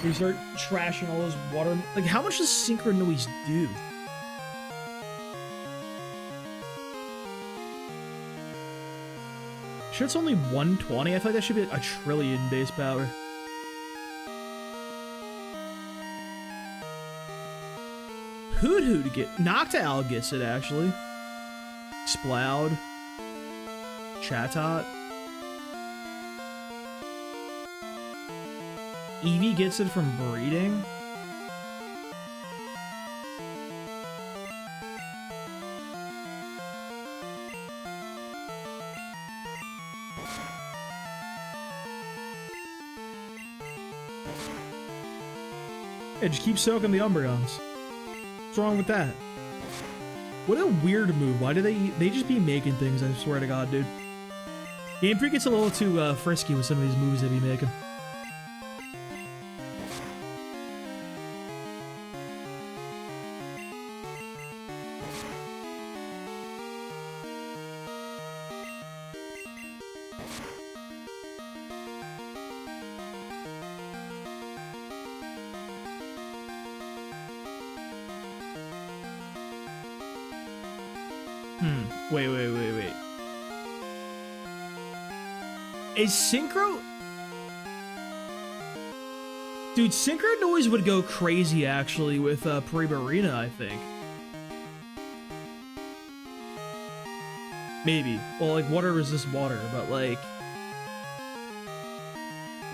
You start trashing all those water. Like, how much does Synchro Noise do? Sure, it's only 120. I feel like that should be like a trillion base power. Hoot Hoot get Noctowl gets it actually. Sploud, Chatot. Eevee gets it from breeding. Yeah, just keep soaking the Umbreons. What's wrong with that? What a weird move. Why do they just be making things, I swear to God, dude. Game Freak gets a little too frisky with some of these moves they be making. Wait. Is Synchro... Dude, Synchro Noise would go crazy, actually, with Primarina, I think. Maybe. Well, like, water resists water, but, like...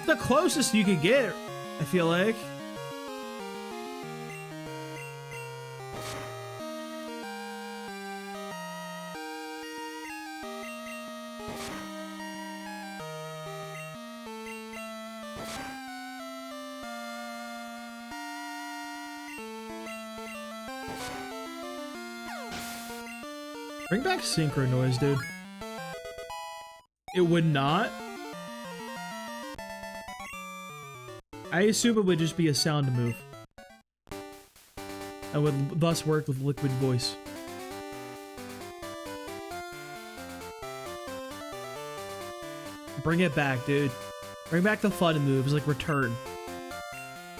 the closest you could get, I feel like. Bring back Synchro Noise, dude. It would not. I assume it would just be a sound move. And would thus work with Liquid Voice. Bring it back, dude. Bring back the fun moves like Return.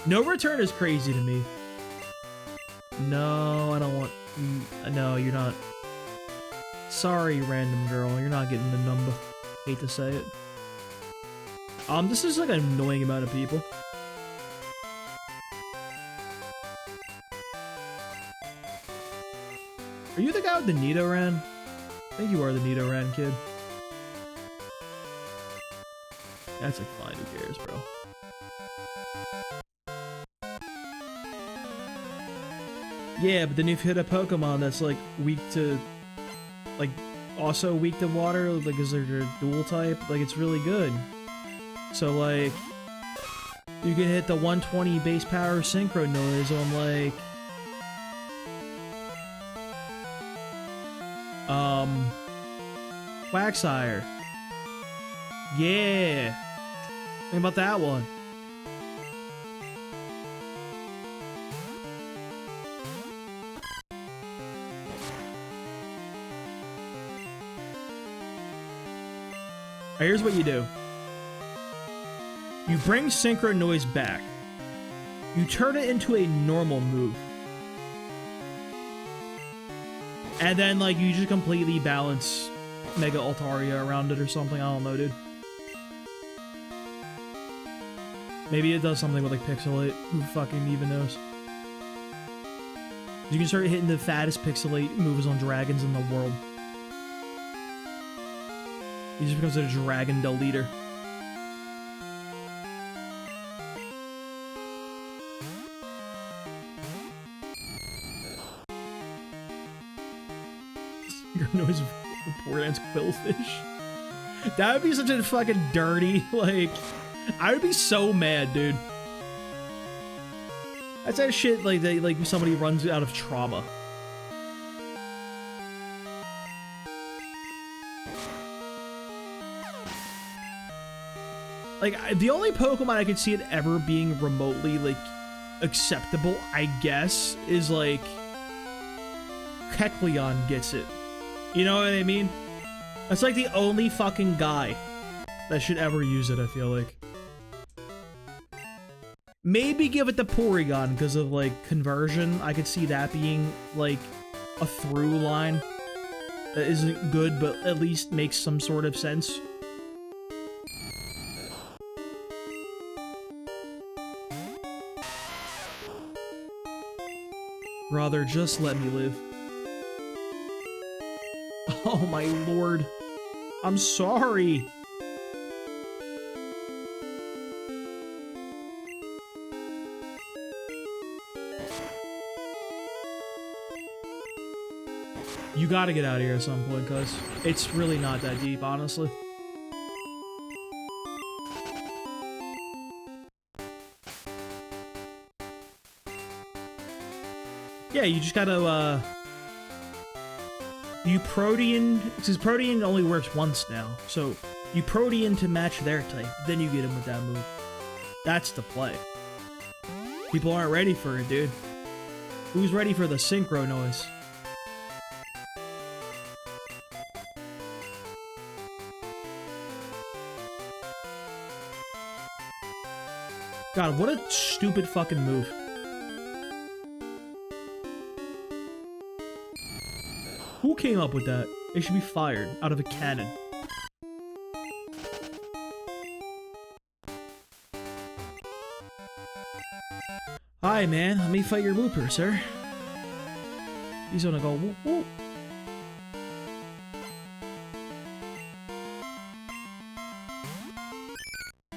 No Return is crazy to me. No, I don't want... No, you're not. Sorry, random girl. You're not getting the number. Hate to say it. This is like an annoying amount of people. Are you the guy with the Nidoran? I think you are the Nidoran kid. That's like fine, who cares, bro? Yeah, but then if you hit a Pokemon that's like weak to... like, also weak to water, like, is there a dual type? Like, it's really good. So, like, you can hit the 120 base power Synchro Noise on, like, Quagsire. Yeah! Think about that one. Here's what you do. You bring Synchro Noise back. You turn it into a normal move. And then, like, you just completely balance Mega Altaria around it or something. I don't know, dude. Maybe it does something with, like, Pixelate. Who fucking even knows? You can start hitting the fattest Pixelate moves on dragons in the world. He just becomes a dragon deleter. Your noise report ants Quillfish. That would be such a fucking dirty, like... I would be so mad, dude. That's that shit like somebody runs out of trauma. Like, the only Pokemon I could see it ever being remotely, like, acceptable, I guess, is, like, Kecleon gets it. You know what I mean? That's, like, the only fucking guy that should ever use it, I feel like. Maybe give it to Porygon because of, like, conversion. I could see that being, like, a through line that isn't good, but at least makes some sort of sense. Brother, just let me live. Oh my lord. I'm sorry. You gotta get out of here at some point, cuz it's really not that deep, honestly. Yeah, you just gotta, you Protean, because Protean only works once now, so you Protean to match their type, then you get him with that move. That's the play. People aren't ready for it, dude. Who's ready for the synchro noise? God, what a stupid fucking move. Who came up with that? It should be fired out of a cannon. Hi, man. Let me fight your Wooper, sir. He's gonna go whoop whoop.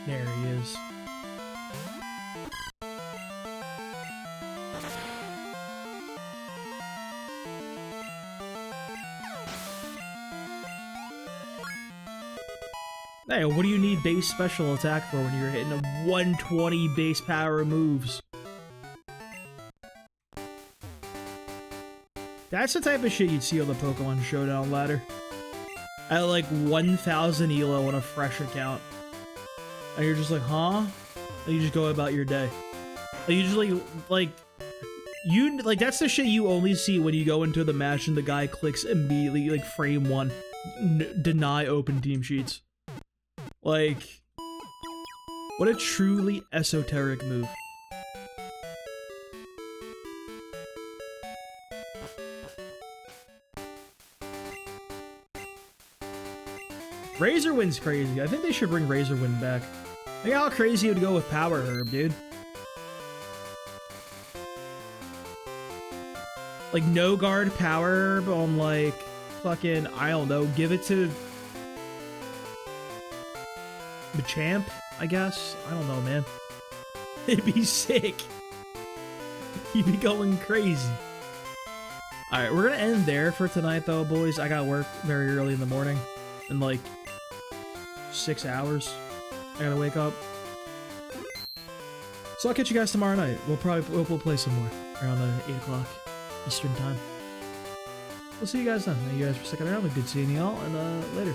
There he is. Hey, what do you need base special attack for when you're hitting a 120 base power moves? That's the type of shit you'd see on the Pokemon Showdown ladder. At like 1,000 ELO on a fresh account. And you're just like, huh? And you just go about your day. And you just like, that's the shit you only see when you go into the match and the guy clicks immediately, like frame 1, deny open team sheets. Like, what a truly esoteric move. Razorwind's crazy. I think they should bring Razorwind back. Think how crazy it would go with Power Herb, dude. Like, no guard Power Herb on, like, fucking, I don't know, give it to the champ, I guess? I don't know, man. It'd be sick. You'd be going crazy. Alright, we're gonna end there for tonight, though, boys. I gotta work very early in the morning. In, like, 6 hours. I gotta wake up. So I'll catch you guys tomorrow night. We'll play some more around 8 o'clock Eastern time. We'll see you guys then. Thank you guys for sticking around. Good seeing y'all, and later.